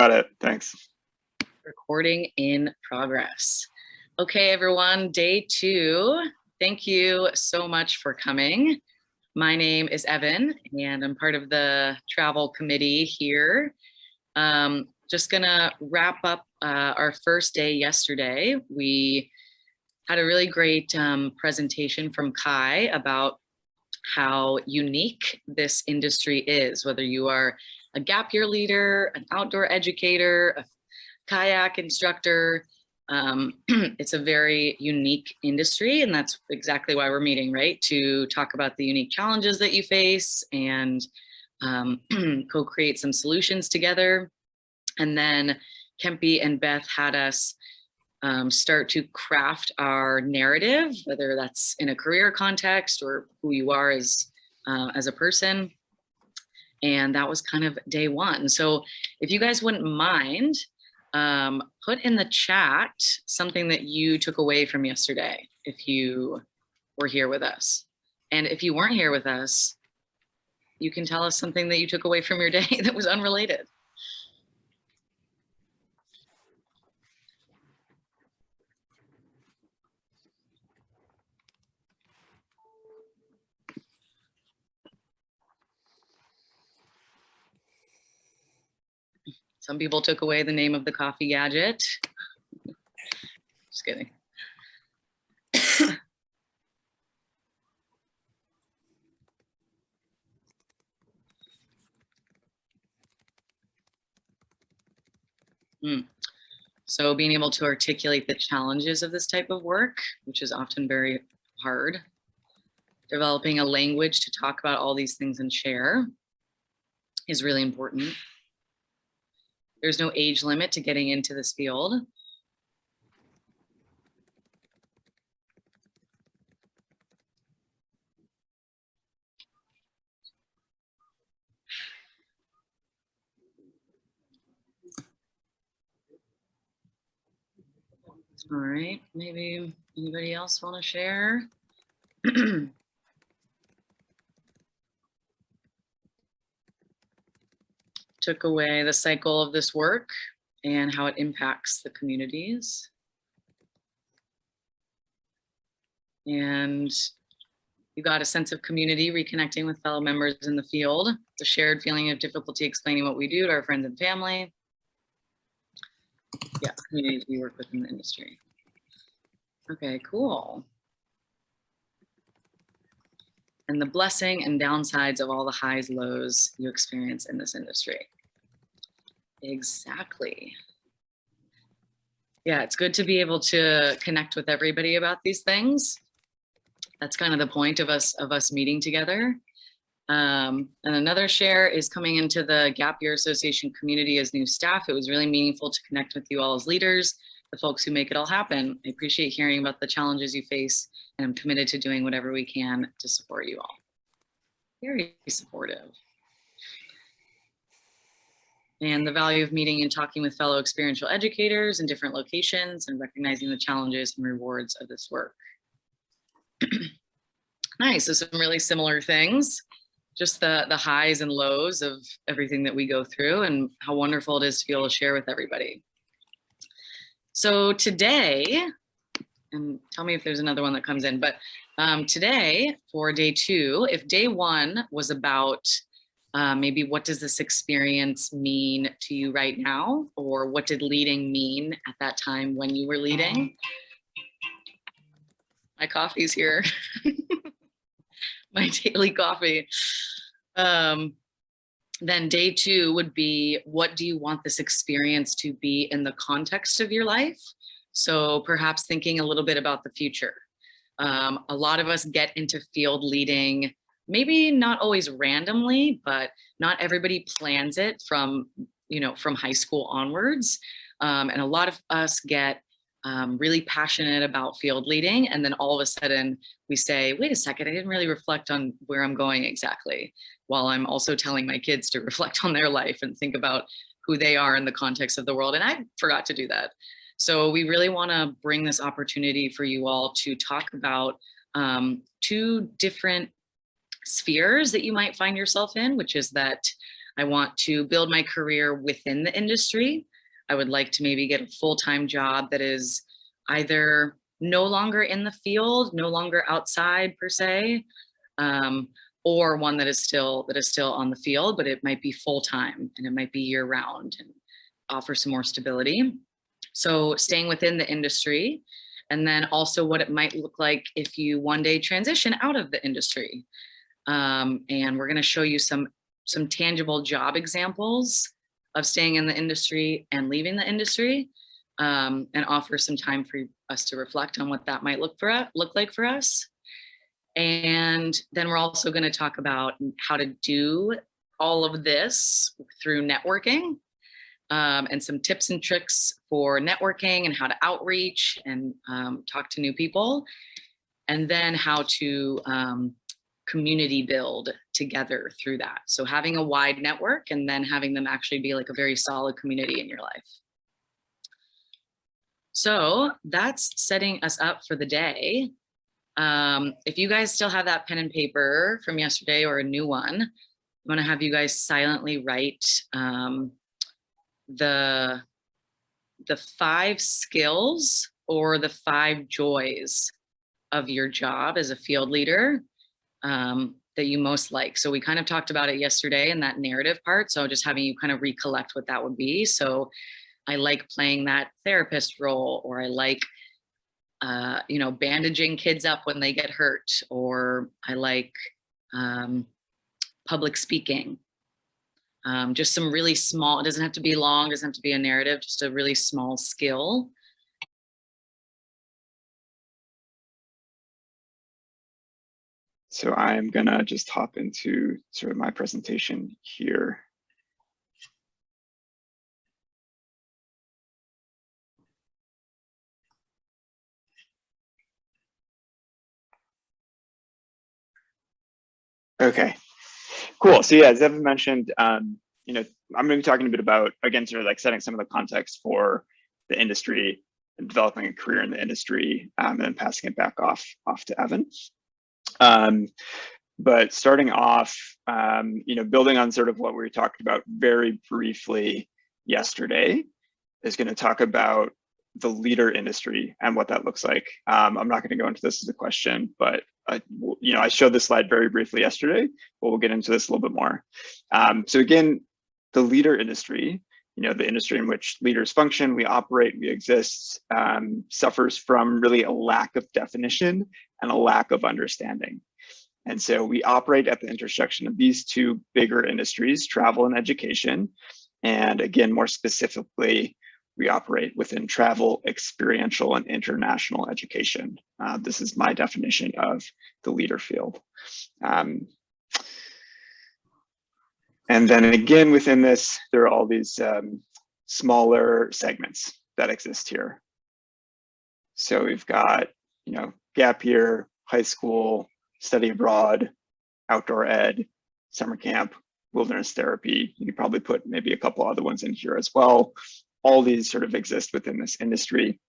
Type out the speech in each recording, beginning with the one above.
Got it. Thanks. Recording in progress. Okay, everyone, day 2. Thank you so much for coming. My name is Evan, and I'm part of the travel committee here. Just gonna wrap up our first day yesterday. We had a really great presentation from Kai about how unique this industry is, whether you are a gap year leader, an outdoor educator, a kayak instructor. It's a very unique industry, and that's exactly why we're meeting, right? To talk about the unique challenges that you face and co-create some solutions together. And then Kempie and Beth had us start to craft our narrative, whether that's in a career context or who you are as a person. And that was kind of day 1. So if you guys wouldn't mind, put in the chat something that you took away from yesterday, if you were here with us. And if you weren't here with us, you can tell us something that you took away from your day that was unrelated. Some people took away the name of the coffee gadget. Just kidding. So being able to articulate the challenges of this type of work, which is often very hard. Developing a language to talk about all these things and share is really important. There's no age limit to getting into this field. All right, maybe anybody else want to share? Took away the cycle of this work and how it impacts the communities. And you got a sense of community, reconnecting with fellow members in the field, the shared feeling of difficulty explaining what we do to our friends and family. Yeah, communities we work with in the industry. Okay, cool. And the blessing and downsides of all the highs, lows you experience in this industry. Exactly. Yeah, it's good to be able to connect with everybody about these things. That's kind of the point of us meeting together. And another share is coming into the Gap Year Association community as new staff. It was really meaningful to connect with you all as leaders, the folks who make it all happen. I appreciate hearing about the challenges you face, and I'm committed to doing whatever we can to support you all. Very supportive. And the value of meeting and talking with fellow experiential educators in different locations and recognizing the challenges and rewards of this work. Nice, so some really similar things. Just the highs and lows of everything that we go through and how wonderful it is to be able to share with everybody. So today, and tell me if there's another one that comes in, but today for day 2, if day 1 was about maybe what does this experience mean to you right now, or what did leading mean at that time when you were leading? My coffee's here. My daily coffee. Then day 2 would be, what do you want this experience to be in the context of your life? So perhaps thinking a little bit about the future. A lot of us get into field leading, maybe not always randomly, but not everybody plans it from high school onwards. And a lot of us get really passionate about field leading. And then all of a sudden we say, wait a second, I didn't really reflect on where I'm going exactly, while I'm also telling my kids to reflect on their life and think about who they are in the context of the world. And I forgot to do that. So we really want to bring this opportunity for you all to talk about 2 different spheres that you might find yourself in, which is that I want to build my career within the industry. I would like to maybe get a full-time job that is either no longer in the field, no longer outside per se, or one that is still on the field, but it might be full-time and it might be year-round and offer some more stability. So staying within the industry, and then also what it might look like if you one day transition out of the industry. And we're going to show you some tangible job examples of staying in the industry and leaving the industry, and offer some time for us to reflect on what that might look like for us. And then we're also going to talk about how to do all of this through networking, and some tips and tricks for networking and how to outreach and talk to new people, and then how to community build together through that. So having a wide network and then having them actually be like a very solid community in your life. So that's setting us up for the day. If you guys still have that pen and paper from yesterday or a new one, I'm going to have you guys silently write the 5 skills or the 5 joys of your job as a field leader that you most like. So we kind of talked about it yesterday in that narrative part. So just having you kind of recollect what that would be. So I like playing that therapist role, or I like, bandaging kids up when they get hurt, or I like public speaking. Just some really small, it doesn't have to be long, doesn't have to be a narrative, just a really small skill. So I'm gonna just hop into sort of my presentation here. Okay, cool. So yeah, as Evan mentioned, I'm going to be talking a bit about, again, sort of like setting some of the context for the industry and developing a career in the industry, and then passing it back off to Evan. But starting off, building on sort of what we talked about very briefly yesterday, is going to talk about the leader industry and what that looks like. I'm not going to go into this as a question, but I showed this slide very briefly yesterday, but we'll get into this a little bit more. So again, the leader industry, the industry in which leaders function, we operate, we exist, suffers from really a lack of definition and a lack of understanding. And so we operate at the intersection of these 2 bigger industries, travel and education. And again, more specifically, we operate within travel, experiential, and international education. This is my definition of the leader field. And then again, within this, there are all these smaller segments that exist here. So we've got, gap year, high school, study abroad, outdoor ed, summer camp, wilderness therapy. You could probably put maybe a couple other ones in here as well. All these sort of exist within this industry.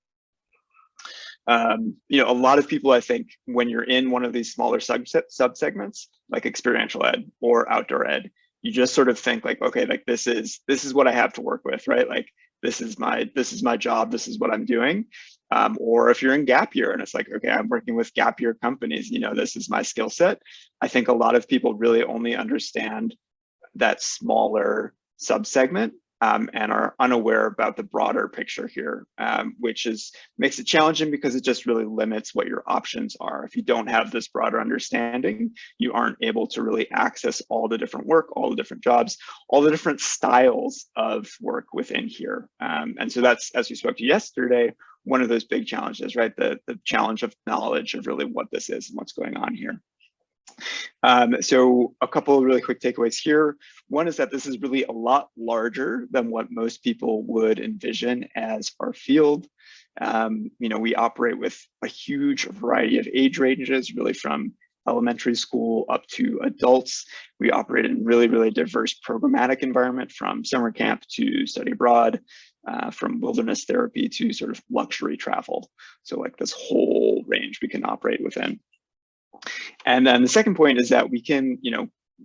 A lot of people, I think, when you're in one of these smaller subsegments, like experiential ed or outdoor ed, you just sort of think like, okay, like this is what I have to work with, right? Like this is my job, this is what I'm doing. Or if you're in gap year and it's like, okay, I'm working with gap year companies, this is my skill set. I think a lot of people really only understand that smaller subsegment, and are unaware about the broader picture here, which makes it challenging because it just really limits what your options are. If you don't have this broader understanding, you aren't able to really access all the different work, all the different jobs, all the different styles of work within here. And so that's, as we spoke to yesterday, one of those big challenges, right? The challenge of knowledge of really what this is and what's going on here. So a couple of really quick takeaways here. One is that this is really a lot larger than what most people would envision as our field. We operate with a huge variety of age ranges, really from elementary school up to adults. We operate in really, really diverse programmatic environment, from summer camp to study abroad, from wilderness therapy to sort of luxury travel. So like this whole range we can operate within. And then the second point is that we can,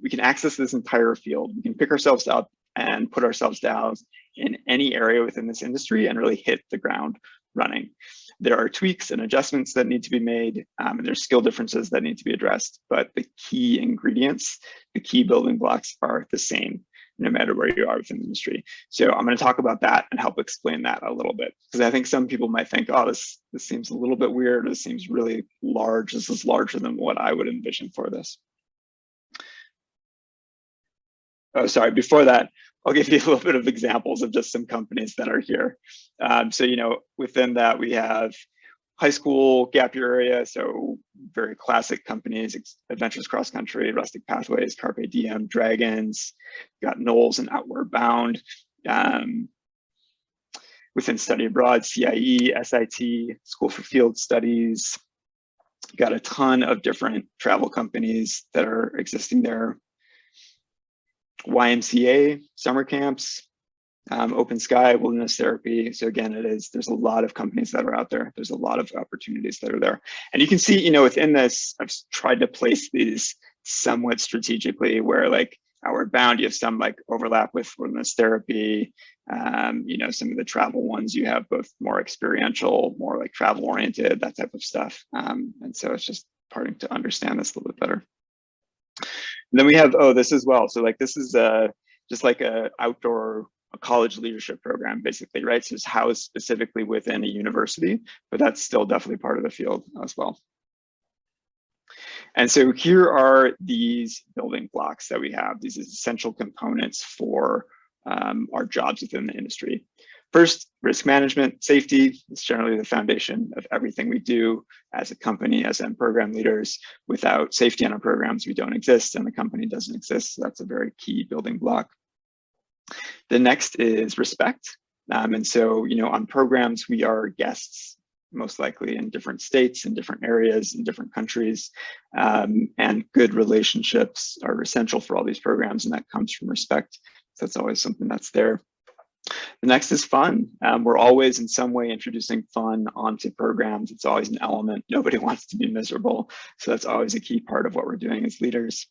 we can access this entire field. We can pick ourselves up and put ourselves down in any area within this industry and really hit the ground running. There are tweaks and adjustments that need to be made, and there's skill differences that need to be addressed, but the key ingredients, the key building blocks are the same, no matter where you are within the industry. So I'm going to talk about that and help explain that a little bit, because I think some people might think, oh, this seems a little bit weird. This seems really large. This is larger than what I would envision for this. Oh, sorry, before that, I'll give you a little bit of examples of just some companies that are here. So, you know, within that we have high school gap year area, so very classic companies, Adventures Cross Country, Rustic Pathways, Carpe Diem, Dragons, got Knowles and Outward Bound. Within study abroad, CIE, SIT, School for Field Studies, got a ton of different travel companies that are existing there. YMCA, summer camps, Open Sky, Wilderness Therapy. So again, there's a lot of companies that are out there. There's a lot of opportunities that are there. And you can see, you know, within this, I've tried to place these somewhat strategically where like Outward Bound, you have some like overlap with Wilderness Therapy. You know, some of the travel ones, you have both more experiential, more like travel oriented, that type of stuff. And so it's just starting to understand this a little bit better. And then we have, this as well. So like this is just like a college leadership program, basically, right? So it's housed specifically within a university, but that's still definitely part of the field as well. And so here are these building blocks that we have, these essential components for our jobs within the industry. First, risk management, safety is generally the foundation of everything we do as a company, as program leaders. Without safety on our programs, we don't exist and the company doesn't exist. So that's a very key building block. The next is respect. And so, you know, on programs, we are guests, most likely in different states, in different areas, in different countries. And good relationships are essential for all these programs, and that comes from respect. So that's always something that's there. The next is fun. We're always in some way introducing fun onto programs. It's always an element. Nobody wants to be miserable. So that's always a key part of what we're doing as leaders.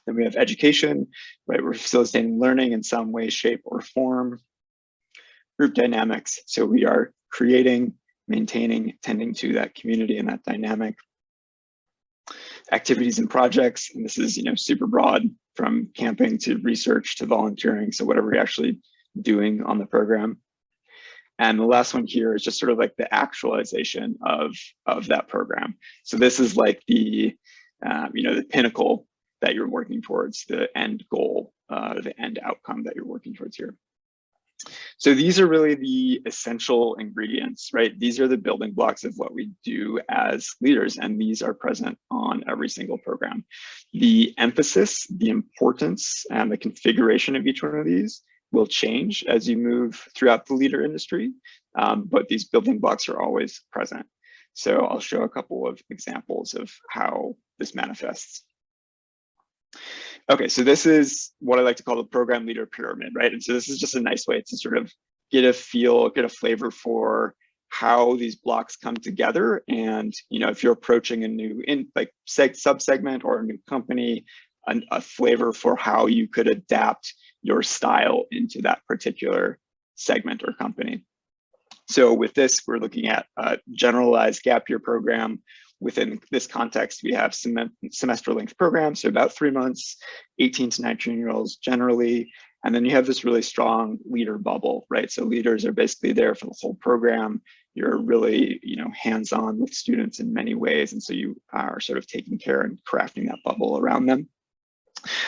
Then we have education, right? We're facilitating learning in some way, shape, or form. Group dynamics. So we are creating, maintaining, tending to that community and that dynamic. Activities and projects, and this is, you know, super broad, from camping to research to volunteering. So whatever you're actually doing on the program. And the last one here is just sort of like the actualization of that program. So this is like the, you know, the pinnacle that you're working towards, the end goal, the end outcome that you're working towards here. So these are really the essential ingredients, right? These are the building blocks of what we do as leaders, and these are present on every single program. The emphasis, the importance, and the configuration of each one of these will change as you move throughout the leader industry, but these building blocks are always present. So I'll show a couple of examples of how this manifests. Okay, so this is what I like to call the program leader pyramid, right? And so this is just a nice way to sort of get a feel, get a flavor for how these blocks come together. And, you know, if you're approaching a new sub-segment or a new company, a flavor for how you could adapt your style into that particular segment or company. So with this, we're looking at a generalized gap year program. Within this context, we have semester length programs, so about 3 months, 18 to 19-year-olds generally. And then you have this really strong leader bubble, right? So leaders are basically there for the whole program. You're really, you know, hands-on with students in many ways. And so you are sort of taking care and crafting that bubble around them.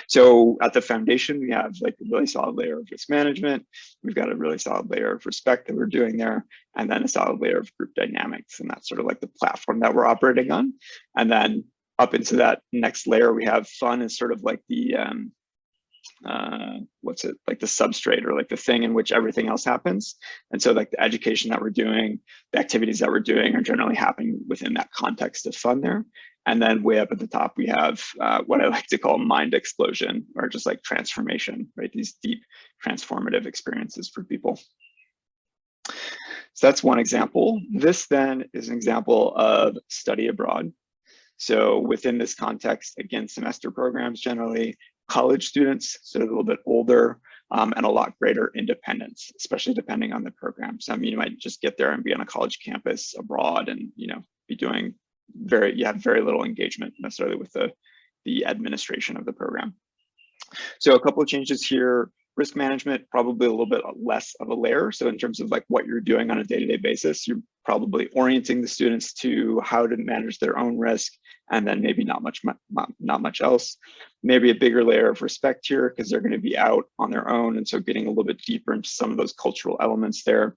So at the foundation, we have like a really solid layer of risk management. We've got a really solid layer of respect that we're doing there, and then a solid layer of group dynamics. And that's sort of like the platform that we're operating on. And then up into that next layer, we have fun as sort of like the, like the substrate, or like the thing in which everything else happens. And so like the education that we're doing, the activities that we're doing are generally happening within that context of fun there. And then way up at the top, we have what I like to call mind explosion, or just like transformation, right? These deep transformative experiences for people. So that's one example. This then is an example of study abroad. So within this context, again, semester programs generally, college students, so a little bit older, and a lot greater independence, especially depending on the program. Some you might just get there and be on a college campus abroad and be doing you have very little engagement necessarily with the administration of the program. So a couple of changes here. Risk management, probably a little bit less of a layer. So in terms of like what you're doing on a day-to-day basis, you're probably orienting the students to how to manage their own risk, and then maybe not much else. Maybe a bigger layer of respect here because they're going to be out on their own, and so getting a little bit deeper into some of those cultural elements there.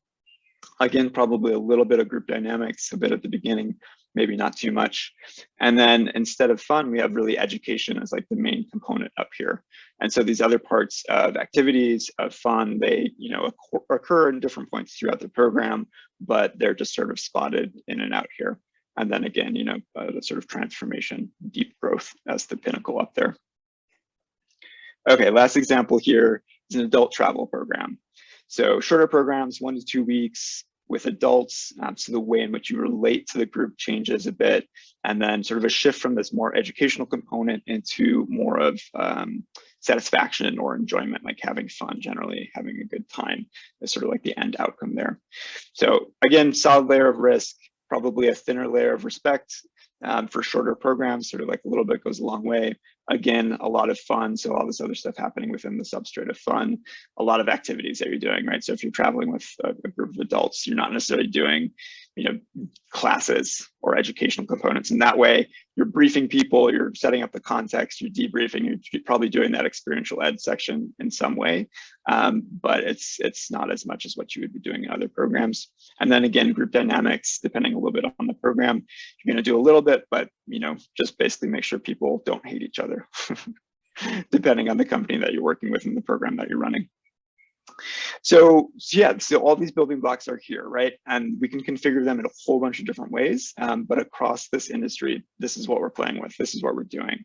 Again, probably a little bit of group dynamics, a bit at the beginning, maybe not too much. And then instead of fun, we have really education as like the main component up here. And so these other parts of activities, of fun, they occur in different points throughout the program, but they're just sort of spotted in and out here. And then again, the sort of transformation, deep growth as the pinnacle up there. Okay, last example here is an adult travel program. So shorter programs, 1 to 2 weeks with adults. So the way in which you relate to the group changes a bit, and then sort of a shift from this more educational component into more of satisfaction or enjoyment, like having fun, generally having a good time is sort of like the end outcome there. So again, solid layer of risk, probably a thinner layer of respect for shorter programs, sort of like a little bit goes a long way. Again, a lot of fun. So all this other stuff happening within the substrate of fun, a lot of activities that you're doing, right? So if you're traveling with a group of adults, you're not necessarily doing, classes or educational components. And that way you're briefing people, you're setting up the context, you're debriefing, you're probably doing that experiential ed section in some way. But it's not as much as what you would be doing in other programs. And then again, group dynamics, depending a little bit on the program, you're going to do a little bit, but just basically make sure people don't hate each other, depending on the company that you're working with and the program that you're running. So yeah, so all these building blocks are here, right? And we can configure them in a whole bunch of different ways, but across this industry, this is what we're playing with. This is what we're doing.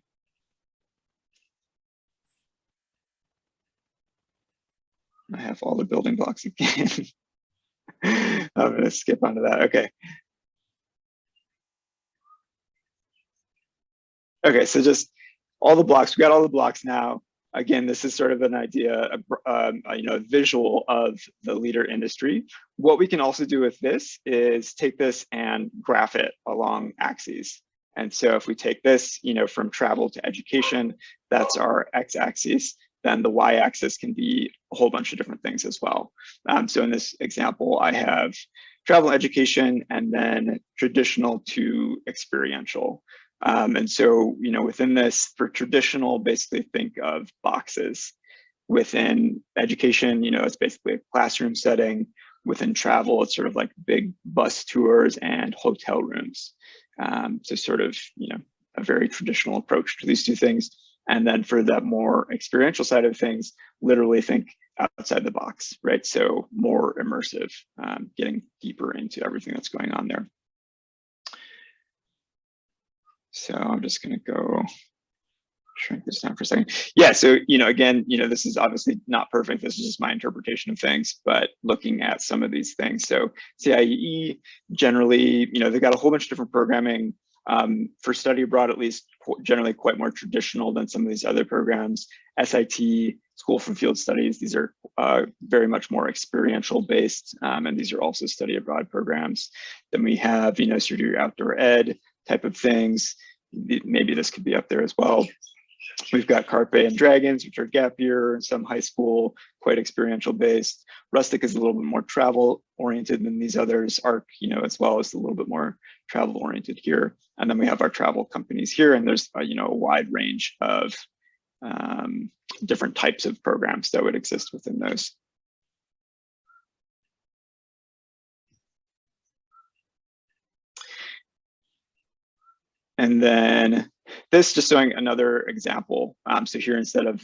I have all the building blocks again. I'm going to skip onto that. Okay. Okay, so just all the blocks, we got all the blocks now. Again, this is sort of an idea, a visual of the leader industry. What we can also do with this is take this and graph it along axes. And so if we take this, from travel to education, that's our x-axis, then the y-axis can be a whole bunch of different things as well. So in this example, I have travel, education, and then traditional to experiential. And so, within this, for traditional, basically think of boxes. Within education, it's basically a classroom setting. Within travel, it's sort of like big bus tours and hotel rooms. So sort of, a very traditional approach to these two things. And then for that more experiential side of things, literally think outside the box, right? So more immersive, getting deeper into everything that's going on there. So I'm just going to go shrink this down for a second. Yeah, so, again, this is obviously not perfect. This is just my interpretation of things, but looking at some of these things. So CIEE, generally, they've got a whole bunch of different programming for study abroad, at least generally quite more traditional than some of these other programs. SIT, School for Field Studies, these are very much more experiential based, and these are also study abroad programs. Then we have, sort of your outdoor ed type of things. Maybe this could be up there as well. We've got Carpe and Dragons, which are gap year, and some high school, quite experiential based. Rustic is a little bit more travel oriented than these others. ARC, as well, is a little bit more travel oriented here. And then we have our travel companies here, and there's a wide range of different types of programs that would exist within those. And then this, just showing another example. So here, instead of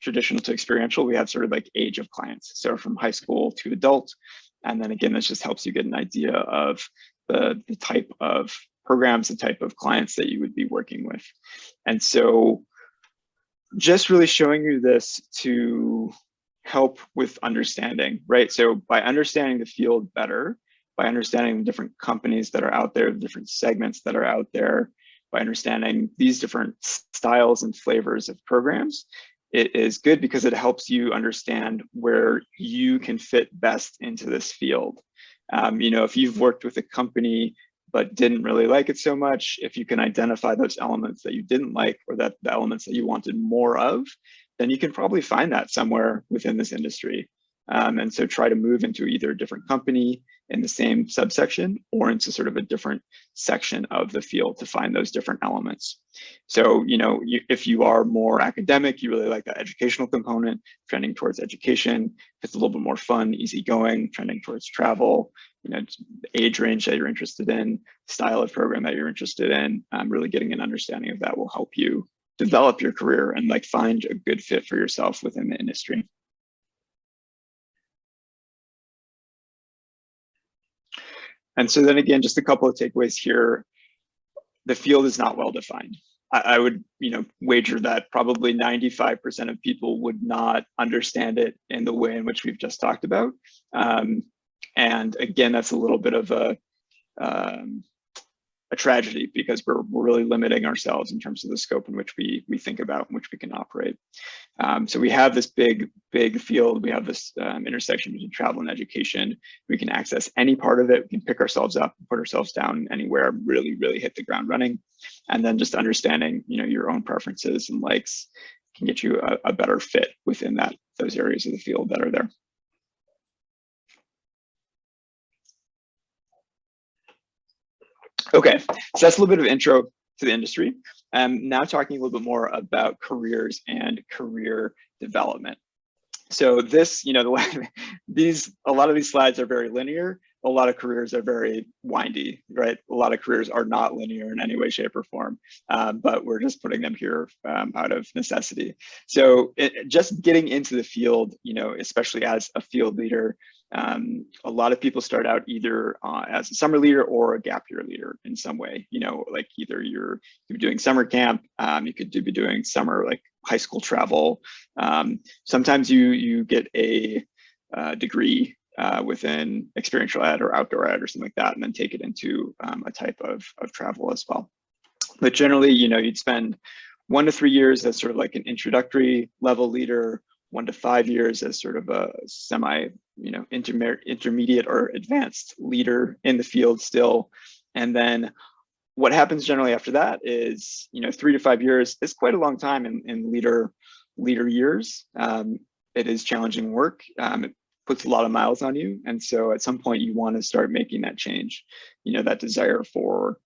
traditional to experiential, we have sort of like age of clients. So from high school to adult. And then again, this just helps you get an idea of the type of programs, the type of clients that you would be working with. And so just really showing you this to help with understanding, right? So by understanding the field better, by understanding the different companies that are out there, the different segments that are out there, by understanding these different styles and flavors of programs, it is good because it helps you understand where you can fit best into this field. If you've worked with a company but didn't really like it so much, if you can identify those elements that you didn't like or that the elements that you wanted more of, then you can probably find that somewhere within this industry. And so try to move into either a different company in the same subsection or into sort of a different section of the field to find those different elements. So, if you are more academic, you really like that educational component, trending towards education. If it's a little bit more fun, easygoing, trending towards travel, the age range that you're interested in, style of program that you're interested in, really getting an understanding of that will help you develop your career and find a good fit for yourself within the industry. And so then again, just a couple of takeaways here. The field is not well defined. I would, wager that probably 95% of people would not understand it in the way in which we've just talked about. And again, that's a little bit of a tragedy because we're really limiting ourselves in terms of the scope in which we think about, in which we can operate. So we have this big field. We have this intersection between travel and education. We can access any part of it. We can pick ourselves up, put ourselves down anywhere, really hit the ground running. And then just understanding, your own preferences and likes can get you a better fit within those areas of the field that are there. Okay, so that's a little bit of intro to the industry. Now talking a little bit more about careers and career development. So this, a lot of these slides are very linear. A lot of careers are very windy, right? A lot of careers are not linear in any way, shape, or form, but we're just putting them here out of necessity. So just getting into the field, especially as a field leader, a lot of people start out either as a summer leader or a gap year leader in some way. Either you're doing summer camp, you could be doing summer high school travel. Sometimes you get a degree within experiential ed or outdoor ed or something like that, and then take it into a type of travel as well. But generally, you'd spend 1 to 3 years as sort of like an introductory level leader, 1 to 5 years as sort of a semi, intermediate or advanced leader in the field still. And then what happens generally after that is, 3 to 5 years is quite a long time in leader years. It is challenging work. It puts a lot of miles on you. And so at some point you want to start making that change, that desire for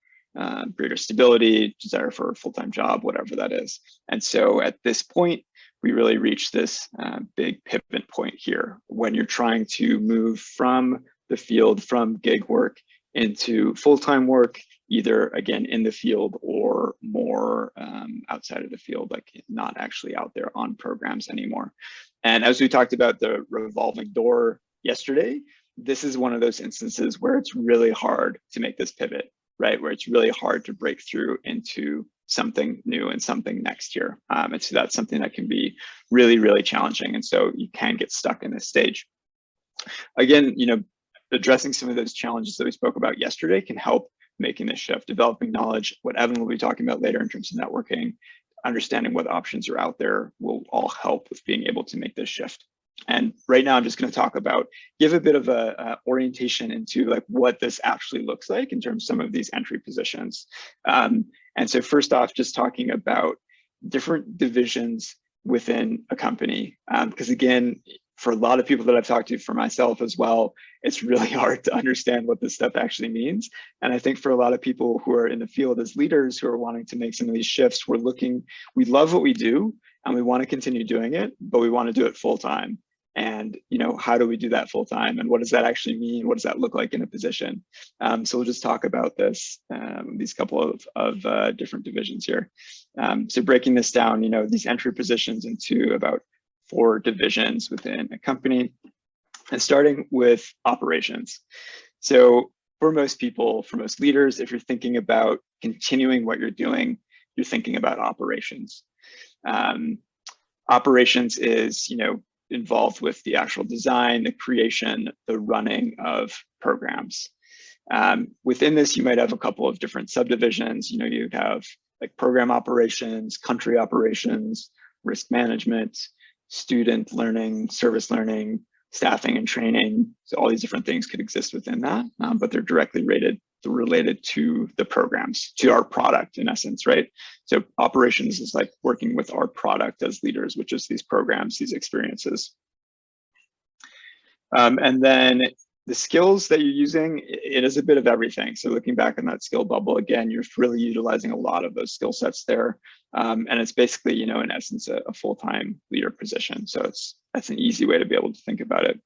greater stability, desire for a full-time job, whatever that is. And so at this point, we really reach this big pivot point here when you're trying to move from the field, from gig work into full-time work, either again in the field or more outside of the field, not actually out there on programs anymore. And as we talked about the revolving door yesterday, this is one of those instances where it's really hard to make this pivot, right? Where it's really hard to break through into something new and something next year. And so that's something that can be really challenging. And so you can get stuck in this stage. Again, addressing some of those challenges that we spoke about yesterday can help making this shift, developing knowledge. What Evan will be talking about later in terms of networking, understanding what options are out there will all help with being able to make this shift. And right now, I'm just going to give a bit of a orientation into what this actually looks like in terms of some of these entry positions. And so first off, just talking about different divisions within a company, because again, for a lot of people that I've talked to, for myself as well, it's really hard to understand what this stuff actually means. And I think for a lot of people who are in the field as leaders who are wanting to make some of these shifts, we love what we do and we want to continue doing it, but we want to do it full time. And how do we do that full time? And what does that actually mean? What does that look like in a position? So we'll just talk about this, these couple of different divisions here. So breaking this down, these entry positions into about 4 divisions within a company, and starting with operations. So for most people, for most leaders, if you're thinking about continuing what you're doing, you're thinking about operations. Operations is, involved with the actual design, the creation, the running of programs. Within this, you might have a couple of different subdivisions. You'd have like program operations, country operations, risk management, student learning, service learning, staffing and training. So all these different things could exist within that, but they're directly related to the programs, to our product in essence, right? So operations is like working with our product as leaders, which is these programs, these experiences. And then the skills that you're using, it is a bit of everything. So looking back on that skill bubble, again, you're really utilizing a lot of those skill sets there. And it's basically, in essence, a full-time leader position. So that's an easy way to be able to think about it.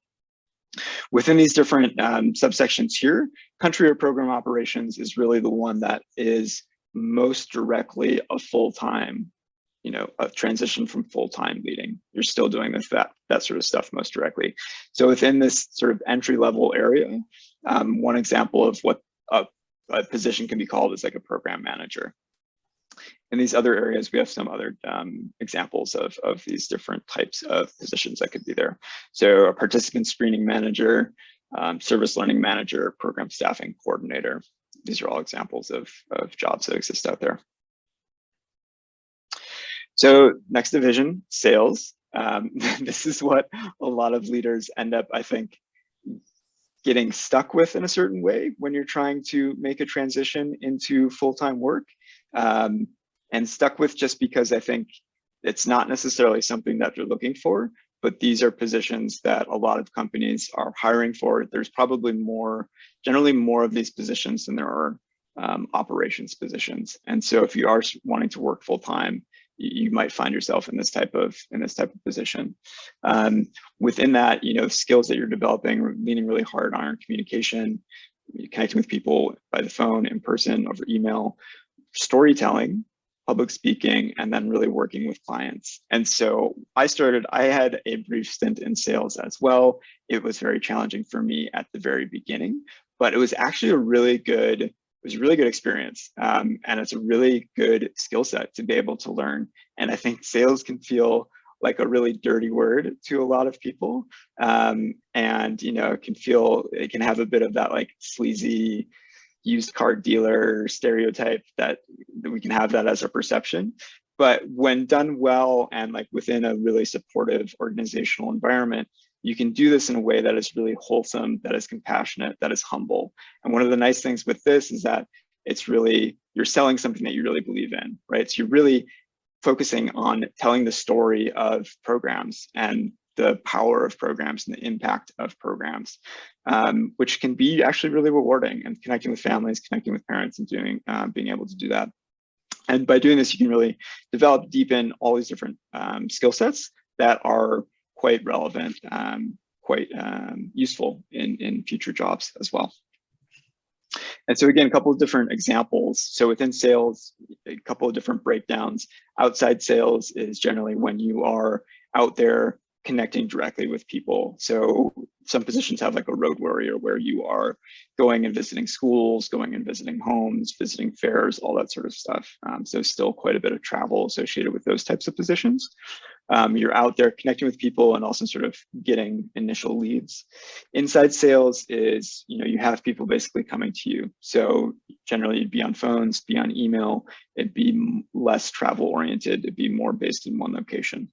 Within these different subsections here, country or program operations is really the one that is most directly a full-time, a transition from full-time leading. You're still doing that sort of stuff most directly. So within this sort of entry-level area, one example of what a position can be called is like a program manager. In these other areas, we have some other examples of these different types of positions that could be there. So a participant screening manager, service learning manager, program staffing coordinator. These are all examples of jobs that exist out there. So next division, sales. This is what a lot of leaders end up, I think, getting stuck with in a certain way when you're trying to make a transition into full-time work. And stuck with just because I think it's not necessarily something that they're looking for, but these are positions that a lot of companies are hiring for. There's probably generally more of these positions than there are operations positions. And so if you are wanting to work full-time, you might find yourself in this type of position. Within that, skills that you're developing, leaning really hard on communication, connecting with people by the phone, in person, over email, storytelling, public speaking, and then really working with clients. And so I had a brief stint in sales as well. It was very challenging for me at the very beginning, but it was actually a really good experience. And it's a really good skill set to be able to learn. And I think sales can feel like a really dirty word to a lot of people. And, it can have a bit of that like sleazy used car dealer stereotype that we can have that as a perception. But when done well and like within a really supportive organizational environment, you can do this in a way that is really wholesome, that is compassionate, that is humble. And one of the nice things with this is that you're selling something that you really believe in, right? So you're really focusing on telling the story of programs and the power of programs and the impact of programs, which can be actually really rewarding, and connecting with families, connecting with parents, and being able to do that. And by doing this, you can really deepen all these different skill sets that are quite relevant, quite useful in future jobs as well. And so again, a couple of different examples. So within sales, a couple of different breakdowns. Outside sales is generally when you are out there connecting directly with people. So some positions have like a road warrior where you are going and visiting schools, going and visiting homes, visiting fairs, all that sort of stuff. So still quite a bit of travel associated with those types of positions. You're out there connecting with people and also sort of getting initial leads. Inside sales is, you have people basically coming to you. So generally you'd be on phones, be on email, it'd be less travel oriented, it'd be more based in one location.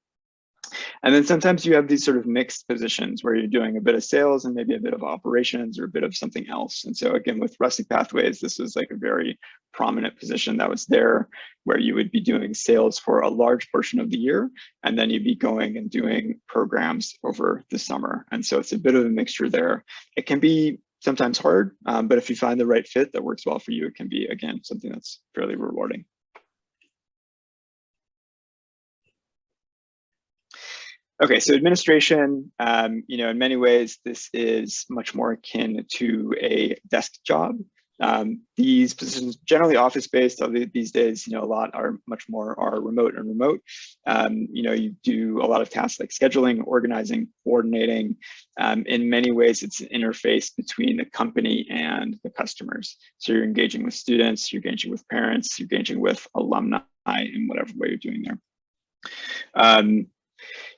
And then sometimes you have these sort of mixed positions where you're doing a bit of sales and maybe a bit of operations or a bit of something else. And so again, with Rustic Pathways, this was like a very prominent position that was there, where you would be doing sales for a large portion of the year, and then you'd be going and doing programs over the summer. And so it's a bit of a mixture there. It can be sometimes hard, but if you find the right fit that works well for you, it can be, again, something that's fairly rewarding. Okay, so administration, in many ways, this is much more akin to a desk job. These positions generally office-based. These days, a lot are remote and remote. You do a lot of tasks like scheduling, organizing, coordinating. In many ways, it's an interface between the company and the customers. So you're engaging with students, you're engaging with parents, you're engaging with alumni in whatever way you're doing there.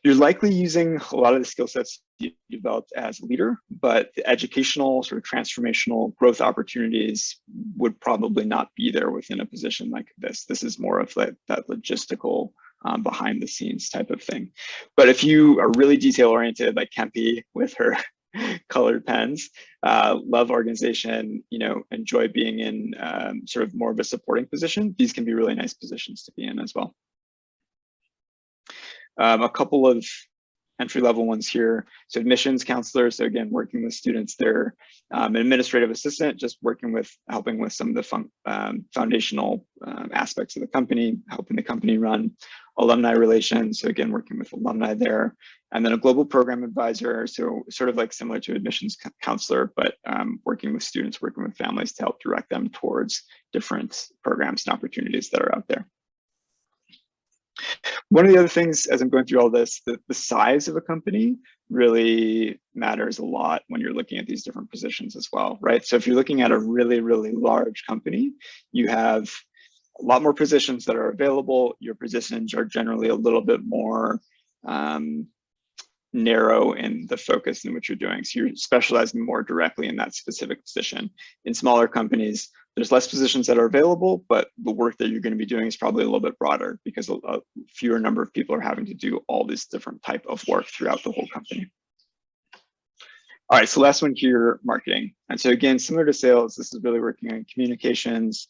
You're likely using a lot of the skill sets you developed as a leader, but the educational sort of transformational growth opportunities would probably not be there within a position like this. This is more of like that logistical behind the scenes type of thing. But if you are really detail oriented, like Kempie with her colored pens, love organization, enjoy being in sort of more of a supporting position, these can be really nice positions to be in as well. A couple of entry-level ones here. So admissions counselor, so again, working with students there. An administrative assistant, just helping with some of the foundational aspects of the company, helping the company run. Alumni relations, so again, working with alumni there. And then a global program advisor, so sort of like similar to admissions counselor, but working with students, working with families to help direct them towards different programs and opportunities that are out there. One of the other things, as I'm going through all this, the size of a company really matters a lot when you're looking at these different positions as well, right? So if you're looking at a really, really large company, you have a lot more positions that are available. Your positions are generally a little bit more narrow in the focus in which you're doing. So you're specializing more directly in that specific position. In smaller companies, there's less positions that are available, but the work that you're going to be doing is probably a little bit broader because a fewer number of people are having to do all this different type of work throughout the whole company. All right, so last one here, marketing. And so again, similar to sales, this is really working on communications,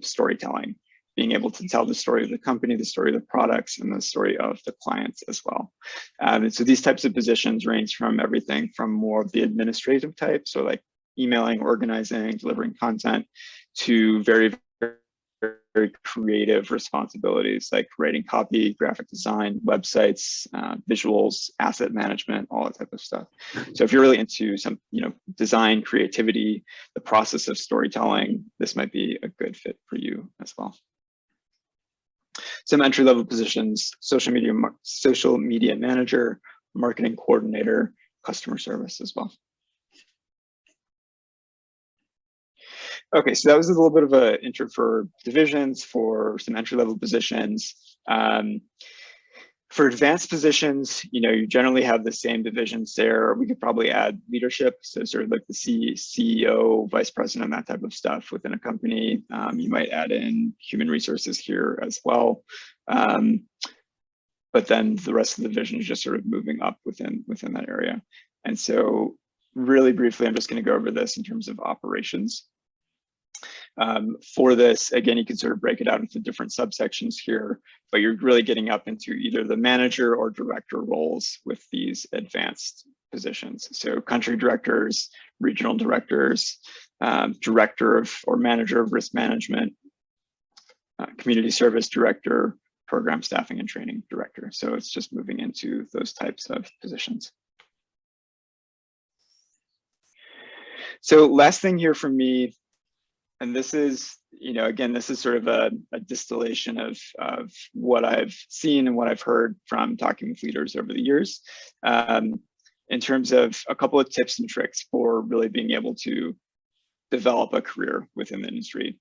storytelling, being able to tell the story of the company, the story of the products, and the story of the clients as well. And so these types of positions range from everything from more of the administrative type, so like emailing, organizing, delivering content, to very, very creative responsibilities like writing copy, graphic design, websites, visuals, asset management, all that type of stuff. So if you're really into some, design, creativity, the process of storytelling, this might be a good fit for you as well. Some entry-level positions: social media manager, marketing coordinator, customer service as well. Okay, so that was a little bit of an intro for divisions, for some entry-level positions. For advanced positions, you generally have the same divisions there. We could probably add leadership, so sort of like the CEO, vice president, that type of stuff within a company. You might add in human resources here as well. But then the rest of the division is just sort of moving up within that area. And so really briefly, I'm just going to go over this in terms of operations. For this, again, you can sort of break it out into different subsections here, but you're really getting up into either the manager or director roles with these advanced positions. So country directors, regional directors, director of or manager of risk management, community service director, program staffing and training director. So it's just moving into those types of positions. So last thing here from me, and this is, again, this is sort of a distillation of what I've seen and what I've heard from talking with leaders over the years, in terms of a couple of tips and tricks for really being able to develop a career within the industry.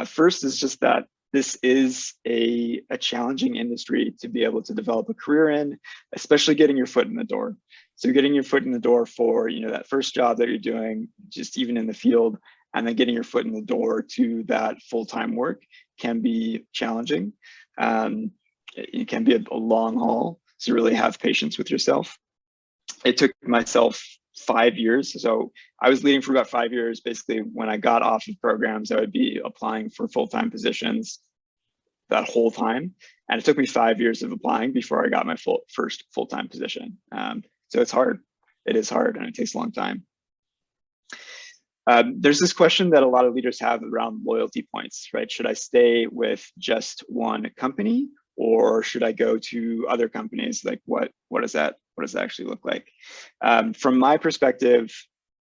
First is just that this is a challenging industry to be able to develop a career in, especially getting your foot in the door. So getting your foot in the door for, that first job that you're doing, just even in the field, and then getting your foot in the door to that full-time work can be challenging. It can be a long haul, so really have patience with yourself. It took myself 5 years. So I was leading for about 5 years. Basically, when I got off of programs, I would be applying for full-time positions that whole time. And it took me 5 years of applying before I got my first full-time position. So it's hard. It is hard, and it takes a long time. There's this question that a lot of leaders have around loyalty points, right? Should I stay with just one company, or should I go to other companies? Like what does that actually look like? From my perspective,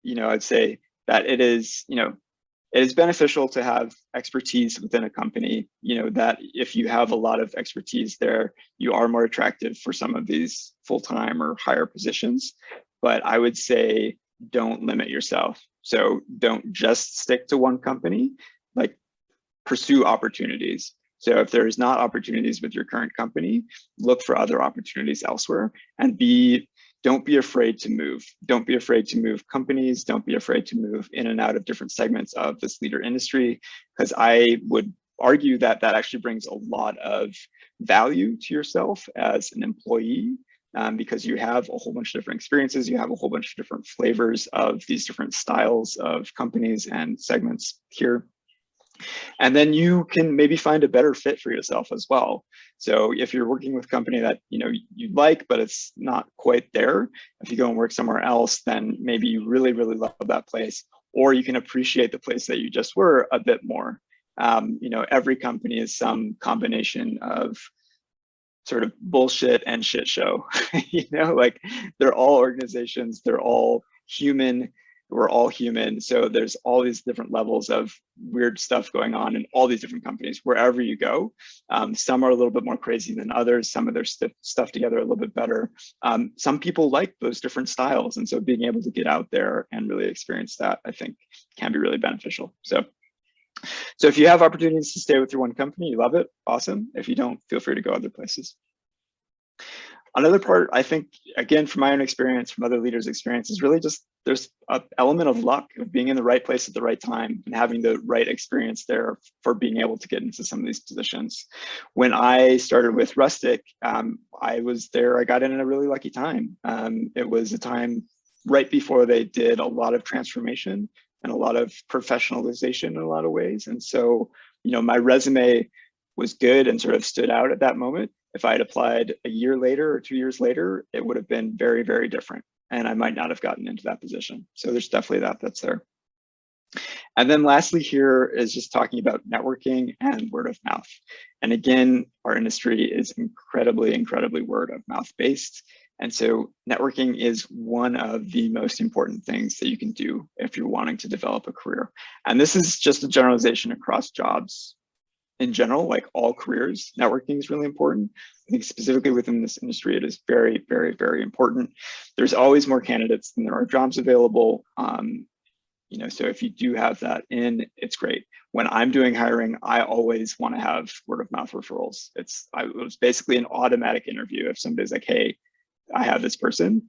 I'd say that it is beneficial to have expertise within a company, that if you have a lot of expertise there, you are more attractive for some of these full-time or higher positions. But I would say don't limit yourself. So don't just stick to one company, like pursue opportunities. So if there's not opportunities with your current company, look for other opportunities elsewhere, and don't be afraid to move. Don't be afraid to move companies. Don't be afraid to move in and out of different segments of this leader industry, because I would argue that that actually brings a lot of value to yourself as an employee, because you have a whole bunch of different experiences. You have a whole bunch of different flavors of these different styles of companies and segments here. And then you can maybe find a better fit for yourself as well. So if you're working with a company that you like, but it's not quite there, if you go and work somewhere else, then maybe you really, really love that place, or you can appreciate the place that you just were a bit more. Every company is some combination of sort of bullshit and shit show. Like they're all organizations, they're all human. We're all human. So there's all these different levels of weird stuff going on in all these different companies, wherever you go. Some are a little bit more crazy than others. Some of their stuff together a little bit better. Some people like those different styles. And so being able to get out there and really experience that, I think, can be really beneficial. So if you have opportunities to stay with your one company, you love it, awesome. If you don't, feel free to go other places. Another part, I think, again, from my own experience, from other leaders' experience, is really just there's an element of luck, of being in the right place at the right time and having the right experience there for being able to get into some of these positions. When I started with Rustic, I was there, I got in a really lucky time. It was a time right before they did a lot of transformation and a lot of professionalization in a lot of ways. And so, my resume was good and sort of stood out at that moment. If I had applied a year later or 2 years later, it would have been very, very different. And I might not have gotten into that position. So there's definitely that's there. And then lastly here is just talking about networking and word of mouth. And again, our industry is incredibly, incredibly word of mouth based. And so networking is one of the most important things that you can do if you're wanting to develop a career. And this is just a generalization across jobs in general, like all careers. Networking is really important. I think specifically within this industry, it is very, very, very important. There's always more candidates than there are jobs available. So if you do have that it's great. When I'm doing hiring, I always want to have word of mouth referrals. It was basically an automatic interview. If somebody's like, hey, I have this person,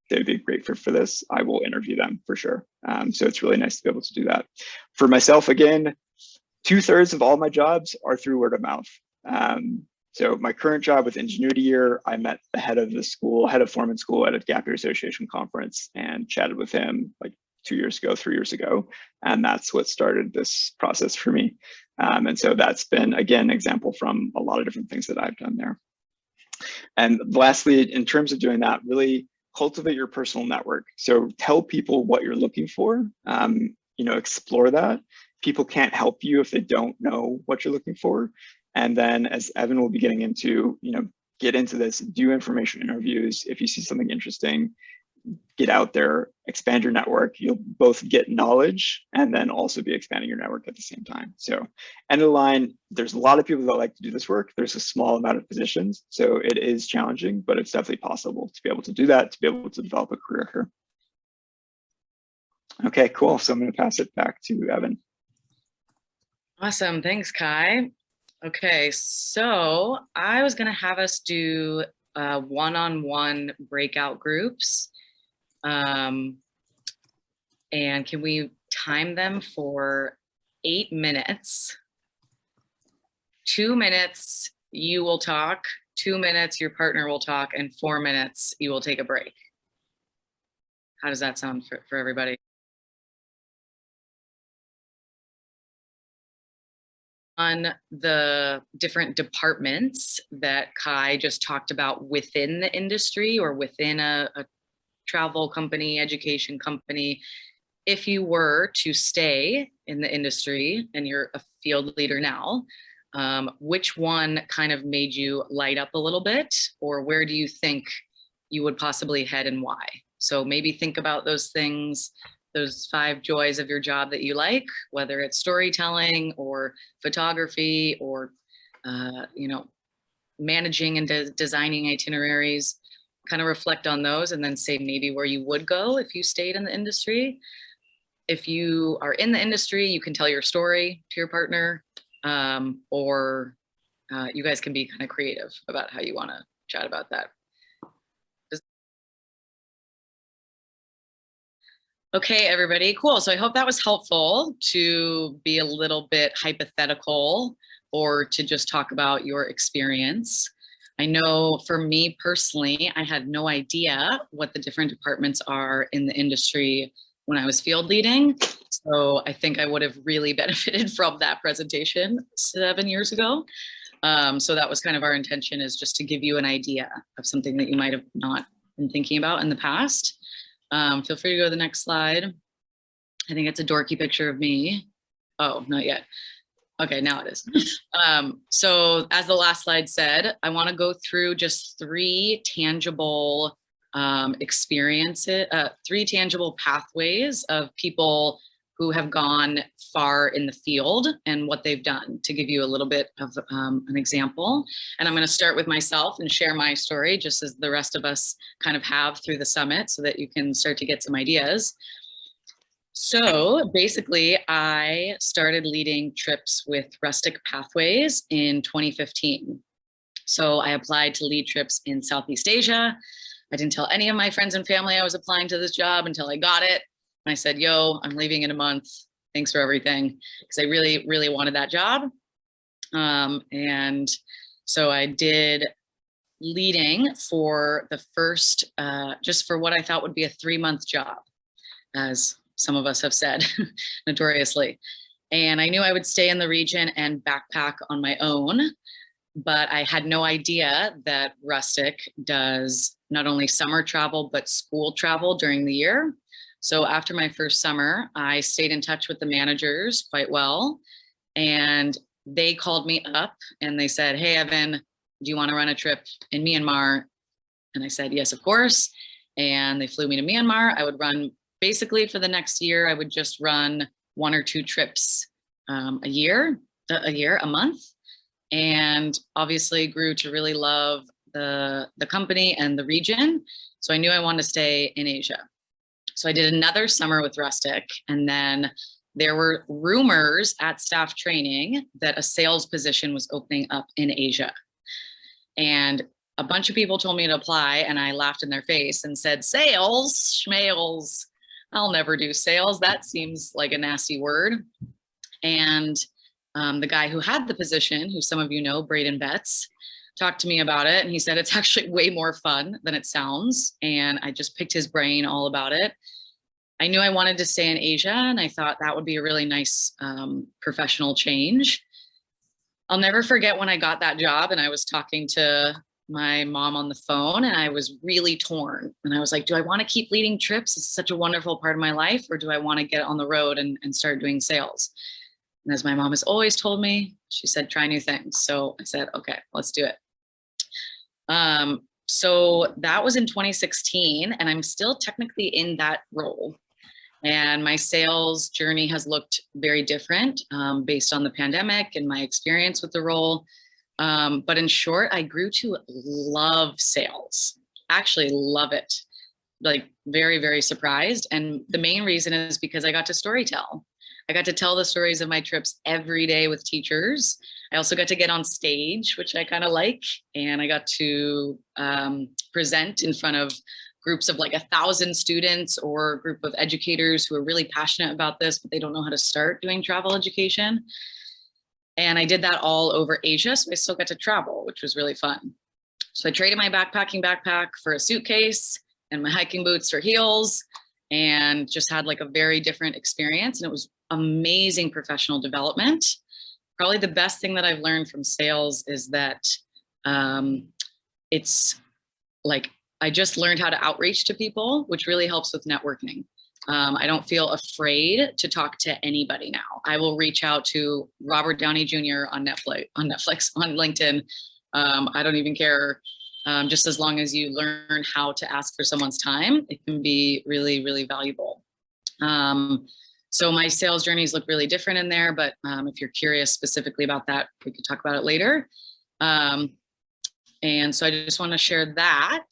they'd be great for this, I will interview them for sure. So it's really nice to be able to do that. For myself, again, 2/3 of all my jobs are through word of mouth. So my current job with Ingenuity Year, I met the head of Foreman School at a Gap Year Association conference and chatted with him like 3 years ago. And that's what started this process for me. And so that's been, again, an example from a lot of different things that I've done there. And lastly, in terms of doing that, really cultivate your personal network. So tell people what you're looking for, explore that. People can't help you if they don't know what you're looking for. And then, as Evan will be getting into, get into this, do information interviews. If you see something interesting, get out there, expand your network. You'll both get knowledge and then also be expanding your network at the same time. So end of the line, there's a lot of people that like to do this work. There's a small amount of positions. So it is challenging, but it's definitely possible to be able to do that, to be able to develop a career here. Okay, cool. So I'm going to pass it back to Evan. Awesome. Thanks, Kai. Okay, so I was going to have us do one-on-one breakout groups. And can we time them for 8 minutes? 2 minutes, you will talk. 2 minutes, your partner will talk. And 4 minutes, you will take a break. How does that sound for everybody? On the different departments that Kai just talked about within the industry or within a travel company, education company, if you were to stay in the industry and you're a field leader now, which one kind of made you light up a little bit, or where do you think you would possibly head and why? So maybe think about those things, those 5 joys of your job that you like, whether it's storytelling or photography or, managing and designing itineraries. Kind of reflect on those and then say maybe where you would go if you stayed in the industry. If you are in the industry, you can tell your story to your partner. or you guys can be kind of creative about how you want to chat about that. Okay, everybody, cool. So I hope that was helpful to be a little bit hypothetical or to just talk about your experience. I know for me personally, I had no idea what the different departments are in the industry when I was field leading. So I think I would have really benefited from that presentation 7 years ago. So that was kind of our intention, is just to give you an idea of something that you might have not been thinking about in the past. Feel free to go to the next slide. I think it's a dorky picture of me. Oh, not yet. Okay, now it is. So as the last slide said, I want to go through just 3 tangible experiences, 3 tangible pathways of people who have gone far in the field and what they've done, to give you a little bit of an example. And I'm going to start with myself and share my story, just as the rest of us kind of have through the summit, so that you can start to get some ideas. So basically, I started leading trips with Rustic Pathways in 2015. So I applied to lead trips in Southeast Asia. I didn't tell any of my friends and family I was applying to this job until I got it. And I said, yo, I'm leaving in a month. Thanks for everything. Because I really, really wanted that job. And so I did leading for the first, just for what I thought would be a 3-month job, as some of us have said, notoriously. And I knew I would stay in the region and backpack on my own, but I had no idea that Rustic does not only summer travel, but school travel during the year. So after my first summer, I stayed in touch with the managers quite well. And they called me up and they said, hey, Evan, do you want to run a trip in Myanmar? And I said, yes, of course. And they flew me to Myanmar. I would run, basically for the next year, I would just run 1 or 2 trips a month. And obviously grew to really love the company and the region. So I knew I wanted to stay in Asia. So I did another summer with Rustic, and then there were rumors at staff training that a sales position was opening up in Asia. And a bunch of people told me to apply, and I laughed in their face and said, sales, schmales, I'll never do sales. That seems like a nasty word. And the guy who had the position, who some of you know, Braden Betts, talked to me about it. And he said, it's actually way more fun than it sounds. And I just picked his brain all about it. I knew I wanted to stay in Asia, and I thought that would be a really nice professional change. I'll never forget when I got that job and I was talking to my mom on the phone, and I was really torn. And I was like, do I want to keep leading trips? It's such a wonderful part of my life. Or do I want to get on the road and start doing sales? And as my mom has always told me, she said, try new things. So I said, okay, let's do it. So that was in 2016, and I'm still technically in that role. And my sales journey has looked very different based on the pandemic and my experience with the role. But in short, I grew to love sales, actually love it, like very, very surprised. And the main reason is because I got to storytell. I got to tell the stories of my trips every day with teachers. I also got to get on stage, which I kind of like. And I got to present in front of groups of like 1,000 students, or a group of educators who are really passionate about this, but they don't know how to start doing travel education. And I did that all over Asia. So I still got to travel, which was really fun. So I traded my backpacking backpack for a suitcase and my hiking boots for heels, and just had like a very different experience. And it was amazing professional development. Probably the best thing that I've learned from sales is that it's like, I just learned how to outreach to people, which really helps with networking. I don't feel afraid to talk to anybody now. I will reach out to Robert Downey Jr. on Netflix, on LinkedIn. I don't even care. Just as long as you learn how to ask for someone's time, it can be really, really valuable. So my sales journeys look really different in there, but if you're curious specifically about that, we could talk about it later. And so I just want to share that.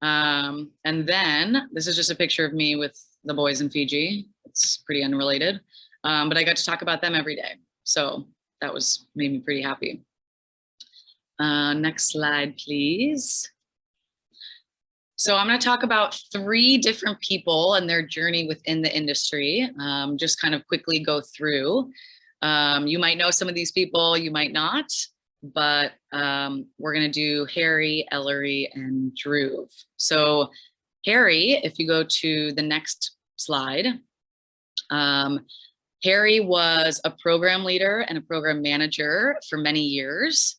And then this is just a picture of me with the boys in Fiji. It's pretty unrelated, but I got to talk about them every day. So that made me pretty happy. Next slide, please. So I'm going to talk about 3 different people and their journey within the industry. Just kind of quickly go through. You might know some of these people, you might not, but we're going to do Harry, Ellery, and Dhruv. So Harry, if you go to the next slide, Harry was a program leader and a program manager for many years,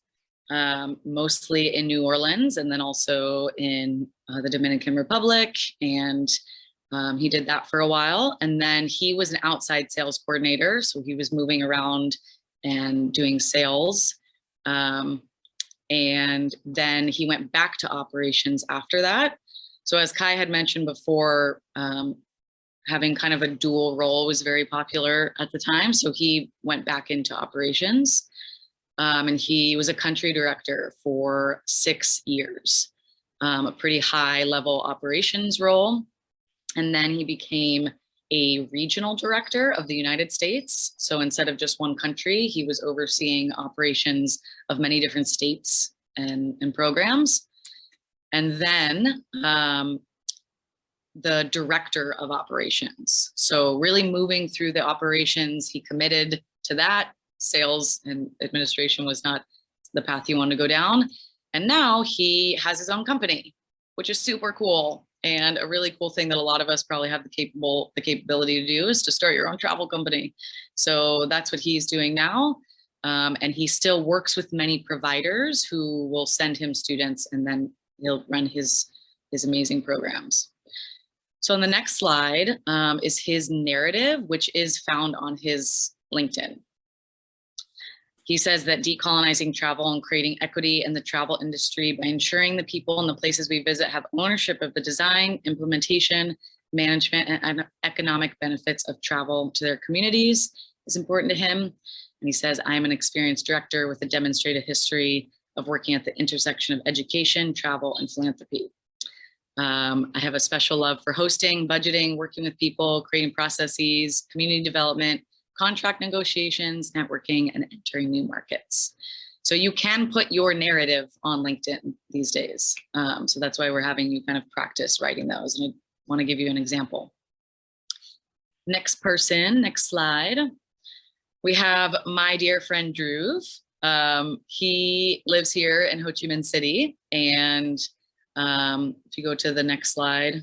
mostly in New Orleans and then also in the Dominican Republic. And he did that for a while. And then he was an outside sales coordinator. So he was moving around and doing sales. And then he went back to operations after that. So as Kai had mentioned before, having kind of a dual role was very popular at the time. So he went back into operations. And he was a country director for 6 years, a pretty high level operations role. And then he became a regional director of the United States. So instead of just one country, he was overseeing operations of many different states and programs. And then the director of operations. So really moving through the operations, he committed to that. Sales and administration was not the path he wanted to go down. And now he has his own company, which is super cool. And a really cool thing that a lot of us probably have the capability to do is to start your own travel company. So that's what he's doing now. And he still works with many providers who will send him students, and then he'll run his amazing programs. So on the next slide is his narrative, which is found on his LinkedIn. He says that decolonizing travel and creating equity in the travel industry by ensuring the people and the places we visit have ownership of the design, implementation, management, and economic benefits of travel to their communities is important to him. And he says, I am an experienced director with a demonstrated history of working at the intersection of education, travel, and philanthropy. I have a special love for hosting, budgeting, working with people, creating processes, community development, contract negotiations, networking, and entering new markets. So you can put your narrative on LinkedIn these days. So that's why we're having you kind of practice writing those. And I want to give you an example. Next person, next slide. We have my dear friend Dhruv. He lives here in Ho Chi Minh City. And if you go to the next slide,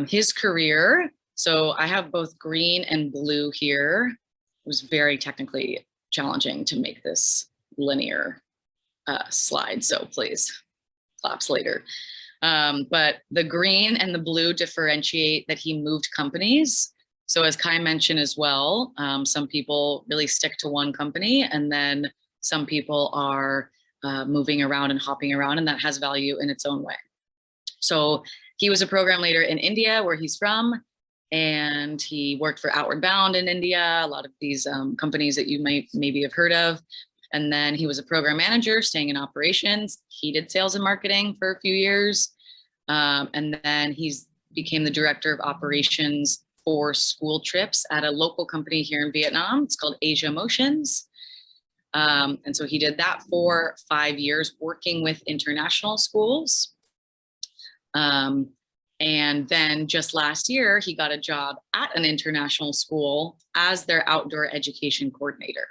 his career. So I have both green and blue here. It was very technically challenging to make this linear slide. So please, claps later. But the green and the blue differentiate that he moved companies. So as Kai mentioned as well, some people really stick to one company, and then some people are moving around and hopping around, and that has value in its own way. So he was a program leader in India, where he's from, and he worked for Outward Bound in India, a lot of these companies that you might maybe have heard of. And then he was a program manager staying in operations. He did sales and marketing for a few years. And then he's became the director of operations for school trips at a local company here in Vietnam. It's called Asia Motions. And so he did that for 5 years, working with international schools. And then just last year, he got a job at an international school as their outdoor education coordinator.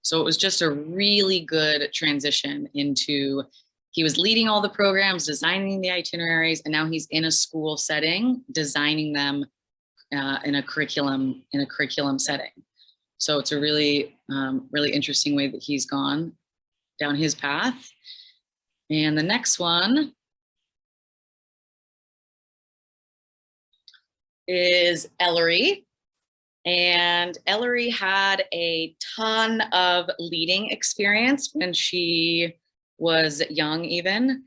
So it was just a really good transition into, he was leading all the programs, designing the itineraries, and now he's in a school setting, designing them in a curriculum setting. So it's a really, really interesting way that he's gone down his path. And the next one is Ellery. And Ellery had a ton of leading experience when she was young even.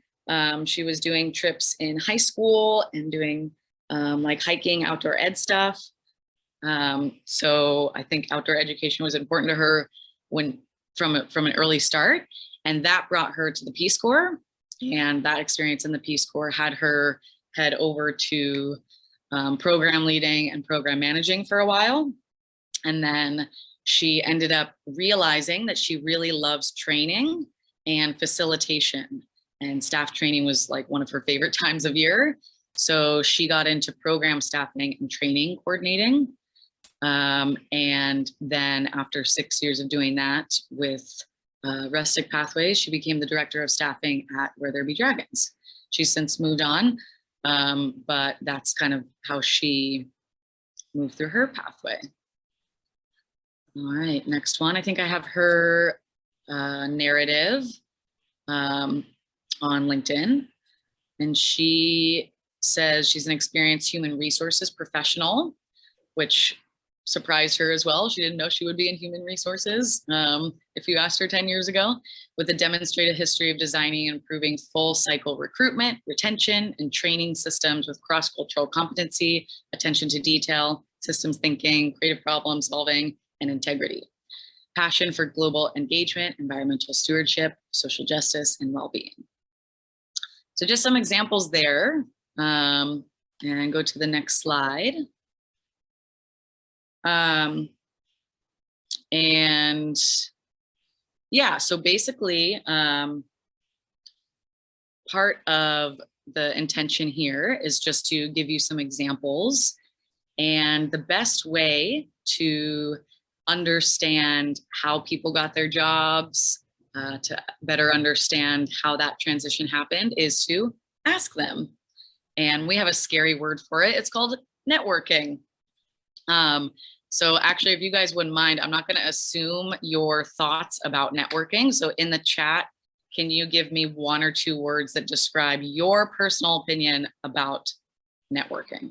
She was doing trips in high school and doing like hiking, outdoor ed stuff. So I think outdoor education was important to her from an early start, and that brought her to the Peace Corps. And that experience in the Peace Corps had her head over to program leading and program managing for a while. And then She ended up realizing that she really loves training and facilitation, and staff training was like one of her favorite times of year. So she got into program staffing and training coordinating. And then after 6 years of doing that with Rustic Pathways, she became the director of staffing at Where There Be Dragons. She's since moved on, but that's kind of how she moved through her pathway. All right, next one. I think I have her narrative on LinkedIn. And she says she's an experienced human resources professional, which surprised her as well. She didn't know she would be in human resources if you asked her 10 years ago, with a demonstrated history of designing and improving full cycle recruitment, retention, and training systems with cross-cultural competency, attention to detail, systems thinking, creative problem solving, and integrity. Passion for global engagement, environmental stewardship, social justice, and well-being. So just some examples there, and go to the next slide. And yeah, so basically, part of the intention here is just to give you some examples, and the best way to understand how people got their jobs, to better understand how that transition happened, is to ask them. And we have a scary word for it. It's called networking. So actually, if you guys wouldn't mind, I'm not going to assume your thoughts about networking. So in the chat, can you give me 1 or 2 words that describe your personal opinion about networking?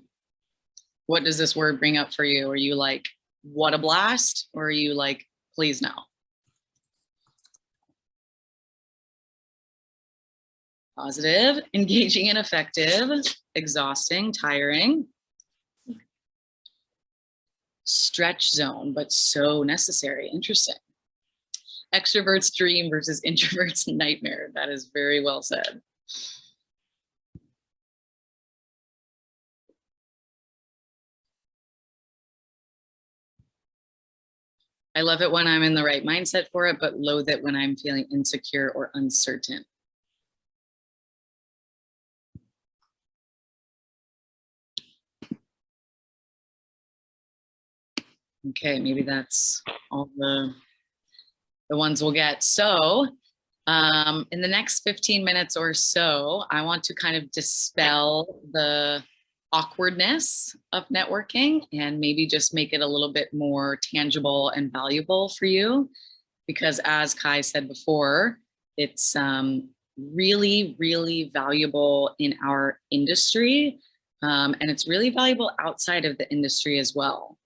What does this word bring up for you? Are you like, what a blast? Or are you like, please no? Positive, engaging and effective, exhausting, tiring. Stretch zone, but so necessary. Interesting. Extrovert's dream versus introvert's nightmare. That is very well said. I love it when I'm in the right mindset for it, but loathe it when I'm feeling insecure or uncertain. Okay, maybe that's all the ones we'll get. So in the next 15 minutes or so, I want to kind of dispel the awkwardness of networking and maybe just make it a little bit more tangible and valuable for you. Because as Kai said before, it's really, really valuable in our industry. And it's really valuable outside of the industry as well.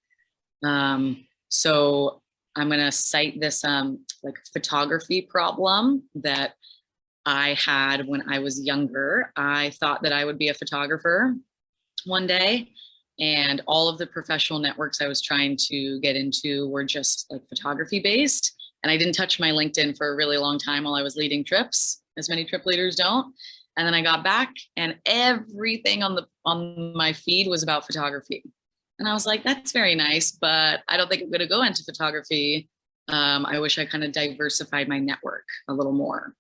So I'm going to cite this like photography problem that I had when I was younger. I thought that I would be a photographer one day, and all of the professional networks I was trying to get into were just like photography based. And I didn't touch my LinkedIn for a really long time while I was leading trips, as many trip leaders don't. And then I got back and everything on my feed was about photography. And I was like, that's very nice, but I don't think I'm going to go into photography. I wish I kind of diversified my network a little more.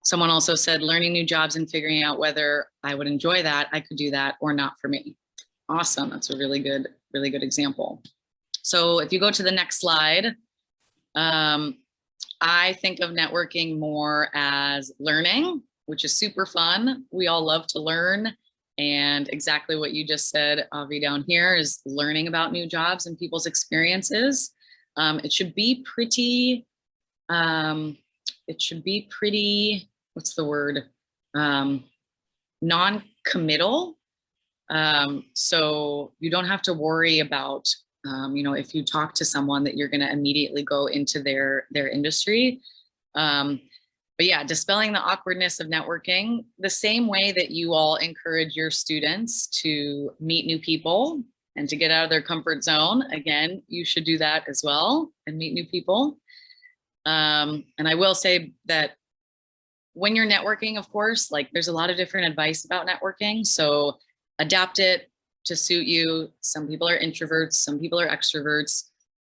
Someone also said, learning new jobs and figuring out whether I would enjoy that, I could do that or not for me. Awesome. That's a really good example. So if you go to the next slide, I think of networking more as learning, which is super fun. We all love to learn. And exactly what you just said, Avi, down here is learning about new jobs and people's experiences. It should be pretty, what's the word? Non-committal. So you don't have to worry about, if you talk to someone that you're going to immediately go into their industry. But yeah, dispelling the awkwardness of networking, the same way that you all encourage your students to meet new people and to get out of their comfort zone. Again, you should do that as well and meet new people. And I will say that when you're networking, of course, like there's a lot of different advice about networking. So adapt it to suit you. Some people are introverts, some people are extroverts.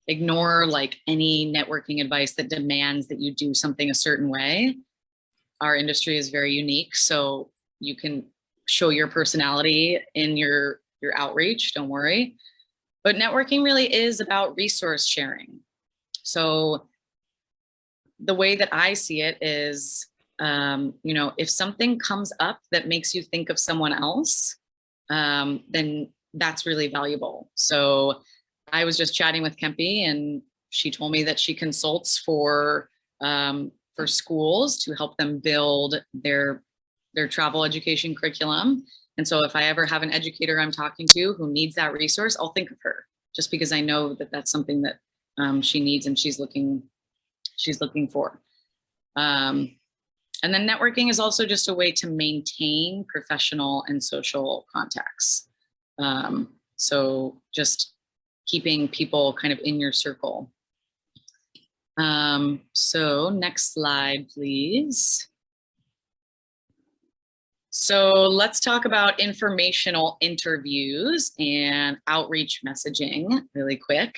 Ignore like any networking advice that demands that you do something a certain way. Our industry is very unique, so you can show your personality in your outreach, don't worry. But networking really is about resource sharing. So the way that I see it is, you know, if something comes up that makes you think of someone else, then that's really valuable. So I was just chatting with Kempie, and she told me that she consults for schools to help them build their travel education curriculum. And so if I ever have an educator I'm talking to who needs that resource, I'll think of her, just because I know that that's something that she needs and she's looking for. And then networking is also just a way to maintain professional and social contacts. So just keeping people kind of in your circle. So next slide, please. So let's talk about informational interviews and outreach messaging really quick.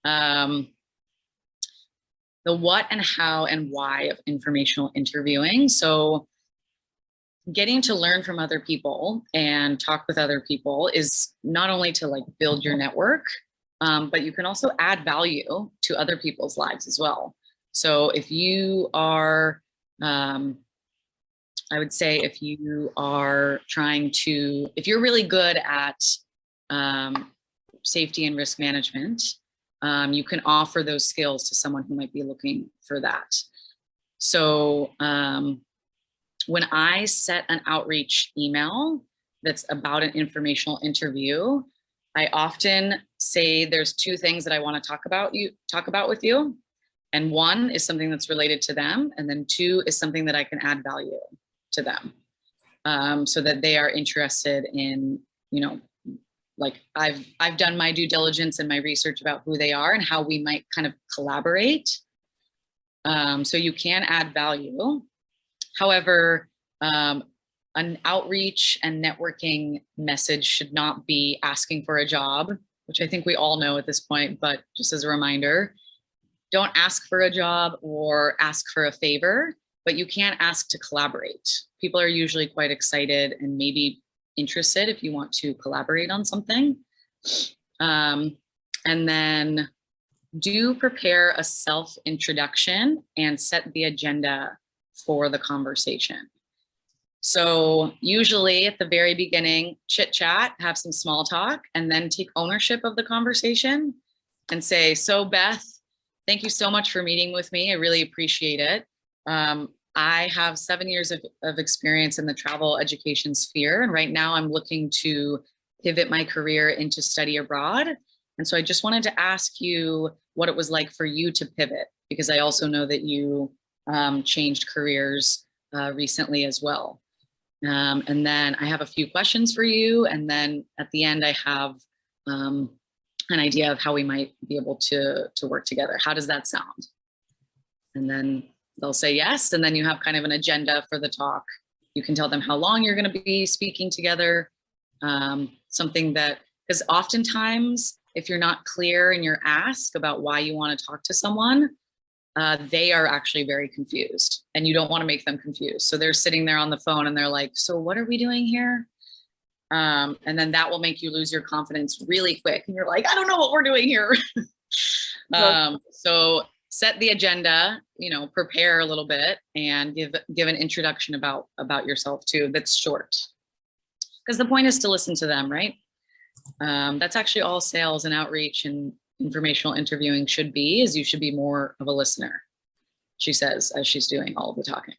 The what and how and why of informational interviewing. So getting to learn from other people and talk with other people is not only to like build your network, but you can also add value to other people's lives as well. So if you are, I would say if you are if you're really good at safety and risk management, you can offer those skills to someone who might be looking for that. So when I set an outreach email that's about an informational interview, I often say there's two things that I want to talk about with you. And one is something that's related to them. And then two is something that I can add value to them, so that they are interested in, you know, like I've done my due diligence and my research about who they are and how we might kind of collaborate. So you can add value. However, an outreach and networking message should not be asking for a job, which I think we all know at this point, but just as a reminder, don't ask for a job or ask for a favor, but you can ask to collaborate. People are usually quite excited and maybe interested if you want to collaborate on something. And then do prepare a self-introduction and set the agenda for the conversation. So usually at the very beginning, chit chat, have some small talk, and then take ownership of the conversation and say, so Beth, thank you so much for meeting with me. I really appreciate it. I have 7 years of experience in the travel education sphere. And right now I'm looking to pivot my career into study abroad. And so I just wanted to ask you what it was like for you to pivot, because I also know that you changed careers recently as well. And then I have a few questions for you. And then at the end, I have an idea of how we might be able to work together. How does that sound? And then they'll say yes. And then you have kind of an agenda for the talk. You can tell them how long you're going to be speaking together. Something that, because oftentimes, if you're not clear in your ask about why you want to talk to someone, they are actually very confused, and you don't want to make them confused. So they're sitting there on the phone and they're like, so what are we doing here? And then that will make you lose your confidence really quick. And you're like, I don't know what we're doing here. So set the agenda, you know, prepare a little bit and give an introduction about yourself too. That's short, because the point is to listen to them, right? That's actually all sales and outreach and informational interviewing should be, is you should be more of a listener, she says, as she's doing all of the talking.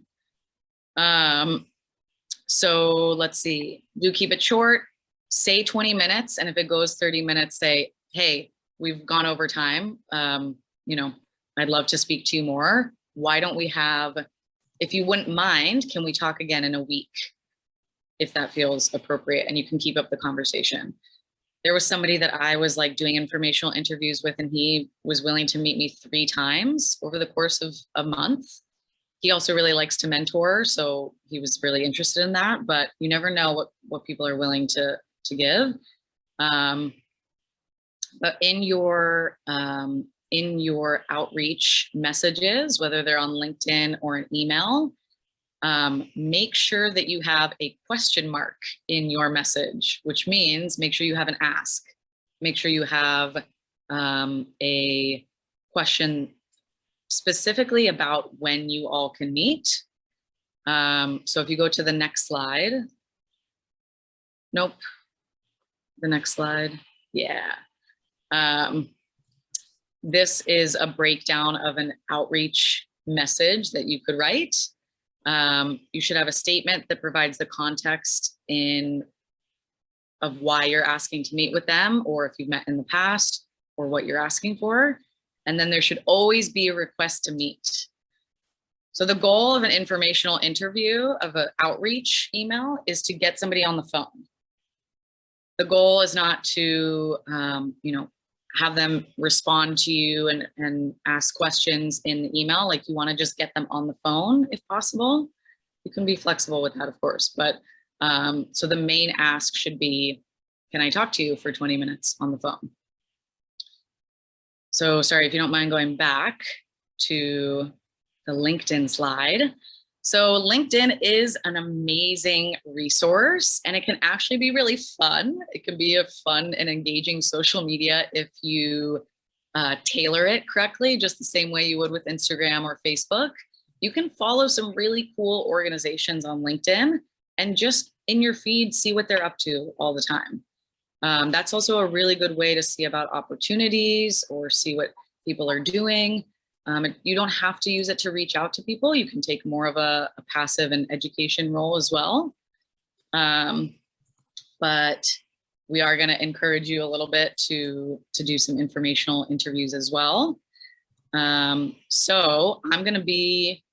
So let's see, do keep it short, say 20 minutes. And if it goes 30 minutes, say, hey, we've gone over time. You know, I'd love to speak to you more. Why don't we have, if you wouldn't mind, can we talk again in a week? If that feels appropriate, and you can keep up the conversation. There was somebody that I was like doing informational interviews with, and he was willing to meet me 3 times over the course of a month. He also really likes to mentor, so he was really interested in that, but you never know what people are willing to give. But in your outreach messages, whether they're on LinkedIn or an email, make sure that you have a question mark in your message, which means make sure you have an ask. Make sure you have a question specifically about when you all can meet. So if you go to the next slide. Nope. The next slide. Yeah. This is a breakdown of an outreach message that you could write. You should have a statement that provides the context of why you're asking to meet with them, or if you've met in the past, or what you're asking for. And then there should always be a request to meet. So the goal of an informational interview, of an outreach email, is to get somebody on the phone. The goal is not to, have them respond to you and ask questions in the email. Like, you want to just get them on the phone if possible. You can be flexible with that, of course. But so the main ask should be, can I talk to you for 20 minutes on the phone? So sorry, if you don't mind going back to the LinkedIn slide. So LinkedIn is an amazing resource, and it can actually be really fun. It can be a fun and engaging social media if you tailor it correctly, just the same way you would with Instagram or Facebook. You can follow some really cool organizations on LinkedIn and just in your feed, see what they're up to all the time. That's also a really good way to see about opportunities or see what people are doing. You don't have to use it to reach out to people. You can take more of a passive and education role as well. But we are going to encourage you a little bit to do some informational interviews as well. So I'm going to be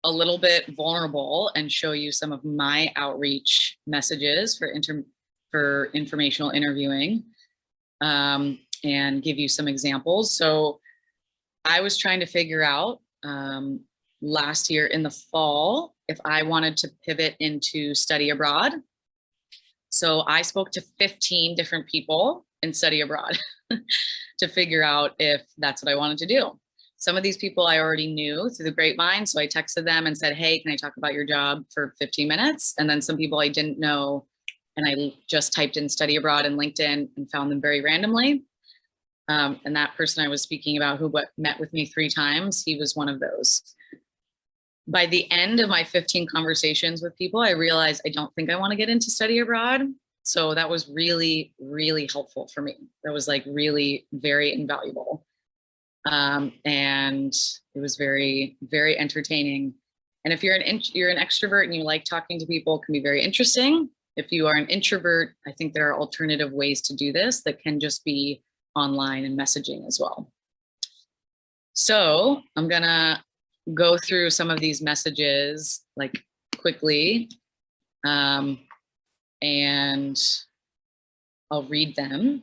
a little bit vulnerable and show you some of my outreach messages for informational interviewing, and give you some examples. So I was trying to figure out last year in the fall if I wanted to pivot into study abroad. So I spoke to 15 different people in study abroad to figure out if that's what I wanted to do. Some of these people I already knew through the grapevine. So I texted them and said, hey, can I talk about your job for 15 minutes? And then some people I didn't know, and I just typed in study abroad in LinkedIn and found them very randomly. And that person I was speaking about, who met with me 3 times, he was one of those. By the end of my 15 conversations with people, I realized I don't think I want to get into study abroad. So that was really, really helpful for me. That was like really very invaluable. And it was very, very entertaining. And if you're an extrovert and you like talking to people, it can be very interesting. If you are an introvert, I think there are alternative ways to do this that can just be online and messaging as well. So I'm gonna go through some of these messages like quickly, and I'll read them.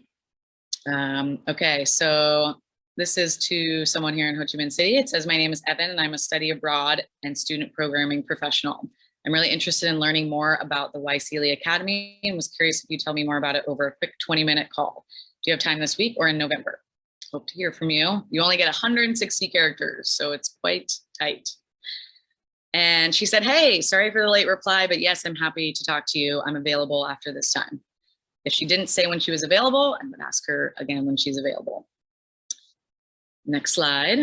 Okay, so this is to someone here in Ho Chi Minh City. It says, my name is Evan and I'm a study abroad and student programming professional. I'm really interested in learning more about the YCLE Academy and was curious if you tell me more about it over a quick 20-minute call. Do you have time this week or in November? Hope to hear from you. You only get 160 characters, so it's quite tight. And she said, hey, sorry for the late reply, but yes, I'm happy to talk to you. I'm available after this time. If she didn't say when she was available, I would ask her again when she's available. Next slide.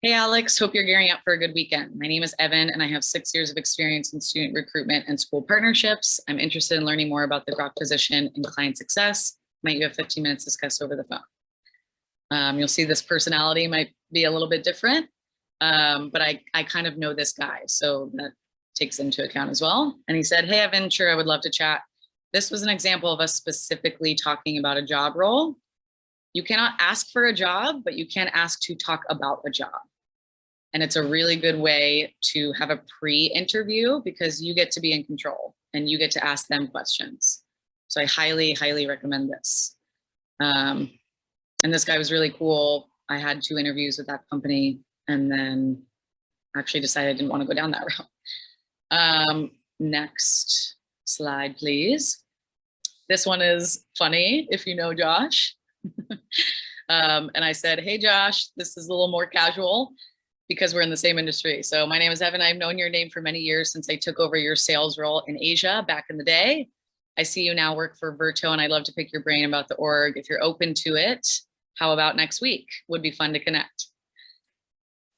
Hey, Alex, hope you're gearing up for a good weekend. My name is Evan, and I have 6 years of experience in student recruitment and school partnerships. I'm interested in learning more about the GROC position in client success. Might you have 15 minutes to discuss over the phone? You'll see this personality might be a little bit different, but I kind of know this guy, so that takes into account as well. And he said, hey, Evan, sure, I would love to chat. This was an example of us specifically talking about a job role. You cannot ask for a job, but you can ask to talk about a job. And it's a really good way to have a pre-interview because you get to be in control and you get to ask them questions. So I highly, highly recommend this. And this guy was really cool. I had 2 interviews with that company and then actually decided I didn't want to go down that route. Next slide, please. This one is funny if you know Josh. And I said, hey, Josh, this is a little more casual because we're in the same industry. So my name is Evan. I've known your name for many years since I took over your sales role in Asia back in the day. I see you now work for Virto, and I'd love to pick your brain about the org. If you're open to it, how about next week? Would be fun to connect.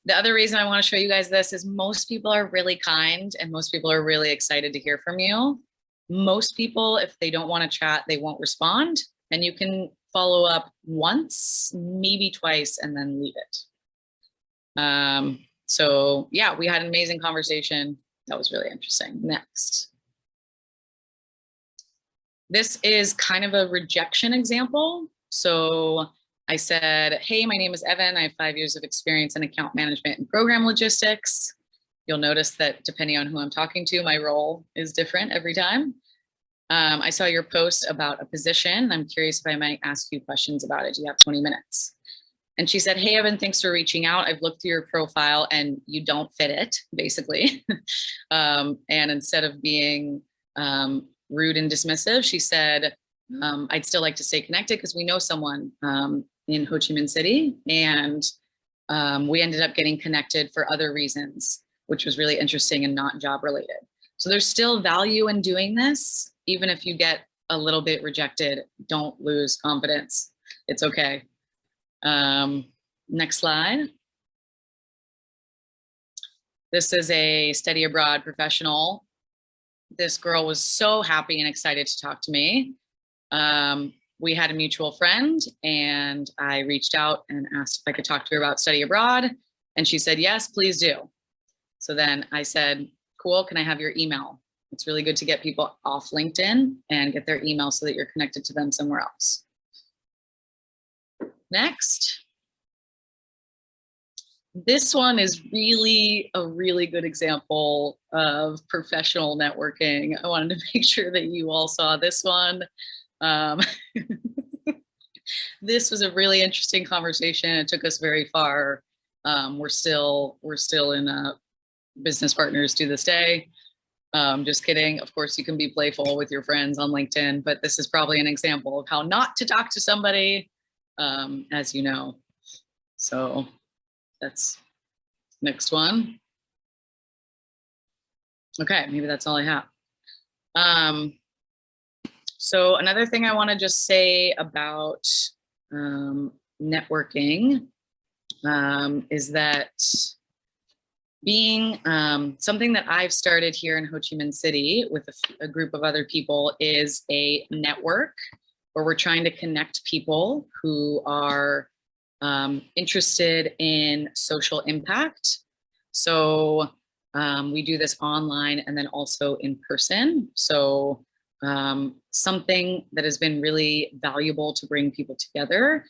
The other reason I want to show you guys this is most people are really kind and most people are really excited to hear from you. Most people, if they don't want to chat, they won't respond, and you can follow up once, maybe twice, and then leave it. So yeah, we had an amazing conversation. That was really interesting. Next. This is kind of a rejection example. So I said, hey, my name is Evan. I have 5 years of experience in account management and program logistics. You'll notice that depending on who I'm talking to, my role is different every time. I saw your post about a position. I'm curious if I might ask you questions about it. Do you have 20 minutes? And she said, hey, Evan, thanks for reaching out. I've looked through your profile and you don't fit it, basically. And instead of being rude and dismissive, she said, I'd still like to stay connected because we know someone in Ho Chi Minh City, and we ended up getting connected for other reasons, which was really interesting and not job related. So there's still value in doing this. Even if you get a little bit rejected, don't lose confidence. It's okay. Next slide. This is a study abroad professional. This girl was so happy and excited to talk to me. We had a mutual friend and I reached out and asked if I could talk to her about study abroad. And she said, yes, please do. So then I said, cool, can I have your email? It's really good to get people off LinkedIn and get their email so that you're connected to them somewhere else. Next. This one is really a really good example of professional networking. I wanted to make sure that you all saw this one. This was a really interesting conversation. It took us very far. We're still in business partners to this day. Just kidding. Of course, you can be playful with your friends on LinkedIn, but this is probably an example of how not to talk to somebody, as you know. So that's next one. Okay, maybe that's all I have. So another thing I want to just say about networking is that being something that I've started here in Ho Chi Minh City with a group of other people is a network where we're trying to connect people who are interested in social impact. So we do this online and then also in person. So something that has been really valuable to bring people together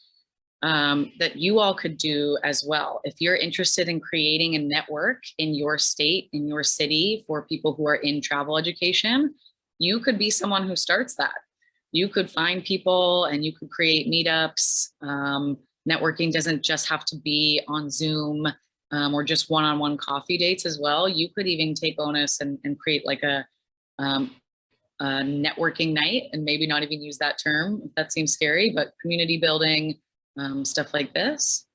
that you all could do as well. If you're interested in creating a network in your state, in your city for people who are in travel education, you could be someone who starts that. You could find people and you could create meetups. Networking doesn't just have to be on Zoom or just one-on-one coffee dates as well. You could even take onus and create like a networking night, and maybe not even use that term if that seems scary, but community building, stuff like this.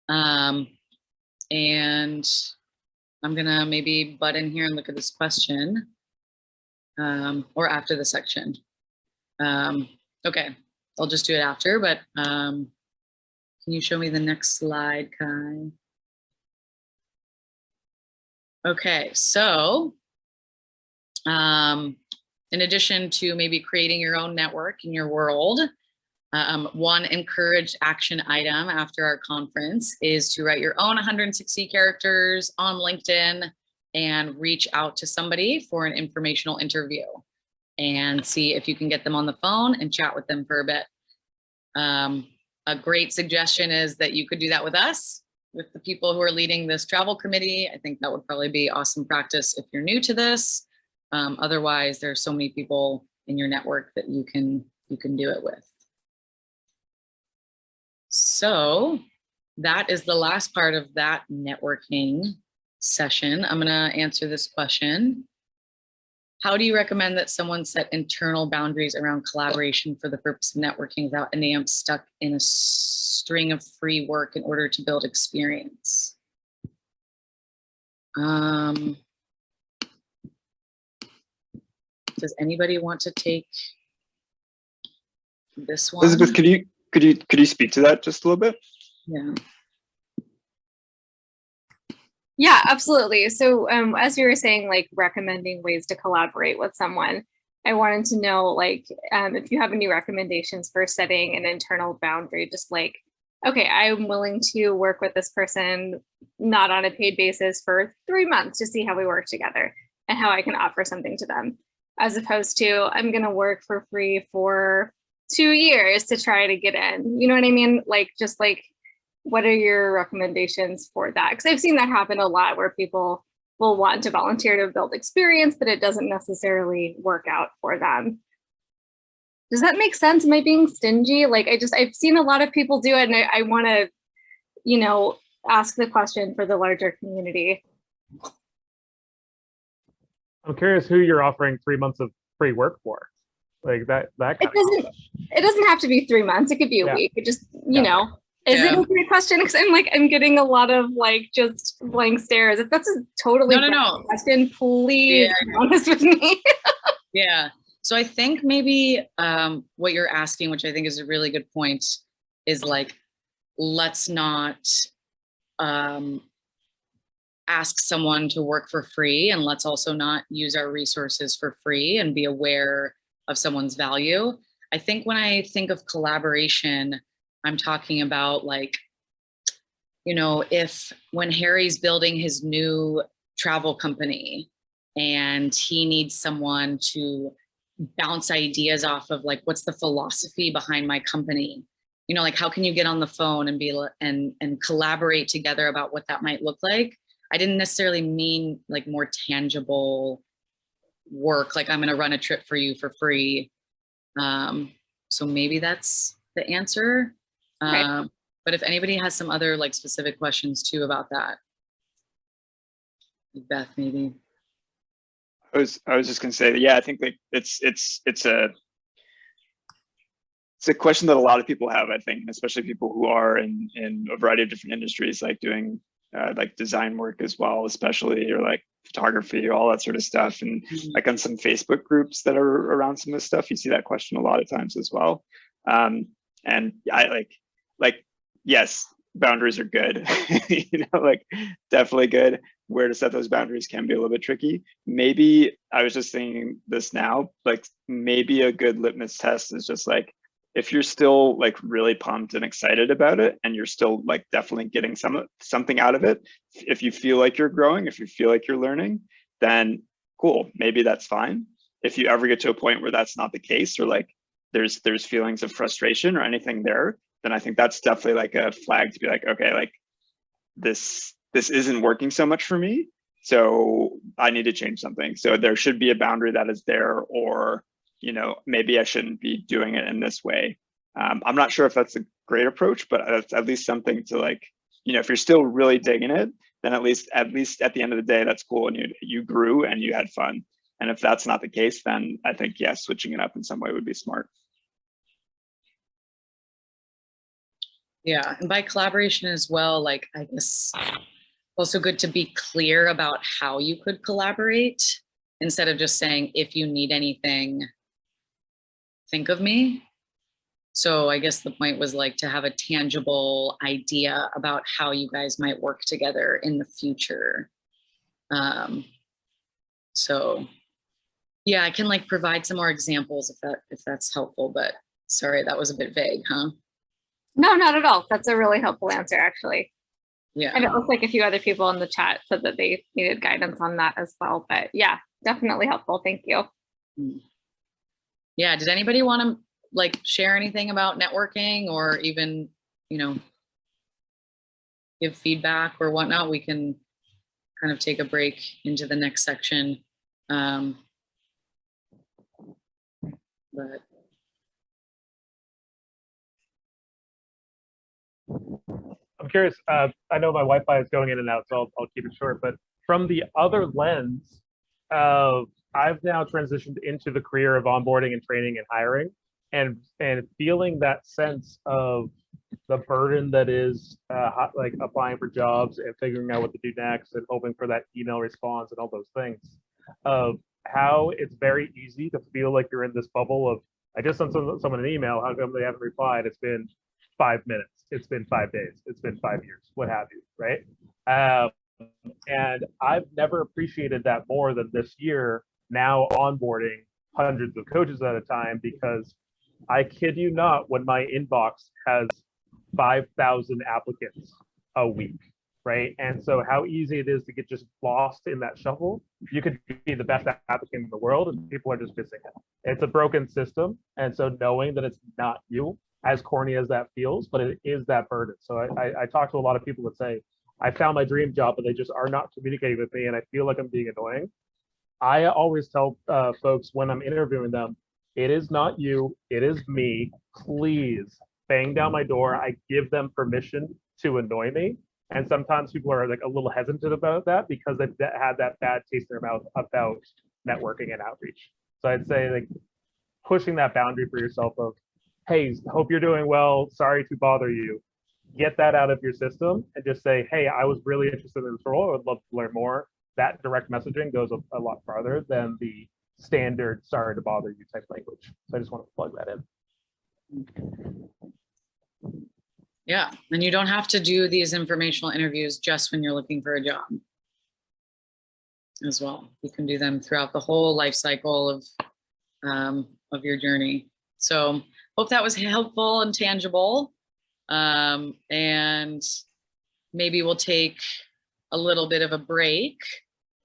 And I'm gonna maybe butt in here and look at this question or after the section. Okay, I'll just do it after, but can you show me the next slide, Kai? Okay, so in addition to maybe creating your own network in your world, one encouraged action item after our conference is to write your own 160 characters on LinkedIn and reach out to somebody for an informational interview and see if you can get them on the phone and chat with them for a bit. A great suggestion is that you could do that with us, with the people who are leading this travel committee. I think that would probably be awesome practice if you're new to this. Otherwise, there's so many people in your network that you can do it with. So that is the last part of that networking session. I'm gonna answer this question. How do you recommend that someone set internal boundaries around collaboration for the purpose of networking without ending up stuck in a string of free work in order to build experience? Does anybody want to take this one? Elizabeth, could you speak to that just a little bit? Yeah. Yeah, absolutely. So as you were saying, like recommending ways to collaborate with someone, I wanted to know like if you have any recommendations for setting an internal boundary, just like, okay, I'm willing to work with this person, not on a paid basis for 3 months to see how we work together and how I can offer something to them, as opposed to I'm going to work for free for 2 years to try to get in. You know what I mean? Like, just like, what are your recommendations for that? Because I've seen that happen a lot where people will want to volunteer to build experience, but it doesn't necessarily work out for them. Does that make sense? Am I being stingy? Like, I've seen a lot of people do it, and I want to, you know, ask the question for the larger community. I'm curious who you're offering 3 months of free work for. Like that kind It doesn't have to be 3 months. It could be a week. It just, you know. Is it a great question? Because I'm getting a lot of like just blank stares. If that's a totally no. question, please be honest with me. Yeah. So I think maybe what you're asking, which I think is a really good point, is like, let's not ask someone to work for free, and let's also not use our resources for free and be aware of someone's value. I think when I think of collaboration, I'm talking about like, you know, when Harry's building his new travel company and he needs someone to bounce ideas off of, like, what's the philosophy behind my company? You know, like, how can you get on the phone and and collaborate together about what that might look like? I didn't necessarily mean like more tangible work, like I'm going to run a trip for you for free. So maybe that's the answer. But if anybody has some other like specific questions too about that, Beth, maybe. I was just gonna say that, yeah, I think like it's a question that a lot of people have, I think, especially people who are in a variety of different industries, like doing like design work as well, especially, or like photography, all that sort of stuff. And like on some Facebook groups that are around some of this stuff, you see that question a lot of times as well. And I like, yes, boundaries are good, you know, like definitely good. Where to set those boundaries can be a little bit tricky. Maybe I was just thinking this now, like maybe a good litmus test is just like, if you're still like really pumped and excited about it, and you're still like definitely getting something out of it, if you feel like you're growing, if you feel like you're learning, then cool, maybe that's fine. If you ever get to a point where that's not the case, or like there's feelings of frustration or anything there, then I think that's definitely like a flag to be like, okay, like this isn't working so much for me, so I need to change something. So there should be a boundary that is there, or, you know, maybe I shouldn't be doing it in this way. I'm not sure if that's a great approach, but that's at least something to like, you know, if you're still really digging it, then at least at the end of the day, that's cool, and you grew and you had fun. And if that's not the case, then I think, yeah, switching it up in some way would be smart. Yeah, and by collaboration as well, like, I guess also good to be clear about how you could collaborate, instead of just saying, if you need anything, think of me. So I guess the point was like to have a tangible idea about how you guys might work together in the future. So yeah, I can like provide some more examples if that's helpful, but sorry, that was a bit vague, huh? No, not at all. That's a really helpful answer, actually. Yeah. And it looks like a few other people in the chat said that they needed guidance on that as well. But yeah, definitely helpful. Thank you. Yeah. Did anybody want to like share anything about networking, or even, you know, give feedback or whatnot? We can kind of take a break into the next section. But I'm curious. I know my Wi-Fi is going in and out, so I'll keep it short. But from the other lens of I've now transitioned into the career of onboarding and training and hiring, and feeling that sense of the burden that is like applying for jobs and figuring out what to do next and hoping for that email response and all those things, of how it's very easy to feel like you're in this bubble of, I just sent someone an email, how come they haven't replied? It's been 5 minutes, it's been 5 days, it's been 5 years, what have you, right? And I've never appreciated that more than this year, now onboarding hundreds of coaches at a time, because I kid you not, when my inbox has 5,000 applicants a week, right? And so how easy it is to get just lost in that shuffle. You could be the best applicant in the world and people are just missing it. It's a broken system. And so knowing that it's not you, as corny as that feels, but it is that burden. So I talk to a lot of people that say, I found my dream job, but they just are not communicating with me and I feel like I'm being annoying. I always tell folks when I'm interviewing them, it is not you, it is me. Please bang down my door. I give them permission to annoy me. And sometimes people are like a little hesitant about that because they've had that bad taste in their mouth about networking and outreach. So I'd say like pushing that boundary for yourself of, hey, hope you're doing well. Sorry to bother you. Get that out of your system and just say, hey, I was really interested in this role. I would love to learn more. That direct messaging goes a lot farther than the standard sorry to bother you type language. So I just want to plug that in. Yeah, and you don't have to do these informational interviews just when you're looking for a job as well. You can do them throughout the whole life cycle of your journey. So hope that was helpful and tangible. And maybe we'll take a little bit of a break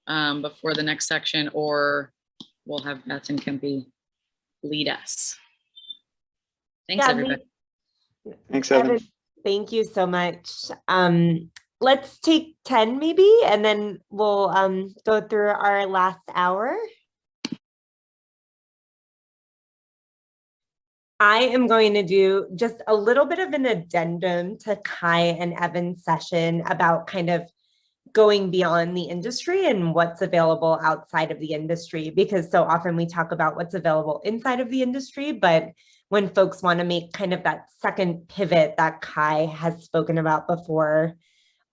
before the next section, or we'll have Beth and Kempie lead us. Thanks, everybody. Thanks, Evan. Thank you so much. Let's take 10 maybe, and then we'll go through our last hour. I am going to do just a little bit of an addendum to Kai and Evan's session about kind of going beyond the industry and what's available outside of the industry, because so often we talk about what's available inside of the industry, but when folks want to make kind of that second pivot that Kai has spoken about before,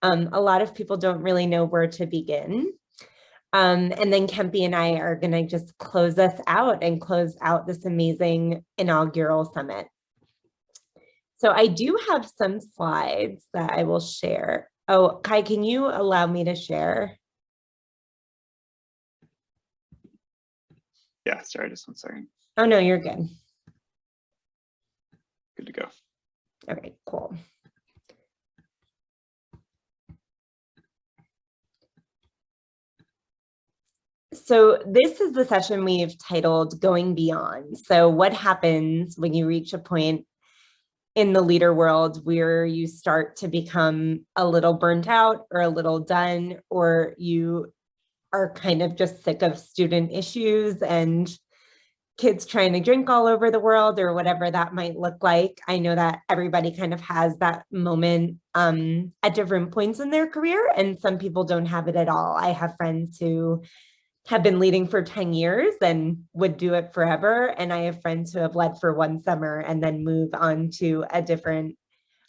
a lot of people don't really know where to begin. And then Kempie and I are going to just close us out and close out this amazing inaugural summit. So I do have some slides that I will share. Oh, Kai, can you allow me to share? Yeah, sorry, just 1 second. Oh, no, you're good. Good to go. Okay, cool. So this is the session we've titled Going Beyond. So what happens when you reach a point in the leader world where you start to become a little burnt out or a little done, or you are kind of just sick of student issues and kids trying to drink all over the world, or whatever that might look like. I know that everybody kind of has that moment at different points in their career, and some people don't have it at all. I have friends who have been leading for 10 years and would do it forever. And I have friends who have led for 1 summer and then move on to a different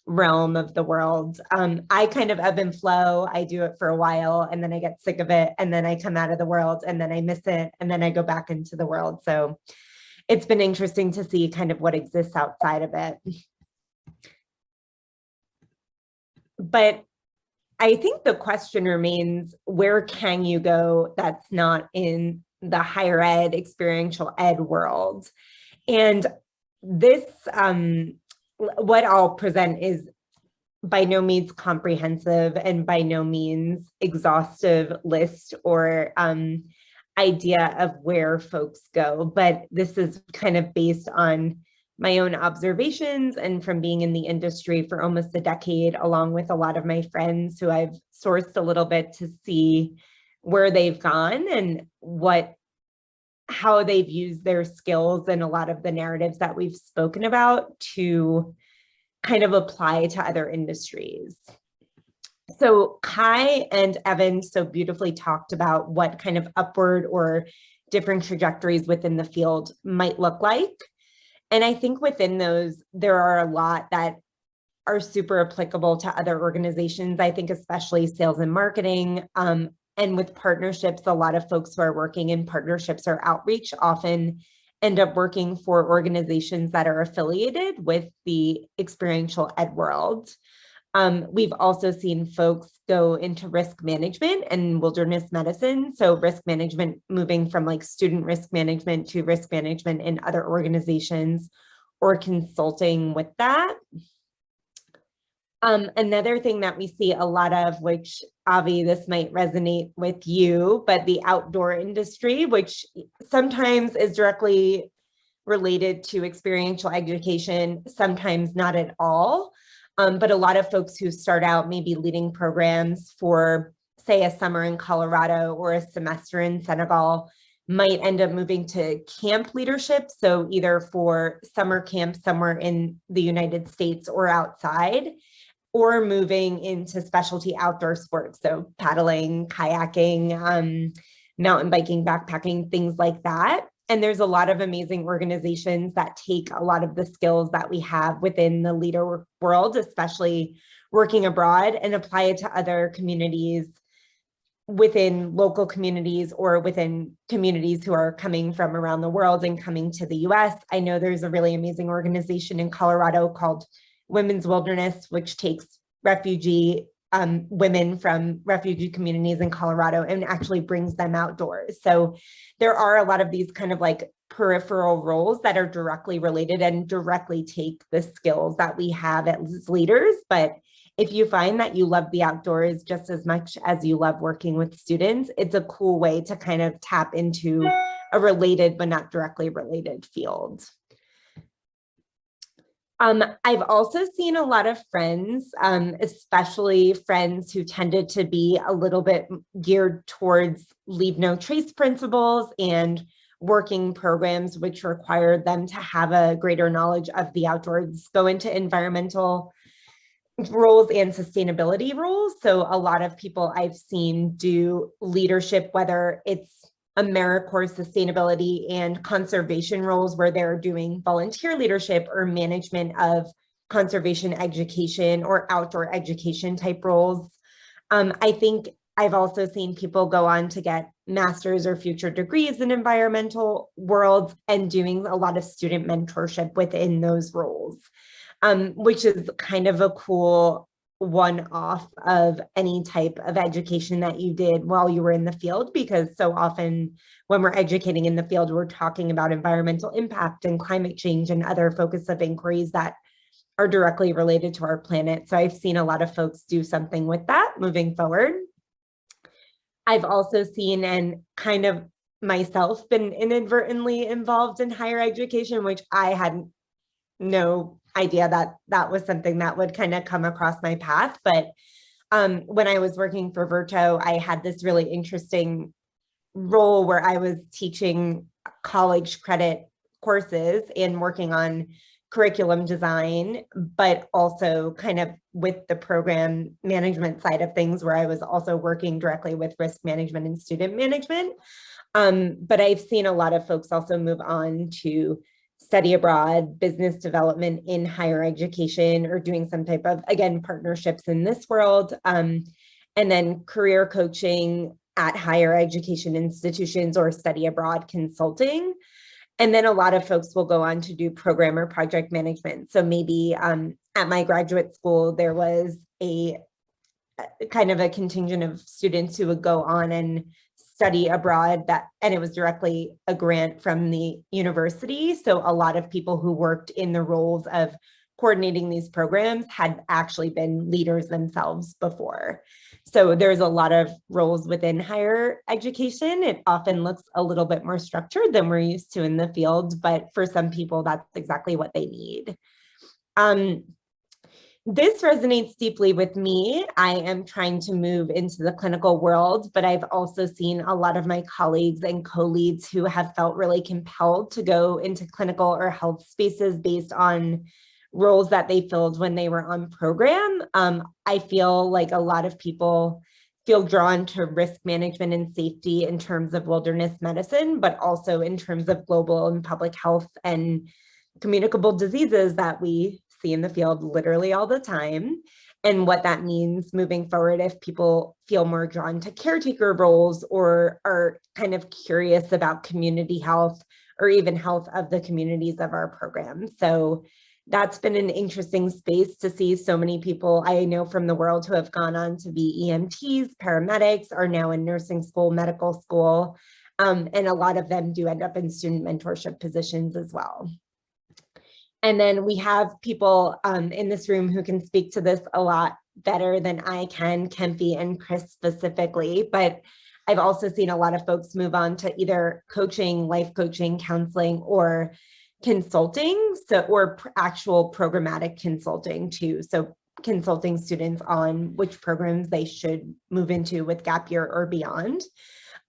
realm of the world. I kind of ebb and flow. I do it for a while and then I get sick of it. And then I come out of the world and then I miss it. And then I go back into the world. So it's been interesting to see kind of what exists outside of it. But I think the question remains, where can you go that's not in the higher ed, experiential ed world? And this, what I'll present is by no means comprehensive and by no means exhaustive list or idea of where folks go, but this is kind of based on my own observations and from being in the industry for almost a decade, along with a lot of my friends who I've sourced a little bit to see where they've gone and how they've used their skills and a lot of the narratives that we've spoken about to kind of apply to other industries. So Kai and Evan so beautifully talked about what kind of upward or different trajectories within the field might look like. And I think within those, there are a lot that are super applicable to other organizations. I think especially sales and marketing, and with partnerships, a lot of folks who are working in partnerships or outreach often end up working for organizations that are affiliated with the experiential ed world. We've also seen folks go into risk management and wilderness medicine. So risk management moving from like student risk management to risk management in other organizations or consulting with that. Another thing that we see a lot of, which Avi, this might resonate with you, but the outdoor industry, which sometimes is directly related to experiential education, sometimes not at all. But a lot of folks who start out maybe leading programs for, say, a summer in Colorado or a semester in Senegal might end up moving to camp leadership. So either for summer camp somewhere in the United States or outside, or moving into specialty outdoor sports. So paddling, kayaking, mountain biking, backpacking, things like that. And there's a lot of amazing organizations that take a lot of the skills that we have within the leader world, especially working abroad, and apply it to other communities within local communities or within communities who are coming from around the world and coming to the US. I know there's a really amazing organization in Colorado called Women's Wilderness, which takes refugee women from refugee communities in Colorado and actually brings them outdoors. So there are a lot of these kind of like peripheral roles that are directly related and directly take the skills that we have as leaders. But if you find that you love the outdoors just as much as you love working with students, it's a cool way to kind of tap into a related but not directly related field. I've also seen a lot of friends, especially friends who tended to be a little bit geared towards leave no trace principles and working programs which require them to have a greater knowledge of the outdoors, go into environmental roles and sustainability roles. So a lot of people I've seen do leadership, whether it's AmeriCorps sustainability and conservation roles where they're doing volunteer leadership or management of conservation education or outdoor education type roles. I think I've also seen people go on to get master's or future degrees in environmental worlds and doing a lot of student mentorship within those roles, which is kind of a cool one-off of any type of education that you did while you were in the field, because so often when we're educating in the field, we're talking about environmental impact and climate change and other focus of inquiries that are directly related to our planet. So I've seen a lot of folks do something with that moving forward. I've also seen and kind of myself been inadvertently involved in higher education, which I had no idea that that was something that would kind of come across my path. But when I was working for Virto, I had this really interesting role where I was teaching college credit courses and working on curriculum design, but also kind of with the program management side of things, where I was also working directly with risk management and student management. But I've seen a lot of folks also move on to study abroad, business development in higher education, or doing some type of, again, partnerships in this world, and then career coaching at higher education institutions or study abroad consulting. And then a lot of folks will go on to do program or project management. So maybe at my graduate school, there was a kind of a contingent of students who would go on and study abroad, and it was directly a grant from the university. So a lot of people who worked in the roles of coordinating these programs had actually been leaders themselves before. So there's a lot of roles within higher education. It often looks a little bit more structured than we're used to in the field, but for some people, that's exactly what they need. This resonates deeply with me. I am trying to move into the clinical world, but I've also seen a lot of my colleagues and co-leads who have felt really compelled to go into clinical or health spaces based on roles that they filled when they were on program. I feel like a lot of people feel drawn to risk management and safety in terms of wilderness medicine, but also in terms of global and public health and communicable diseases that we see in the field literally all the time, and what that means moving forward if people feel more drawn to caretaker roles or are kind of curious about community health or even health of the communities of our program. So that's been an interesting space to see so many people I know from the world who have gone on to be EMTs, paramedics, are now in nursing school, medical school, and a lot of them do end up in student mentorship positions as well. And then we have people in this room who can speak to this a lot better than I can, Kempie and Chris specifically, but I've also seen a lot of folks move on to either coaching, life coaching, counseling, or consulting, or actual programmatic consulting too. So consulting students on which programs they should move into with gap year or beyond.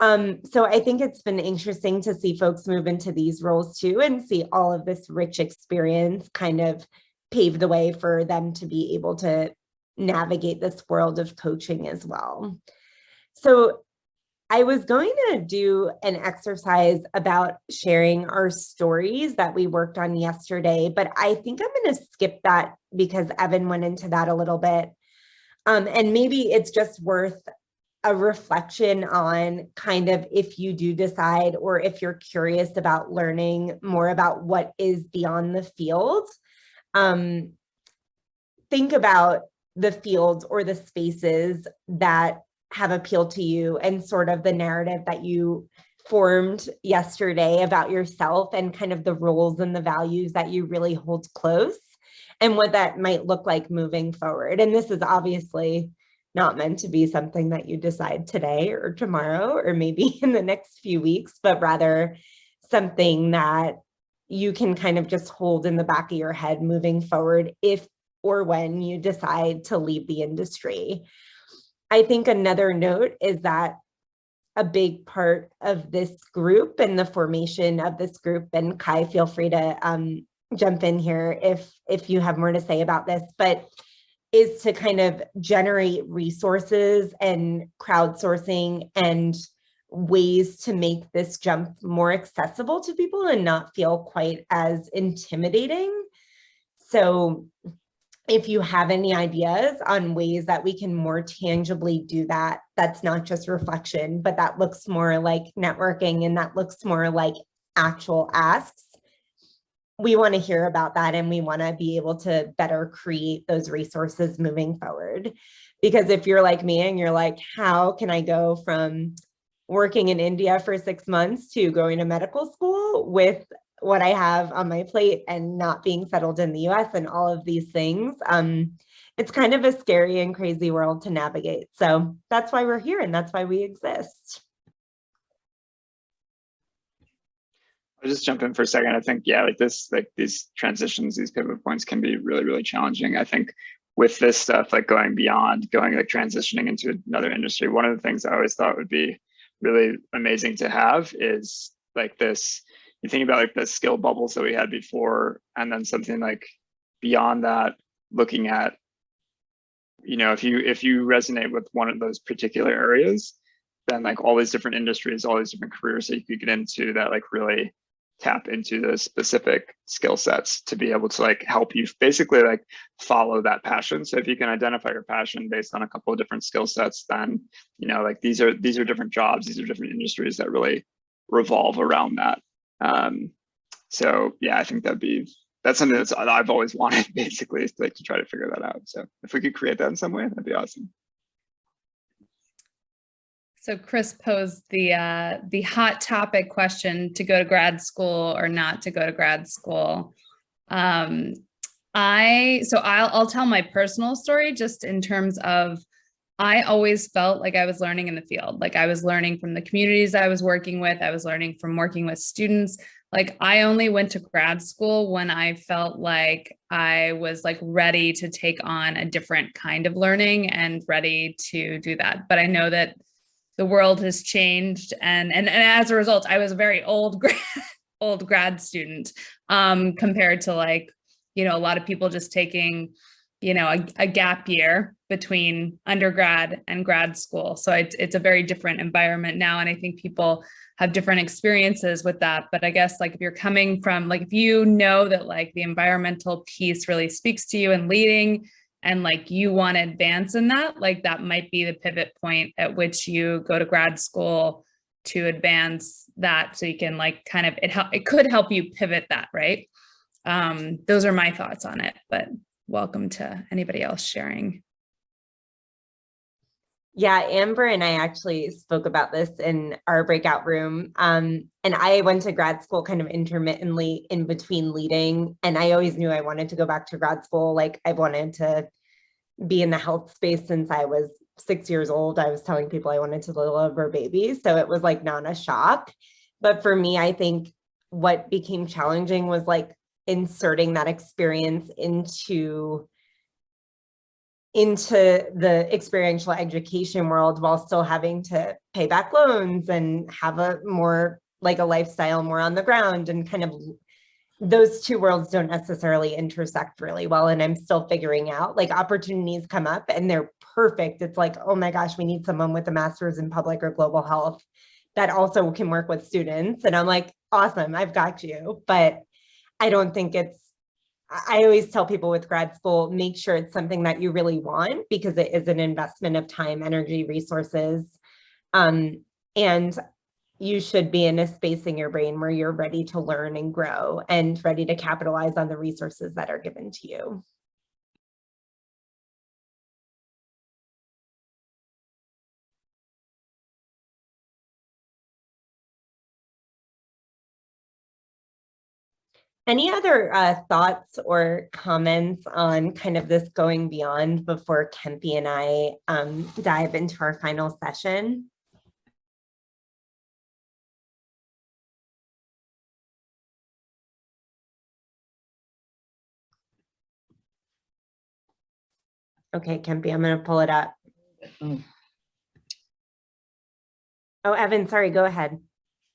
So I think it's been interesting to see folks move into these roles too, and see all of this rich experience kind of pave the way for them to be able to navigate this world of coaching as well. So I was going to do an exercise about sharing our stories that we worked on yesterday, but I think I'm going to skip that because Evan went into that a little bit. And maybe it's just worth a reflection on kind of if you do decide, or if you're curious about learning more about what is beyond the field, think about the fields or the spaces that have appealed to you and sort of the narrative that you formed yesterday about yourself and kind of the roles and the values that you really hold close and what that might look like moving forward. And this is obviously not meant to be something that you decide today or tomorrow or maybe in the next few weeks, but rather something that you can kind of just hold in the back of your head moving forward if or when you decide to leave the industry. I think another note is that a big part of this group and the formation of this group, and Kai, feel free to jump in here if you have more to say about this, but is to kind of generate resources and crowdsourcing and ways to make this jump more accessible to people and not feel quite as intimidating. So if you have any ideas on ways that we can more tangibly do that, that's not just reflection, but that looks more like networking and that looks more like actual asks, we want to hear about that, and we want to be able to better create those resources moving forward. Because if you're like me and you're like, how can I go from working in India for 6 months to going to medical school with what I have on my plate and not being settled in the US and all of these things, it's kind of a scary and crazy world to navigate. So that's why we're here and that's why we exist. I'll just jump in for a second. I think, yeah, like these transitions, these pivot points can be really, really challenging. I think with this stuff, like going beyond, transitioning into another industry, one of the things I always thought would be really amazing to have is like this, you think about like the skill bubbles that we had before, and then something like beyond that, looking at, if you resonate with one of those particular areas, then like all these different industries, all these different careers that you could get into that like really tap into the specific skill sets to be able to like help you basically like follow that passion. So if you can identify your passion based on a couple of different skill sets, then like these are different jobs, these are different industries that really revolve around that. So yeah, I think that's something that I've always wanted, basically, is to try to figure that out. So if we could create that in some way, that'd be awesome. So Chris posed the hot topic question: to go to grad school or not to go to grad school. I'll tell my personal story just in terms of, I always felt like I was learning in the field. Like I was learning from the communities I was working with. I was learning from working with students. Like I only went to grad school when I felt like I was like ready to take on a different kind of learning and ready to do that. But I know that the world has changed. And as a result, I was a very old grad student compared to like, a lot of people just taking, a gap year. between undergrad and grad school. So it's a very different environment now. And I think people have different experiences with that. But I guess like if you're coming from, like, if you know that like the environmental piece really speaks to you and leading, and like you want to advance in that, like that might be the pivot point at which you go to grad school to advance that. So you can like kind of, it could help you pivot that, right? Those are my thoughts on it, but welcome to anybody else sharing. Yeah, Amber and I actually spoke about this in our breakout room. And I went to grad school kind of intermittently in between leading. And I always knew I wanted to go back to grad school. Like I wanted to be in the health space since I was 6 years old. I was telling people I wanted to deliver babies. So it was like not a shock. But for me, I think what became challenging was like inserting that experience into the experiential education world while still having to pay back loans and have a more like a lifestyle more on the ground, and kind of those two worlds don't necessarily intersect really well. And I'm still figuring out, like, opportunities come up and they're perfect. It's like, oh my gosh, we need someone with a master's in public or global health that also can work with students. And I'm like, awesome, I've got you. But I don't think I always tell people with grad school, make sure it's something that you really want, because it is an investment of time, energy, resources. And you should be in a space in your brain where you're ready to learn and grow and ready to capitalize on the resources that are given to you. Any other thoughts or comments on kind of this going beyond before Kempie and I dive into our final session? Okay, Kempie, I'm going to pull it up. Oh, Evan, sorry, go ahead.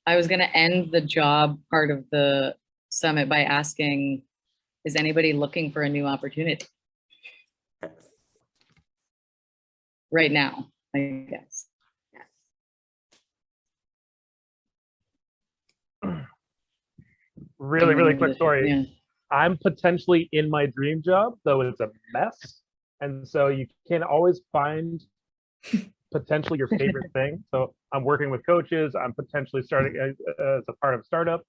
I was going to end the job part of the summit by asking, is anybody looking for a new opportunity right now, I guess? Really quick story. Yeah. I'm potentially in my dream job, though it's a mess. And so you can always find potentially your favorite thing. So I'm working with coaches. I'm potentially starting as a part of a startup.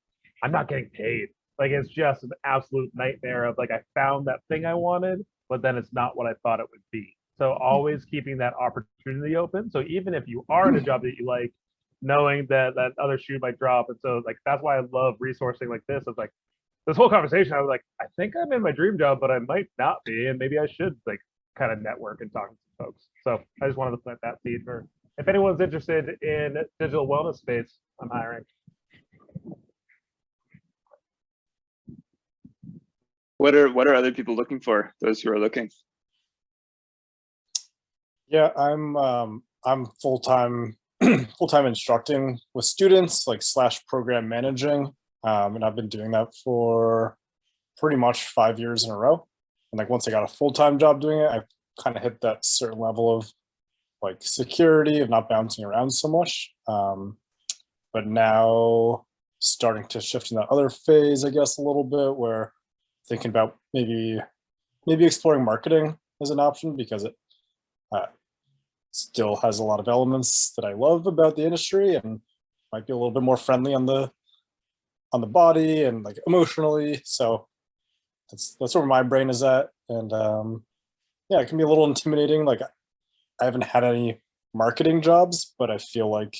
I'm not getting paid. Like, it's just an absolute nightmare of like, I found that thing I wanted, but then it's not what I thought it would be. So always keeping that opportunity open. So even if you are in a job that you like, knowing that that other shoe might drop. And so like, that's why I love resourcing like this. It's like, this whole conversation, I was like, I think I'm in my dream job, but I might not be. And maybe I should like kind of network and talk to some folks. So I just wanted to plant that seed for, if anyone's interested in digital wellness space, I'm hiring. What are other people looking for? Those who are looking. Yeah, I'm full-time instructing with students, like / program managing. And I've been doing that for pretty much 5 years in a row. And like, once I got a full-time job doing it, I kind of hit that certain level of like security of not bouncing around so much. But now starting to shift in that other phase, I guess, a little bit, where thinking about maybe exploring marketing as an option, because it still has a lot of elements that I love about the industry and might be a little bit more friendly on the body and like emotionally. So that's where my brain is at. And yeah, it can be a little intimidating. Like, I haven't had any marketing jobs, but I feel like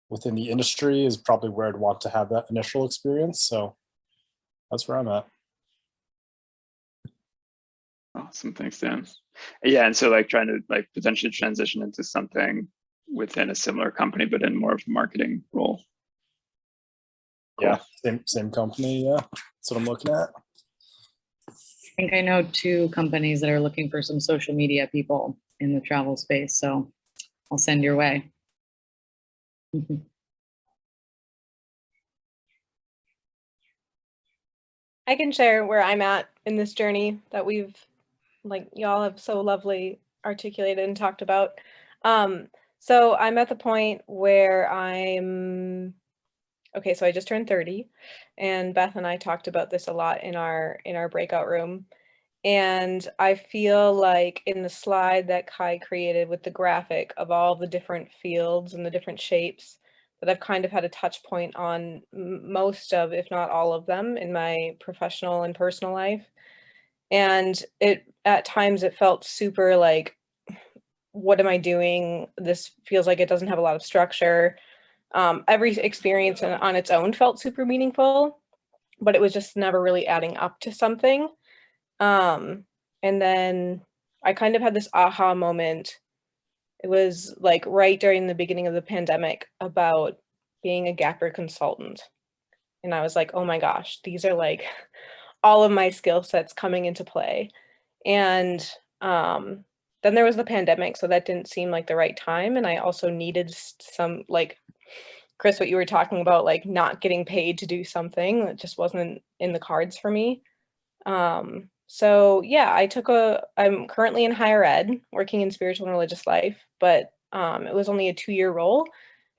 within the industry is probably where I'd want to have that initial experience. So that's where I'm at. Awesome, thanks, Dan. Yeah, and so like trying to like potentially transition into something within a similar company, but in more of a marketing role. Cool. Yeah, same company. Yeah, that's what I'm looking at. I think I know 2 companies that are looking for some social media people in the travel space, so I'll send your way. I can share where I'm at in this journey that we've, like, y'all have so lovely articulated and talked about. So I'm at the point where okay, so I just turned 30, and Beth and I talked about this a lot in our breakout room. And I feel like in the slide that Kai created with the graphic of all the different fields and the different shapes, that I've kind of had a touch point on most of, if not all of them, in my professional and personal life. And at times it felt super like, what am I doing? This feels like it doesn't have a lot of structure. Every experience on its own felt super meaningful, but it was just never really adding up to something. And then I kind of had this aha moment. It was like right during the beginning of the pandemic about being a gap year consultant. And I was like, oh my gosh, these are like all of my skill sets coming into play. And then there was the pandemic, so that didn't seem like the right time. And I also needed some, like, Chris, what you were talking about, like not getting paid to do something that just wasn't in the cards for me. So yeah, I'm currently in higher ed, working in spiritual and religious life, but it was only a 2-year role.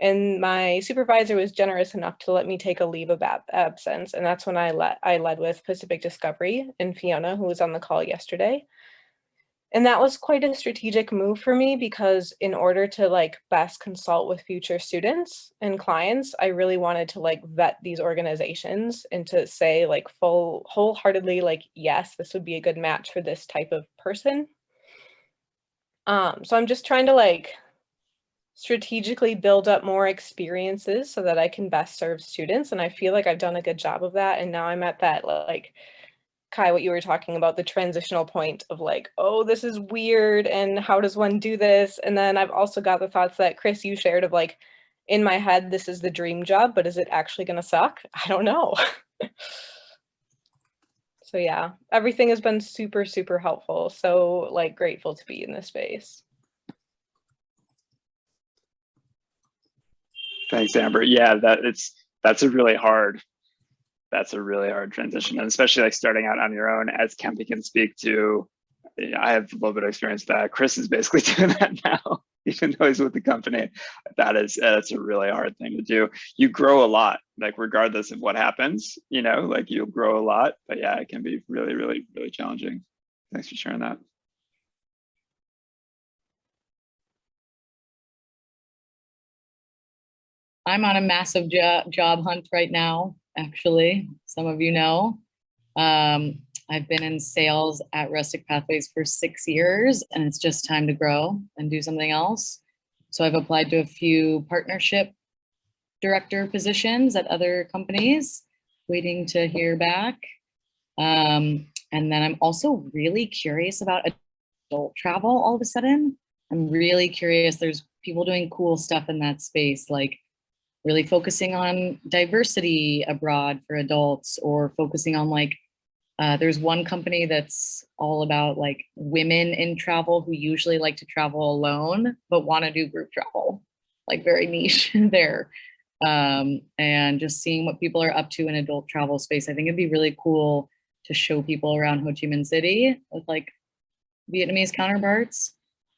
And my supervisor was generous enough to let me take a leave of absence. And that's when I led with Pacific Discovery and Fiona, who was on the call yesterday. And that was quite a strategic move for me, because in order to like best consult with future students and clients, I really wanted to like vet these organizations and to say like wholeheartedly, like, yes, this would be a good match for this type of person. So I'm just trying to like strategically build up more experiences so that I can best serve students. And I feel like I've done a good job of that. And now I'm at that, like, Kai, what you were talking about, the transitional point of like, oh, this is weird, and how does one do this? And then I've also got the thoughts that Chris, you shared of like, in my head, this is the dream job, but is it actually gonna suck? I don't know. So yeah, everything has been super, super helpful. So like grateful to be in this space. Thanks, Amber. Yeah, that's a really hard transition, and especially like starting out on your own, as Kempie can speak to. I have a little bit of experience that Chris is basically doing that now, even though he's with the company. That's a really hard thing to do. You grow a lot, like regardless of what happens, like you'll grow a lot, but yeah, it can be really, really, really challenging. Thanks for sharing that. I'm on a massive job hunt right now, actually. Some of you know. I've been in sales at Rustic Pathways for 6 years, and it's just time to grow and do something else. So I've applied to a few partnership director positions at other companies, waiting to hear back. And then I'm also really curious about adult travel all of a sudden. I'm really curious. There's people doing cool stuff in that space, like really focusing on diversity abroad for adults, or focusing on like, there's one company that's all about like women in travel who usually like to travel alone, but want to do group travel, like very niche there. And just seeing what people are up to in adult travel space. I think it'd be really cool to show people around Ho Chi Minh City with like Vietnamese counterparts.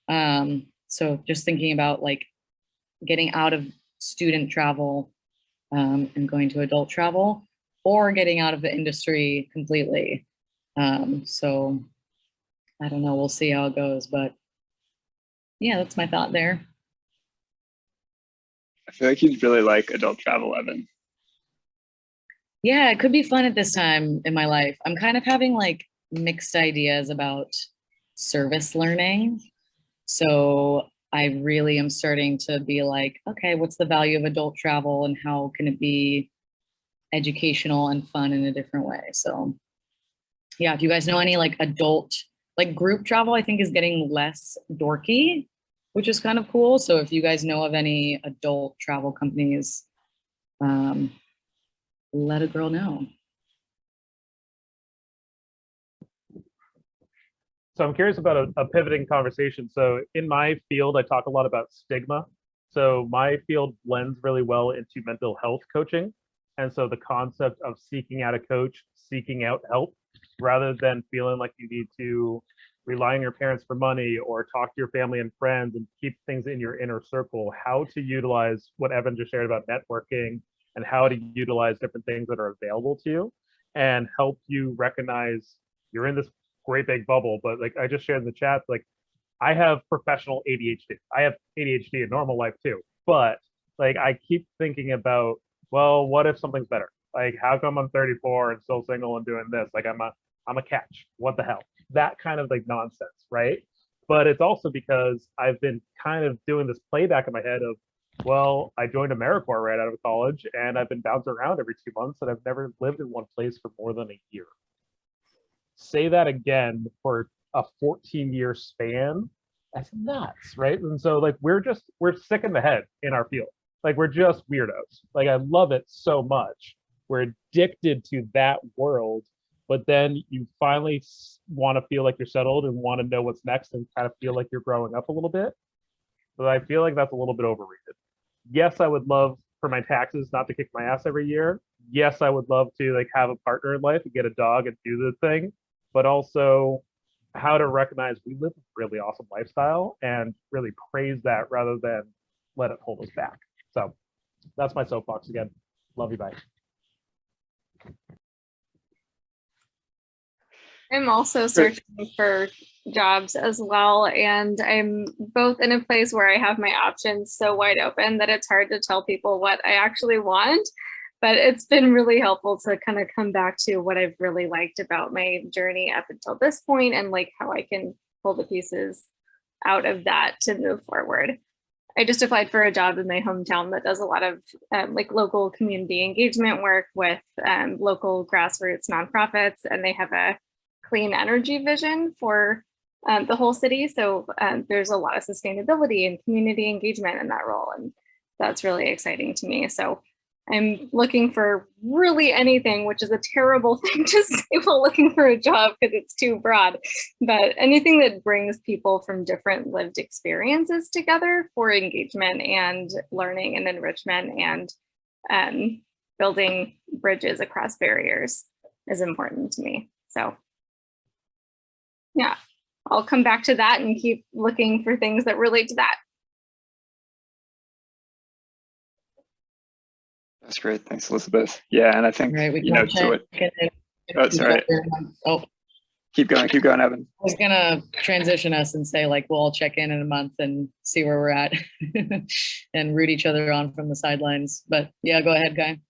So just thinking about like getting out of student travel and going to adult travel, or getting out of the industry completely. So I don't know, we'll see how it goes, but yeah, that's my thought there. I feel like you'd really like adult travel, Evan. Yeah, it could be fun at this time in my life. I'm kind of having like mixed ideas about service learning. So I really am starting to be like, okay, what's the value of adult travel and how can it be educational and fun in a different way? So yeah, if you guys know any like adult, like group travel, I think is getting less dorky, which is kind of cool. So if you guys know of any adult travel companies, let a girl know. So I'm curious about a pivoting conversation. So in my field, I talk a lot about stigma. So my field blends really well into mental health coaching. And so the concept of seeking out a coach, seeking out help, rather than feeling like you need to rely on your parents for money or talk to your family and friends and keep things in your inner circle, how to utilize what Evan just shared about networking and how to utilize different things that are available to you and help you recognize you're in this great big bubble. But like I just shared in the chat, like I have professional ADHD. I have ADHD in normal life too, but like I keep thinking about, well, what if something's better? Like, how come I'm 34 and still single and doing this? Like, I'm a catch. What the hell? That kind of like nonsense, right? But it's also because I've been kind of doing this playback in my head of, well, I joined AmeriCorps right out of college, and I've been bouncing around every 2 months, and I've never lived in one place for more than a year. Say that again for a 14-year span. That's nuts, right? And so like we're sick in the head in our field. Like we're just weirdos. Like I love it so much. We're addicted to that world, but then you finally want to feel like you're settled and want to know what's next and kind of feel like you're growing up a little bit. But I feel like that's a little bit overrated. Yes, I would love for my taxes not to kick my ass every year. Yes, I would love to like have a partner in life and get a dog and do the thing, but also how to recognize we live a really awesome lifestyle and really praise that rather than let it hold us back. So that's my soapbox again. Love you, bye. I'm also searching for jobs as well, and I'm both in a place where I have my options so wide open that it's hard to tell people what I actually want, but it's been really helpful to kind of come back to what I've really liked about my journey up until this point and like how I can pull the pieces out of that to move forward. I just applied for a job in my hometown that does a lot of like local community engagement work with local grassroots nonprofits, and they have a clean energy vision for the whole city. So there's a lot of sustainability and community engagement in that role, and that's really exciting to me. So I'm looking for really anything, which is a terrible thing to say while looking for a job because it's too broad, but anything that brings people from different lived experiences together for engagement and learning and enrichment and building bridges across barriers is important to me. So yeah, I'll come back to that and keep looking for things that relate to that. That's great. Thanks, Elizabeth. Yeah, and I think, Right, we you know, to it. Oh, sorry. Oh, Keep going, Evan. I was gonna transition us and say like, we'll all check in a month and see where we're at and root each other on from the sidelines. But yeah, go ahead, Guy.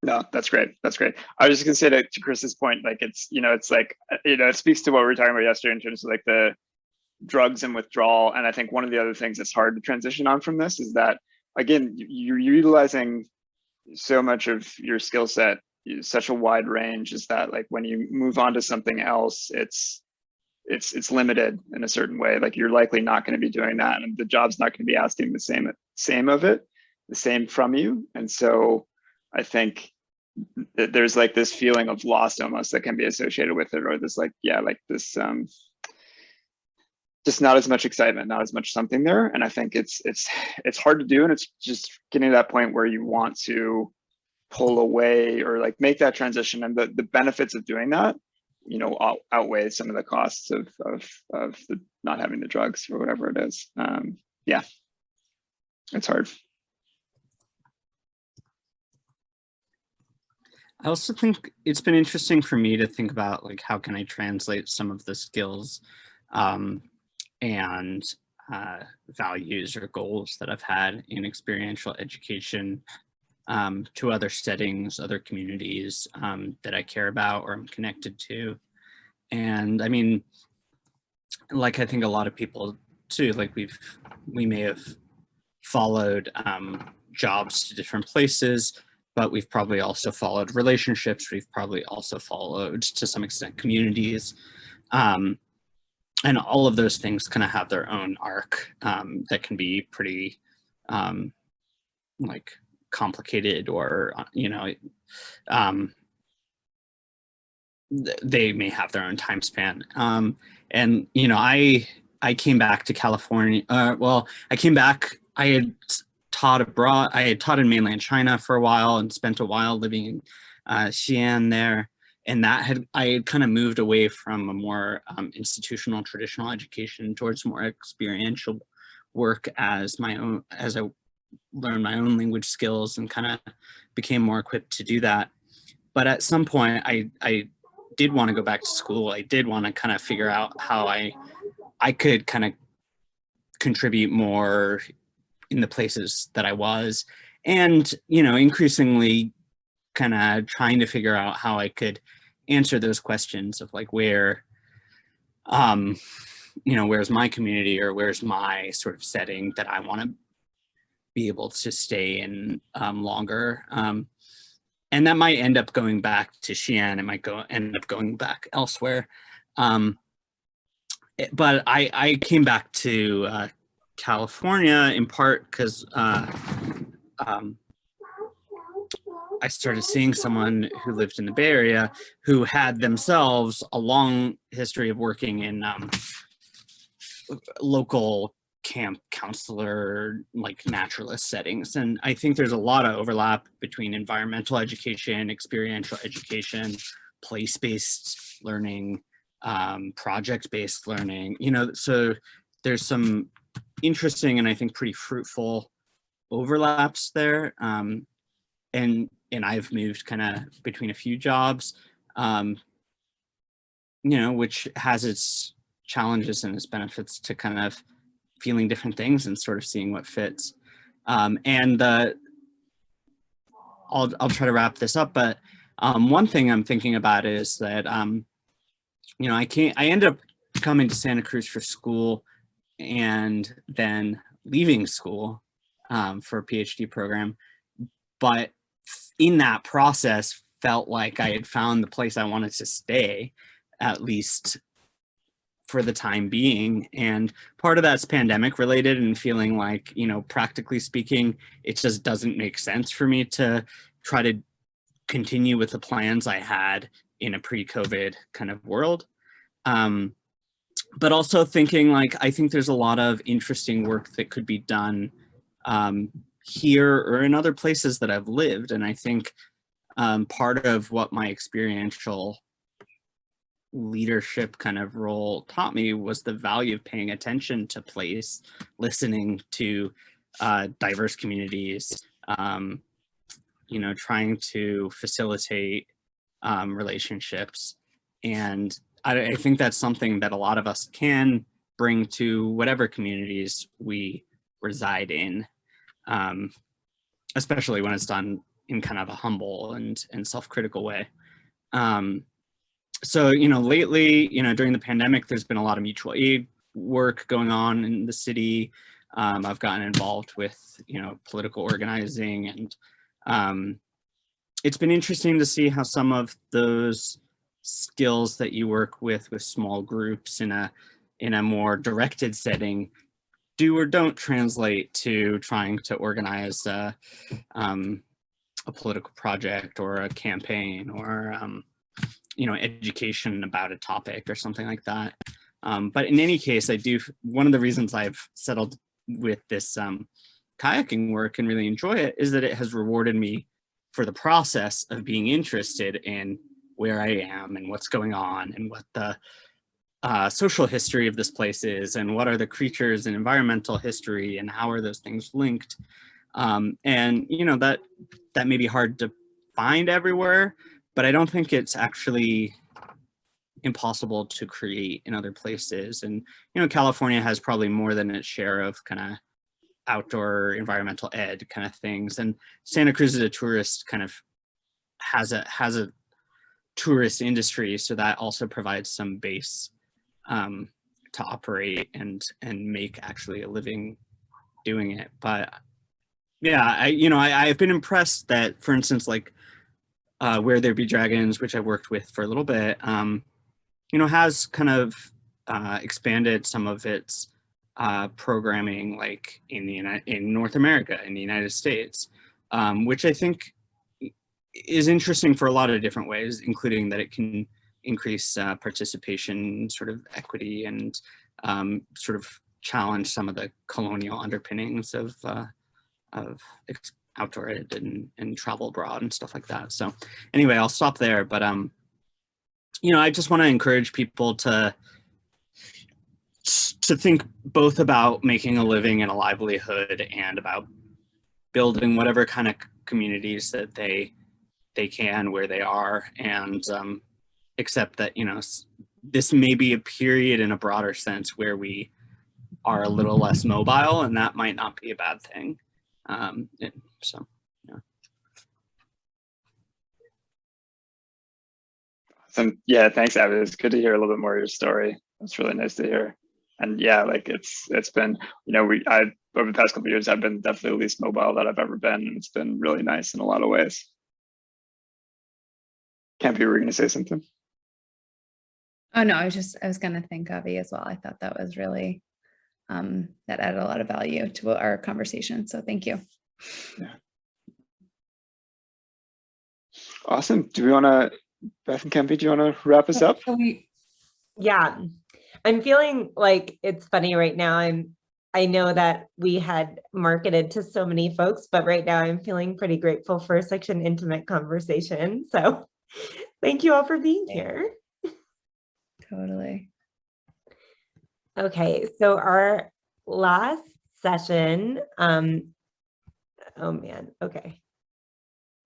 No, that's great. That's great. I was just gonna say to Chris's point, like it's, you know, it's like, you know, it speaks to what we were talking about yesterday in terms of like the drugs and withdrawal. And I think one of the other things that's hard to transition on from this is that, again, you're utilizing so much of your skill set, such a wide range, is that like when you move on to something else, it's limited in a certain way. Like you're likely not going to be doing that, and the job's not going to be asking the same from you. And so I think that there's like this feeling of loss almost that can be associated with it, or this like, yeah, like this just not as much excitement, not as much something there. And I think it's hard to do, and it's just getting to that point where you want to pull away or like make that transition, and the benefits of doing that, you know, outweigh some of the costs of the not having the drugs or whatever it is. Yeah, it's hard. I also think it's been interesting for me to think about like how can I translate some of the skills and values or goals that I've had in experiential education to other settings, other communities that I care about or I'm connected to. And I mean, like I think a lot of people too, like we may have followed jobs to different places, but we've probably also followed relationships. We've probably also followed, to some extent, communities. And all of those things kind of have their own arc that can be pretty like complicated, or, you know, they may have their own time span. And, you know, I came back to California. Well, I came back, I had taught abroad. I had taught in mainland China for a while and spent a while living in Xi'an there. and I had kind of moved away from a more institutional traditional education towards more experiential work as I learned my own language skills and kind of became more equipped to do that. But at some point I did want to go back to school. I did want to kind of figure out how I could kind of contribute more in the places that I was, and, you know, increasingly kind of trying to figure out how I could answer those questions of like, where, you know, where's my community, or where's my sort of setting that I want to be able to stay in longer. And that might end up going back to Xi'an. It might end up going back elsewhere. But I came back to California in part because I started seeing someone who lived in the Bay Area who had themselves a long history of working in local camp counselor, like naturalist settings. And I think there's a lot of overlap between environmental education, experiential education, place-based learning, project-based learning, you know, so there's some interesting and I think pretty fruitful overlaps there. And I've moved kind of between a few jobs, you know, which has its challenges and its benefits to kind of feeling different things and sort of seeing what fits. And I'll try to wrap this up, but one thing I'm thinking about is that, you know, I ended up coming to Santa Cruz for school and then leaving school for a PhD program. But in that process, felt like I had found the place I wanted to stay, at least for the time being. And part of that's pandemic related and feeling like, you know, practically speaking, it just doesn't make sense for me to try to continue with the plans I had in a pre-COVID kind of world. But also thinking like, I think there's a lot of interesting work that could be done here or in other places that I've lived. And I think part of what my experiential leadership kind of role taught me was the value of paying attention to place, listening to diverse communities, you know, trying to facilitate relationships. And I think that's something that a lot of us can bring to whatever communities we reside in, especially when it's done in kind of a humble and self-critical way. So, you know, lately, you know, during the pandemic, there's been a lot of mutual aid work going on in the city. I've gotten involved with, you know, political organizing, and it's been interesting to see how some of those skills that you work with small groups in a more directed setting do or don't translate to trying to organize a political project or a campaign or you know, education about a topic or something like that. But in any case, one of the reasons I've settled with this kayaking work and really enjoy it is that it has rewarded me for the process of being interested in where I am and what's going on and what the social history of this place is and what are the creatures and environmental history and how are those things linked. And, you know, that may be hard to find everywhere, but I don't think it's actually impossible to create in other places. And, you know, California has probably more than its share of kind of outdoor environmental ed kind of things. And Santa Cruz is a tourist kind of has a tourist industry. So that also provides some base to operate and make actually a living doing it. But yeah, I've been impressed that, for instance, like Where There Be Dragons, which I worked with for a little bit, you know, has kind of expanded some of its programming, like in North America, in the United States, which I think is interesting for a lot of different ways, including that it can increase participation, sort of equity, and sort of challenge some of the colonial underpinnings of outdoor ed and travel abroad and stuff like that. So anyway, I'll stop there. But I just want to encourage people to think both about making a living and a livelihood and about building whatever kind of communities that they can where they are, and accept that, this may be a period in a broader sense where we are a little less mobile, and that might not be a bad thing. So, yeah. Awesome. Yeah, thanks, Abby. It's good to hear a little bit more of your story. It's really nice to hear. And yeah, like it's been, over the past couple of years, I've been definitely the least mobile that I've ever been, and it's been really nice in a lot of ways. Kempie, were you going to say something? Oh no, I was going to thank Avi as well. I thought that was really, that added a lot of value to our conversation. So thank you. Yeah. Awesome. Do we want to, Beth and Kempie, do you want to wrap us up? Yeah, I'm feeling like it's funny right now. I know that we had marketed to so many folks, but right now I'm feeling pretty grateful for such an intimate conversation. So thank you all for being here. Totally. Okay, so our last session, oh man, okay.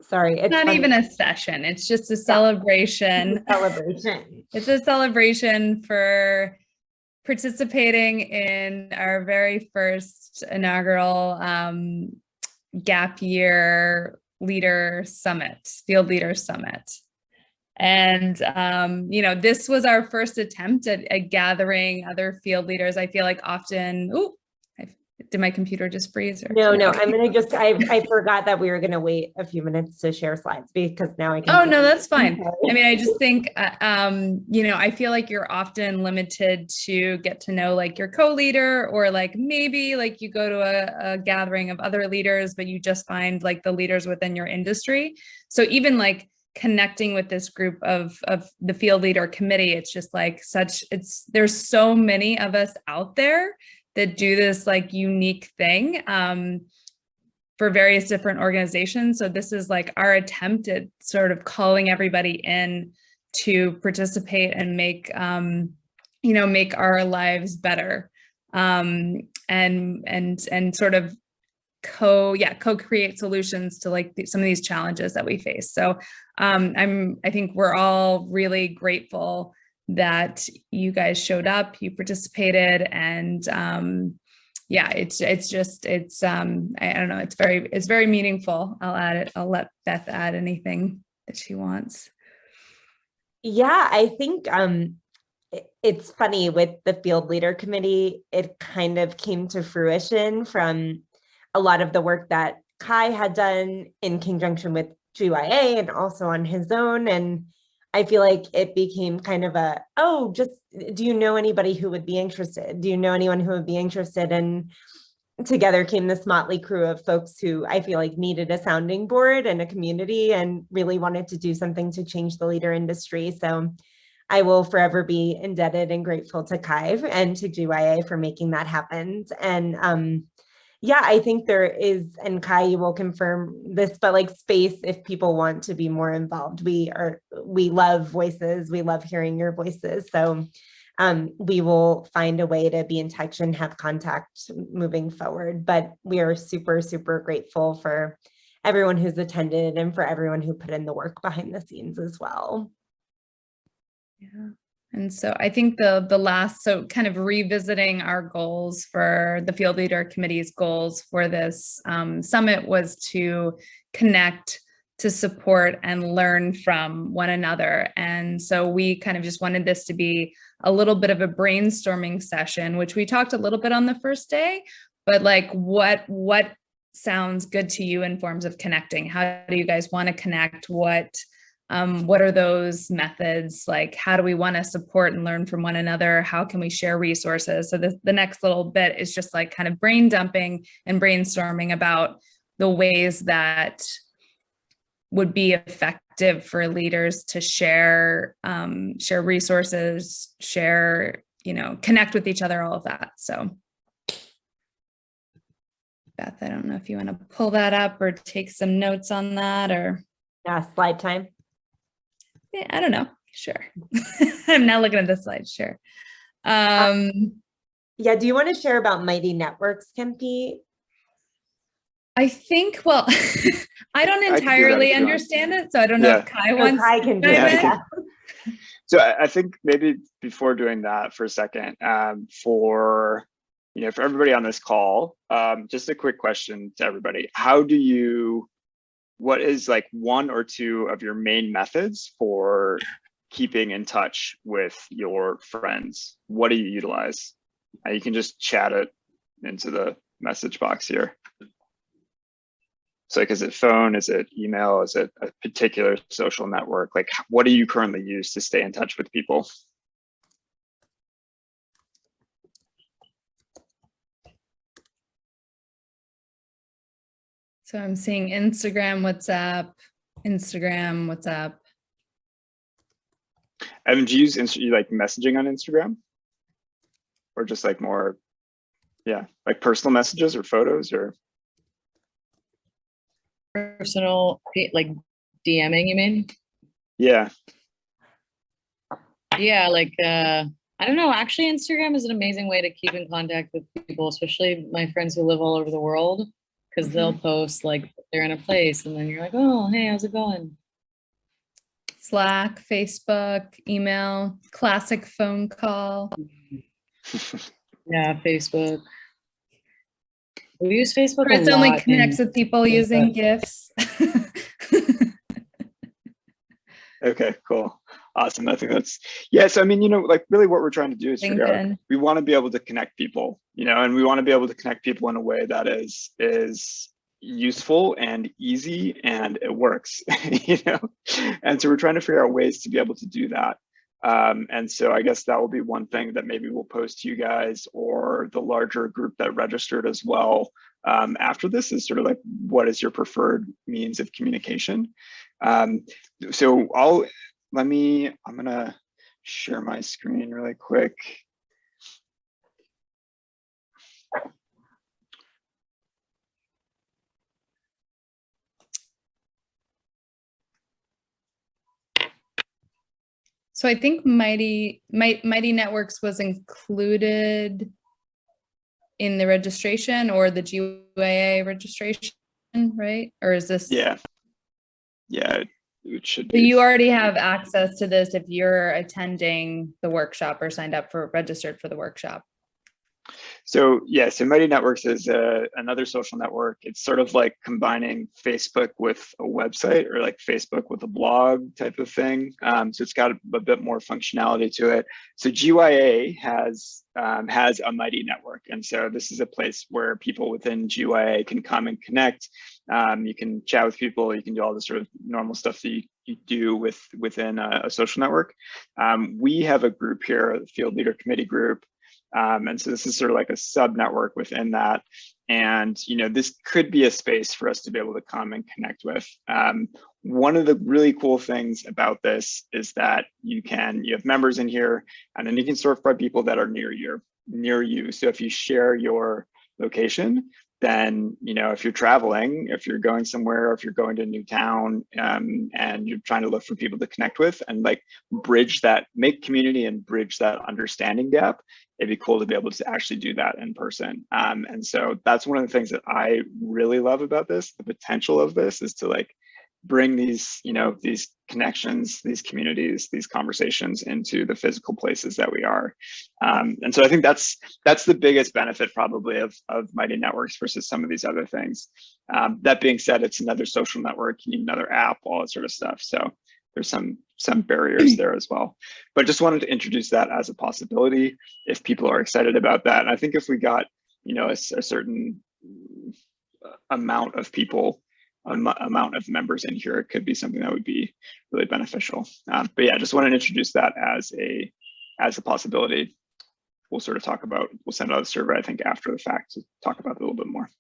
Sorry, it's not funny. even a session. It's just a celebration. Celebration. It's a celebration for participating in our very first inaugural Gap Year Leader Summit, Field Leaders Summit. And, this was our first attempt at gathering other field leaders. I feel like often, did my computer just freeze? No, I'm going to I forgot that we were going to wait a few minutes to share slides because now I can. Oh, no, that's fine. I mean, I just think, I feel like you're often limited to get to know like your co-leader, or like maybe like you go to a gathering of other leaders, but you just find like the leaders within your industry. So even like connecting with this group of the Field Leader Committee, it's just like there's so many of us out there that do this like unique thing for various different organizations. So this is like our attempt at sort of calling everybody in to participate and make, make our lives better, and sort of co-create solutions to like some of these challenges that we face. So I think we're all really grateful that you guys showed up, you participated, and I don't know, it's very meaningful. I'll let Beth add anything that she wants. Yeah, I think it's funny with the Field Leader Committee, it kind of came to fruition from a lot of the work that Kai had done in conjunction with GYA and also on his own. And I feel like it became kind of do you know anybody who would be interested? Do you know anyone who would be interested? And together came this motley crew of folks who I feel like needed a sounding board and a community and really wanted to do something to change the leader industry. So I will forever be indebted and grateful to Kai and to GYA for making that happen. And I think there is, and Kai, you will confirm this, but like space if people want to be more involved. We love voices. We love hearing your voices. So we will find a way to be in touch and have contact moving forward. But we are super, super grateful for everyone who's attended and for everyone who put in the work behind the scenes as well. Yeah. And so I think so kind of revisiting our goals for the Field Leader Committee's goals for this summit was to connect, to support, and learn from one another. And so we kind of just wanted this to be a little bit of a brainstorming session, which we talked a little bit on the first day, but like what sounds good to you in forms of connecting? How do you guys want to connect? What are those methods? Like, how do we want to support and learn from one another? How can we share resources? So the next little bit is just like kind of brain dumping and brainstorming about the ways that would be effective for leaders to share resources, connect with each other, all of that. So Beth, I don't know if you want to pull that up or take some notes on that, or. Yeah, slide time. Yeah, I don't know. Sure. I'm not looking at the slide. Sure. Yeah, do you want to share about Mighty Networks, Kempie? I think, well, I don't I can do that entirely if you want. understand it, so I don't know if Kai Oh, wants Kai can to do dive Yeah, in. I can. So I think maybe before doing that for a second, for for everybody on this call, just a quick question to everybody: what is like one or two of your main methods for keeping in touch with your friends? What do you utilize? You can just chat it into the message box here. So like, is it phone? Is it email? Is it a particular social network? Like, what do you currently use to stay in touch with people? So I'm seeing Instagram, WhatsApp. And do you use you like messaging on Instagram? Or just like more, yeah, like personal messages or photos or? Personal, like DMing, you mean? Yeah. Yeah, like I don't know. Actually, Instagram is an amazing way to keep in contact with people, especially my friends who live all over the world, because they'll post like they're in a place, and then you're like, oh, hey, how's it going? Slack, Facebook, email, classic phone call. Yeah, Facebook. We use Facebook Chris a only lot connects with people using GIFs. Okay, cool. Awesome. I think that's, yeah. So, I mean, like really what we're trying to do is figure out, LinkedIn. we want to be able to connect people, and we want to be able to connect people in a way that is useful and easy and it works, and so we're trying to figure out ways to be able to do that. And so I guess that will be one thing that maybe we'll post to you guys or the larger group that registered as well. After this is sort of like, what is your preferred means of communication? So I'm gonna share my screen really quick. So I think Mighty Networks was included in the registration or the GYA registration, right? Or is this? Yeah, it should So be. you already have access to this if you're attending the workshop or signed up for registered for the workshop. So yeah, so Mighty Networks is another social network. It's sort of like combining Facebook with a website or like Facebook with a blog type of thing. So it's got a bit more functionality to it. So GYA has a Mighty Network. And so this is a place where people within GYA can come and connect. You can chat with people. You can do all the sort of normal stuff that you do within a social network. We have a group here, the Field Leader Committee group. And so this is sort of like a sub network within that. And, this could be a space for us to be able to come and connect with. One of the really cool things about this is that you have members in here, and then you can sort by people that are near you. So if you share your location, then, if you're traveling, if you're going somewhere, if you're going to a new town, and you're trying to look for people to connect with and like make community and bridge that understanding gap, it'd be cool to be able to actually do that in person. And so that's one of the things that I really love about this. The potential of this is to like bring these, these connections, these communities, these conversations into the physical places that we are. And so I think that's the biggest benefit probably of Mighty Networks versus some of these other things. That being said, it's another social network, you need another app, all that sort of stuff. So there's some barriers there as well. But just wanted to introduce that as a possibility if people are excited about that. And I think if we got, a certain amount of people, amount of members in here, it could be something that would be really beneficial. But yeah, just want to introduce that as a possibility. We'll sort of we'll send out a survey, I think, after the fact to talk about it a little bit more.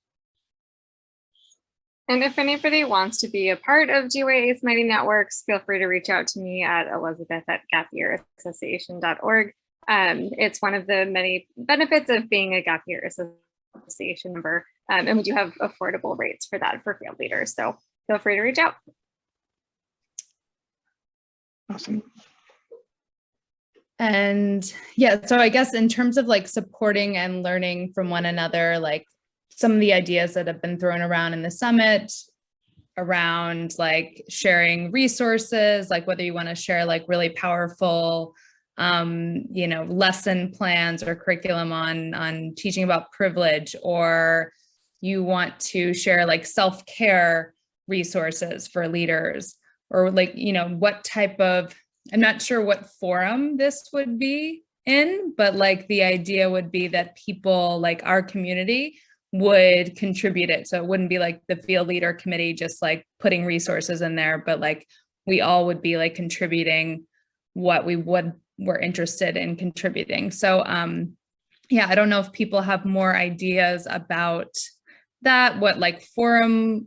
And if anybody wants to be a part of GYA's Mighty Networks, feel free to reach out to me at elizabeth@gapyearassociation.org. It's one of the many benefits of being a Gap Year Association member. And we do have affordable rates for that for field leaders. So feel free to reach out. Awesome. And yeah, so I guess in terms of like supporting and learning from one another, like some of the ideas that have been thrown around in the summit around like sharing resources, like whether you want to share like really powerful, you know, lesson plans or curriculum on teaching about privilege, or you want to share like self-care resources for leaders, or like, you know, what type of, I'm not sure what forum this would be in, but like the idea would be that people like our community would contribute it. So it wouldn't be like the field leader committee just like putting resources in there, but like we all would be like contributing what we're interested in contributing. So yeah, I don't know if people have more ideas about that, what like forums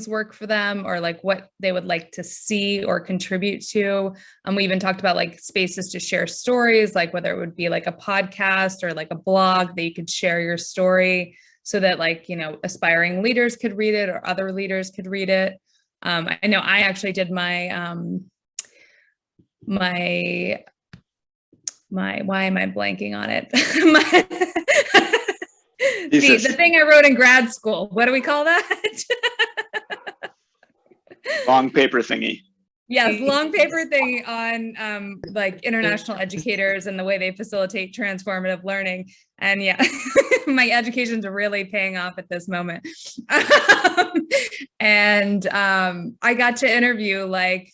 work for them, or like what they would like to see or contribute to. We even talked about like spaces to share stories, like whether it would be like a podcast or like a blog that you could share your story so that like, you know, aspiring leaders could read it or other leaders could read it. I know I actually did my why am I blanking on it? The thing I wrote in grad school. What do we call that? Long paper thingy. Yes, long paper thing on like international educators and the way they facilitate transformative learning. And yeah, my education's really paying off at this moment. And I got to interview like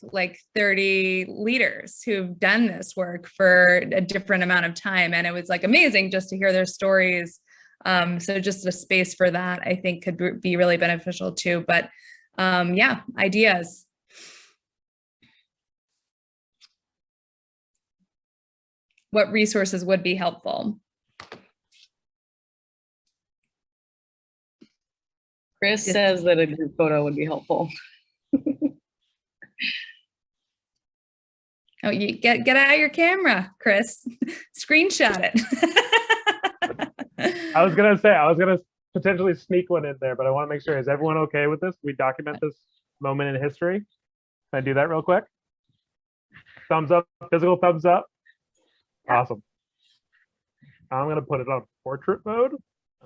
30 leaders who've done this work for a different amount of time. And it was like amazing just to hear their stories. So just a space for that, I think could be really beneficial too. But yeah, ideas. What resources would be helpful? Chris says that a group photo would be helpful. Oh, you get out your camera, Chris. Screenshot it. I was gonna potentially sneak one in there, but I want to make sure, is everyone okay with this? We document this moment in history. Can I do that real quick? Thumbs up, physical thumbs up. Awesome. I'm gonna put it on portrait mode.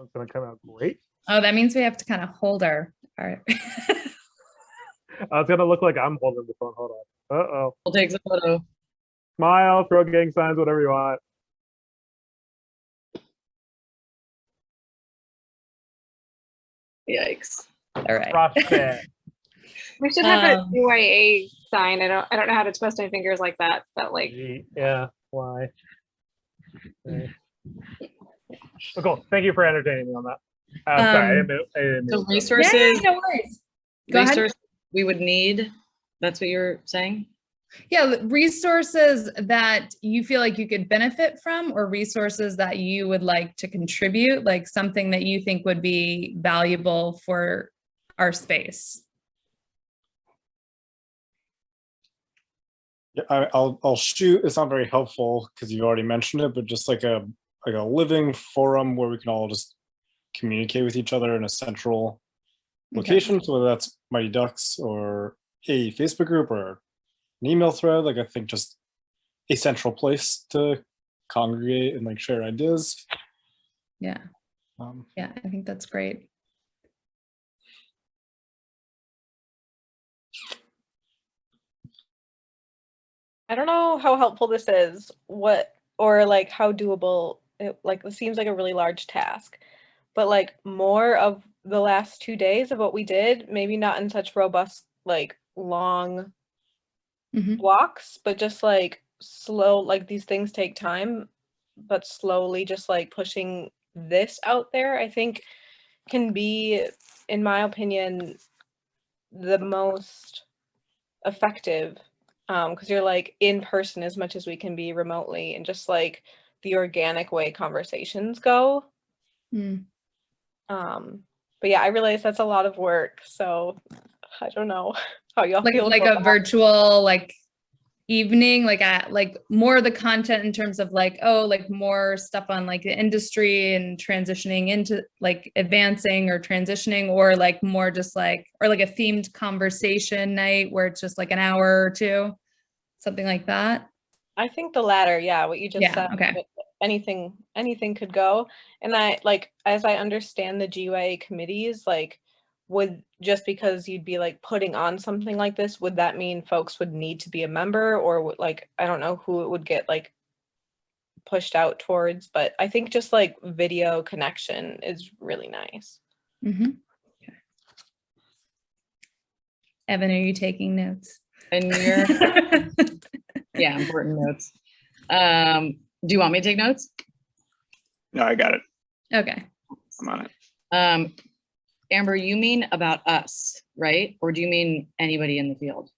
It's gonna come out great. Oh, that means we have to kind of hold our It's gonna look like I'm holding the phone. Hold on. Uh-oh. We'll take a photo. Smile, throw gang signs, whatever you want. Yikes. all right. Frostbite. We should have a GYA sign. I don't know how to twist my fingers like that. But like, Yeah. Why? Okay. Oh, cool. Thank you for entertaining me on that. Sorry, I didn't So mean to- resources, Yeah, no worries. Go ahead. resources we would need. That's what you're saying? Yeah, resources that you feel like you could benefit from, or resources that you would like to contribute, like something that you think would be valuable for our space. Yeah, I'll shoot. It's not very helpful because you already mentioned it, but just like a living forum where we can all just communicate with each other in a central location. So whether that's Mighty Ducks or a Facebook group or an email thread, like I think just a central place to congregate and like share ideas. Yeah. Yeah, I think that's great. I don't know how helpful this is, or like how doable it seems like a really large task, but like more of the last 2 days of what we did, maybe not in such robust, like long blocks, but just like slow, like these things take time, but slowly just like pushing this out there, I think can be, in my opinion, the most effective. Because you're like in person as much as we can be remotely, and just like the organic way conversations go. But yeah, I realize that's a lot of work, so I don't know how y'all feel like about a that. virtual like evening, like more of the content in terms of like, oh, like more stuff on like the industry and transitioning into like advancing or transitioning, or like more just like, or like a themed conversation night where it's just like an hour or two, something like that. I think the latter, yeah, what you just Yeah, said. okay. But anything could go. And I like, as I understand the GYA committees, like, would just because you'd be like putting on something like this, would that mean folks would need to be a member, or would, like, I don't know who it would get like pushed out towards, but I think just like video connection is really nice. Mhm. Okay. Evan, are you taking notes? And you're, yeah, important notes. Do you want me to take notes? No, I got it. Okay. I'm on it. Amber, you mean about us, right? Or do you mean anybody in the field?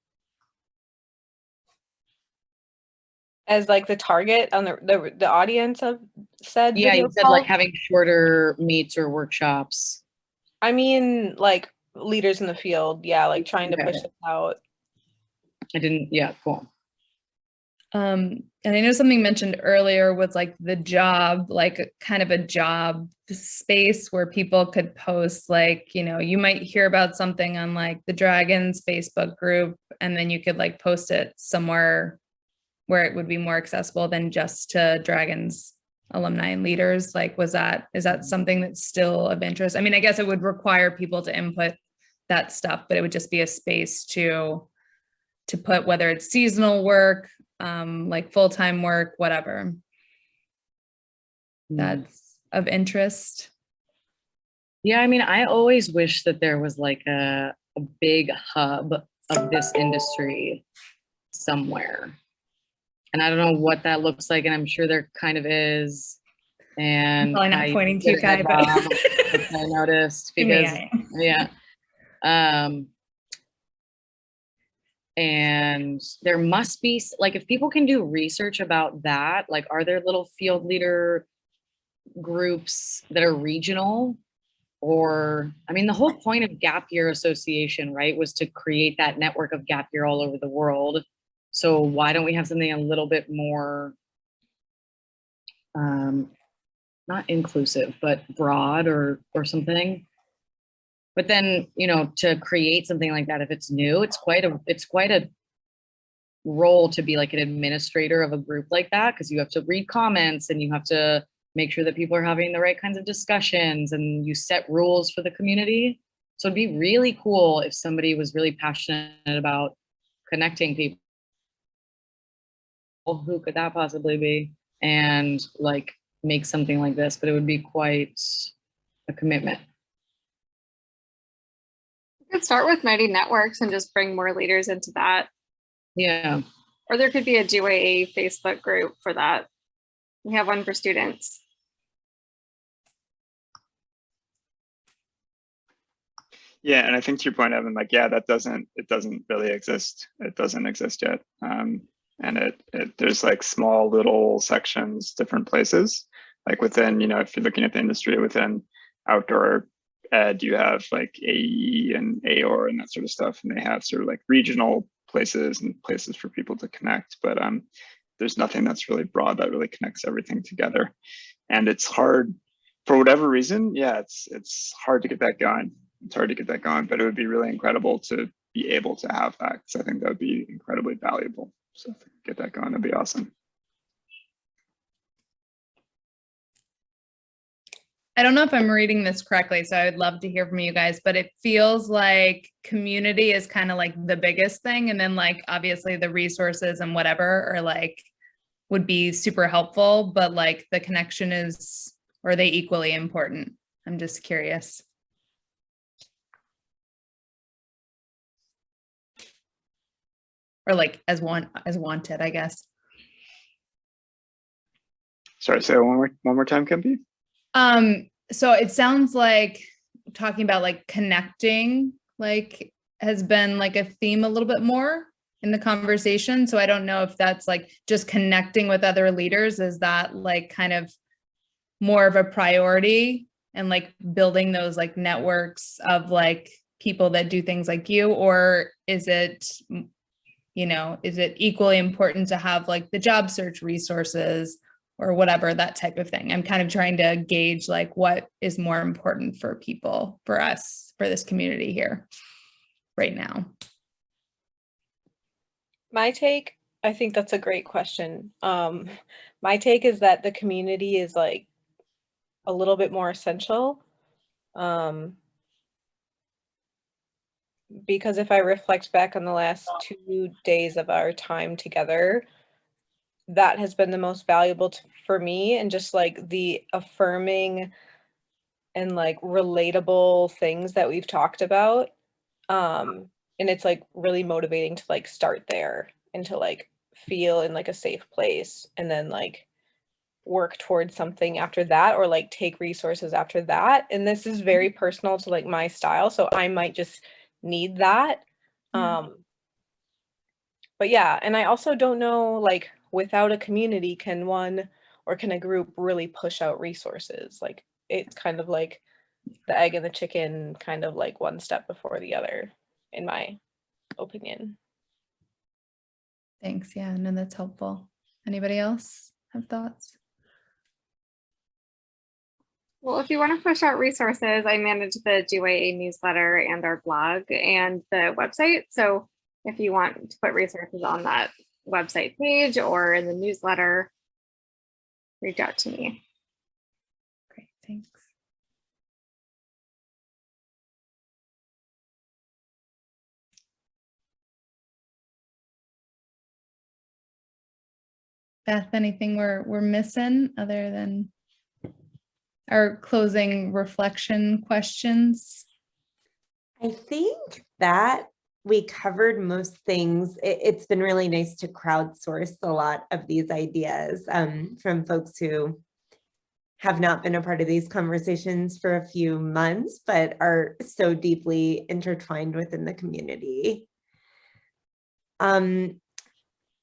As like the target on the audience of said Yeah, video you said calls? like having shorter meets or workshops. I mean, like leaders in the field, yeah, like trying to Okay. push it out. I didn't, yeah, cool. And I know something mentioned earlier was like the job, like kind of a job space where people could post, like, you know, you might hear about something on like the Dragons Facebook group, and then you could like post it somewhere where it would be more accessible than just to Dragons alumni and leaders. Like, is that something that's still of interest? I mean, I guess it would require people to input that stuff, but it would just be a space to put, whether it's seasonal work, like full-time work, whatever that's of interest. Yeah, I mean, I always wish that there was like a big hub of this industry somewhere. And I don't know what that looks like, and I'm sure there kind of is. And Probably not Kai, pointing to you, Kai, but I noticed because yeah. And there must be, like, if people can do research about that, like, are there little field leader groups that are regional? Or, I mean, the whole point of Gap Year Association, right, was to create that network of gap year all over the world. So why don't we have something a little bit more, not inclusive, but broad or something? But then, you know, to create something like that, if it's new, it's quite a role to be like an administrator of a group like that, because you have to read comments and you have to make sure that people are having the right kinds of discussions, and you set rules for the community. So it'd be really cool if somebody was really passionate about connecting people. Who could that possibly be? And like make something like this, but it would be quite a commitment. You could start with Mighty Networks and just bring more leaders into that. Yeah. Or there could be a GYA Facebook group for that. We have one for students. Yeah, and I think to your point, Evan, like, yeah, it doesn't really exist. It doesn't exist yet. And there's like small little sections, different places, like within, you know, if you're looking at the industry within outdoor ed, you have like AE and AOR and that sort of stuff, and they have sort of like regional places and places for people to connect. But there's nothing that's really broad that really connects everything together. And it's hard for whatever reason. Yeah, it's hard to get that going. It's hard to get that going, but it would be really incredible to be able to have that, because I think that would be incredibly valuable. So if we could get that going, that'd be awesome. I don't know if I'm reading this correctly, so I would love to hear from you guys, but it feels like community is kind of like the biggest thing. And then like, obviously the resources and whatever are like, would be super helpful, but like the connection is, are they equally important? I'm just curious. Or like as wanted, I guess. Sorry, say one more time, Kempie. So it sounds like talking about like connecting, like has been like a theme a little bit more in the conversation. So I don't know if that's like just connecting with other leaders. Is that like kind of more of a priority, and like building those like networks of like people that do things like you? Or is it, you know, is it equally important to have like the job search resources or whatever, that type of thing? I'm kind of trying to gauge like what is more important for people, for us, for this community here right now. My take, I think that's a great question. My take is that the community is like a little bit more essential. Because if I reflect back on the last 2 days of our time together, that has been the most valuable for me, and just like the affirming and like relatable things that we've talked about. And it's like really motivating to like start there and to like feel in like a safe place, and then like work towards something after that, or like take resources after that. And this is very personal to like my style, so I might just need that. But yeah, and I also don't know, like without a community, can one or can a group really push out resources? Like it's kind of like the egg and the chicken, kind of like one step before the other, in my opinion. Thanks. Yeah, no, that's helpful. Anybody else have thoughts? Well, if you want to push out resources, I manage the GYA newsletter and our blog and the website. So if you want to put resources on that website page or in the newsletter, reach out to me. Great, thanks. Beth, anything we're missing other than our closing reflection questions? I think that we covered most things. It's been really nice to crowdsource a lot of these ideas from folks who have not been a part of these conversations for a few months, but are so deeply intertwined within the community.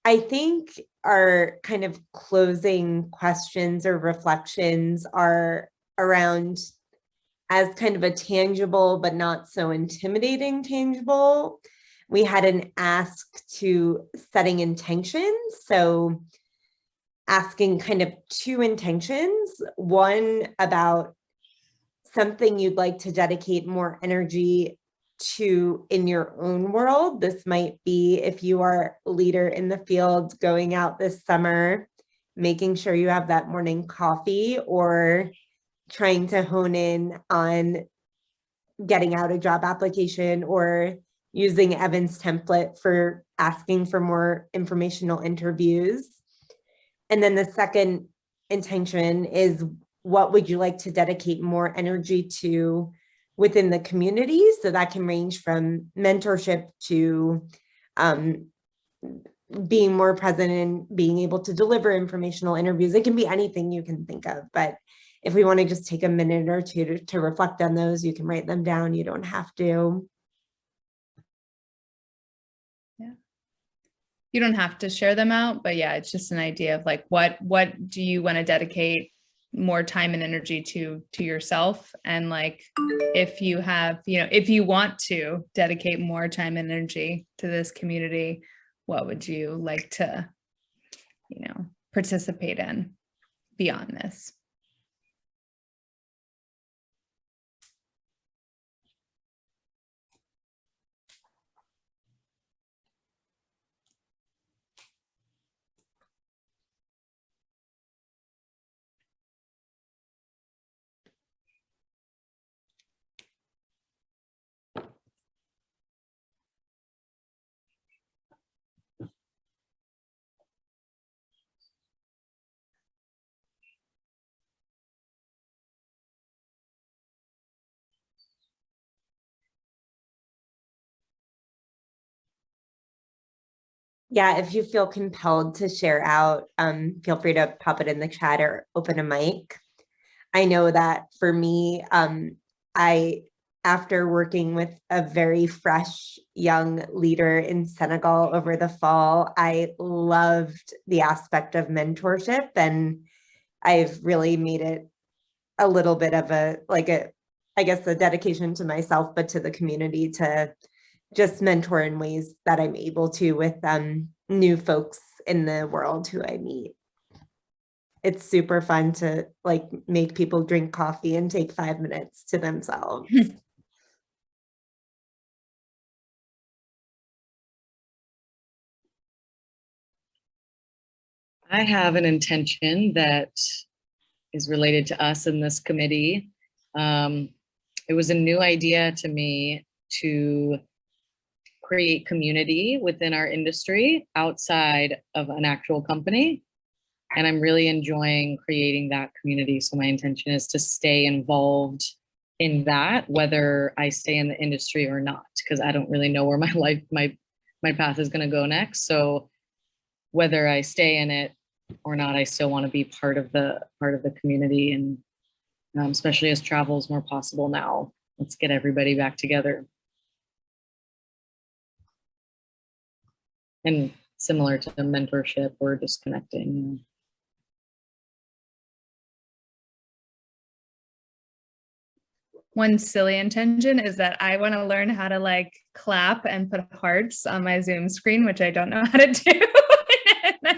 I think our kind of closing questions or reflections are around, as kind of a tangible but not so intimidating tangible, we had an ask to setting intentions. So asking kind of 2 intentions, one about something you'd like to dedicate more energy to in your own world. This might be, if you are a leader in the field going out this summer, making sure you have that morning coffee, or trying to hone in on getting out a job application, or using Evan's template for asking for more informational interviews. And then the second intention is, what would you like to dedicate more energy to within the community? So that can range from mentorship to being more present and being able to deliver informational interviews. It can be anything you can think of, but if we want to just take a minute or two to reflect on those, you can write them down. You don't have to. Yeah. You don't have to share them out, but yeah, it's just an idea of like, what do you want to dedicate more time and energy to yourself? And like, if you have, if you want to dedicate more time and energy to this community, what would you like to, participate in beyond this? Yeah, if you feel compelled to share out, feel free to pop it in the chat or open a mic. I know that for me, after working with a very fresh young leader in Senegal over the fall, I loved the aspect of mentorship, and I've really made it a little bit of a dedication to myself, but to the community, to just mentor in ways that I'm able to with new folks in the world who I meet. It's super fun to like make people drink coffee and take 5 minutes to themselves. I have an intention that is related to us in this committee. It was a new idea to me to create community within our industry outside of an actual company. And I'm really enjoying creating that community. So my intention is to stay involved in that, whether I stay in the industry or not, because I don't really know where my life, my path is going to go next. So whether I stay in it or not, I still want to be part of the community, and especially as travel is more possible now. Let's get everybody back together. And similar to mentorship or just connecting. You know. One silly intention is that I want to learn how to like clap and put hearts on my Zoom screen, which I don't know how to do.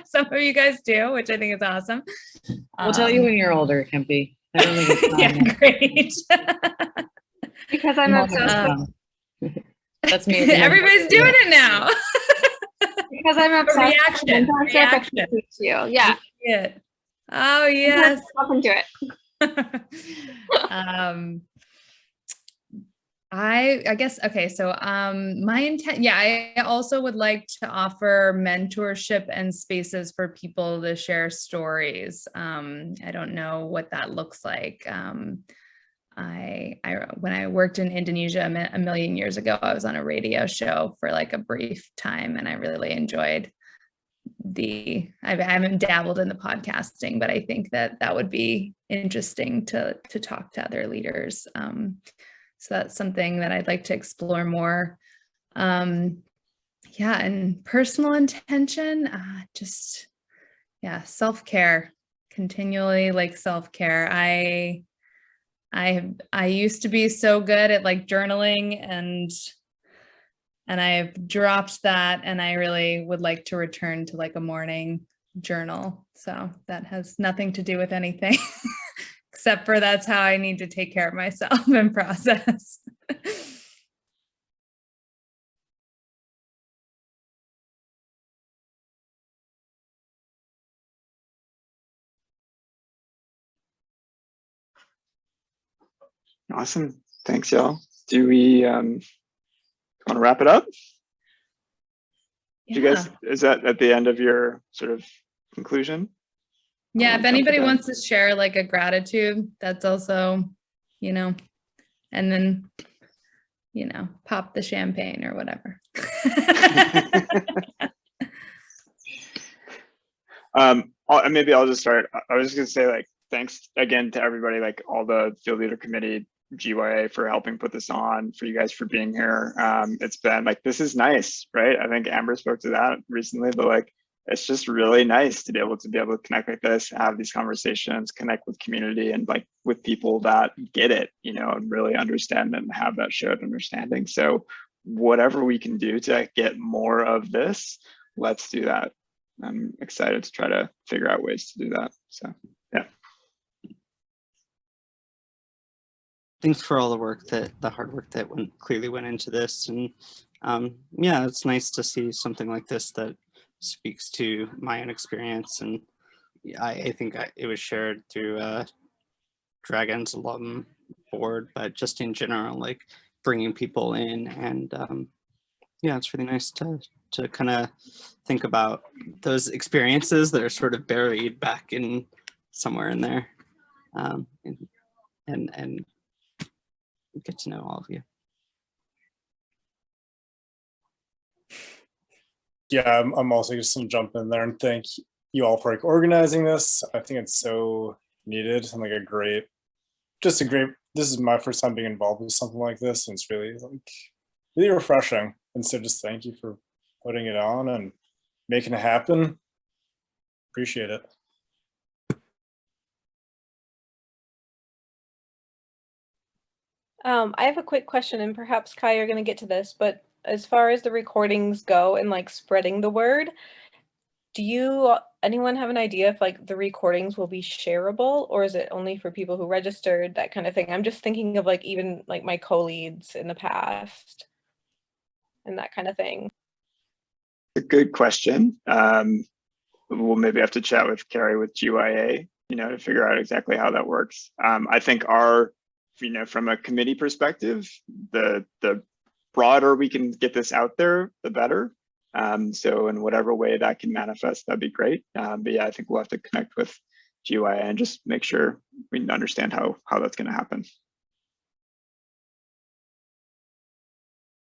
Some of you guys do, which I think is awesome. We'll tell you when you're older, Kempie. I don't think it's yeah, great. Because I'm obsessed with That's me. Everybody's doing it now. because I'm obsessed Reaction. with mentorship, I can teach you. Yeah. Oh yes. Welcome to it. I guess, okay, so my intent, yeah, I also would like to offer mentorship and spaces for people to share stories. I don't know what that looks like. When I worked in Indonesia a million years ago, I was on a radio show for like a brief time, and I really enjoyed I haven't dabbled in the podcasting, but I think that would be interesting to talk to other leaders. So that's something that I'd like to explore more. Yeah, and personal intention, self-care, continually like self-care. I used to be so good at like journaling, and I've dropped that, and I really would like to return to like a morning journal. So that has nothing to do with anything. Except for that's how I need to take care of myself and process. Awesome. Thanks, y'all. Do we want to wrap it up? Yeah. Do you guys, is that at the end of your sort of conclusion? Yeah, if anybody wants to share like a gratitude, that's also, and then, pop the champagne or whatever. Maybe I'll just start. I was just gonna say, like, thanks again to everybody, like all the Field Leader Committee, GYA, for helping put this on, for you guys for being here. It's been like, this is nice, right? I think Amber spoke to that recently, but like, it's just really nice to be able to connect like this, have these conversations, connect with community, and like with people that get it, and really understand and have that shared understanding. So whatever we can do to get more of this, let's do that. I'm excited to try to figure out ways to do that. So yeah. Thanks for all the hard work that clearly went into this. And yeah, it's nice to see something like this that speaks to my own experience. And I think it was shared through Dragon's alum board, but just in general, like bringing people in. And yeah, it's really nice to kind of think about those experiences that are sort of buried back in somewhere in there, and get to know all of you. Yeah, I'm also just gonna jump in there and thank you all for like organizing this. I think it's so needed and like this is my first time being involved with something like this, and it's really refreshing. And so just thank you for putting it on and making it happen. Appreciate it. I have a quick question, and perhaps Kai, you're going to get to this, but as far as the recordings go and like spreading the word, anyone have an idea if like the recordings will be shareable, or is it only for people who registered, that kind of thing? I'm just thinking of like even like my co-leads in the past and that kind of thing. A good question. we'll maybe have to chat with Carrie with GYA, to figure out exactly how that works. I think from a committee perspective, the broader we can get this out there, the better. So in whatever way that can manifest, that'd be great. But yeah, I think we'll have to connect with GYA and just make sure we understand how that's going to happen.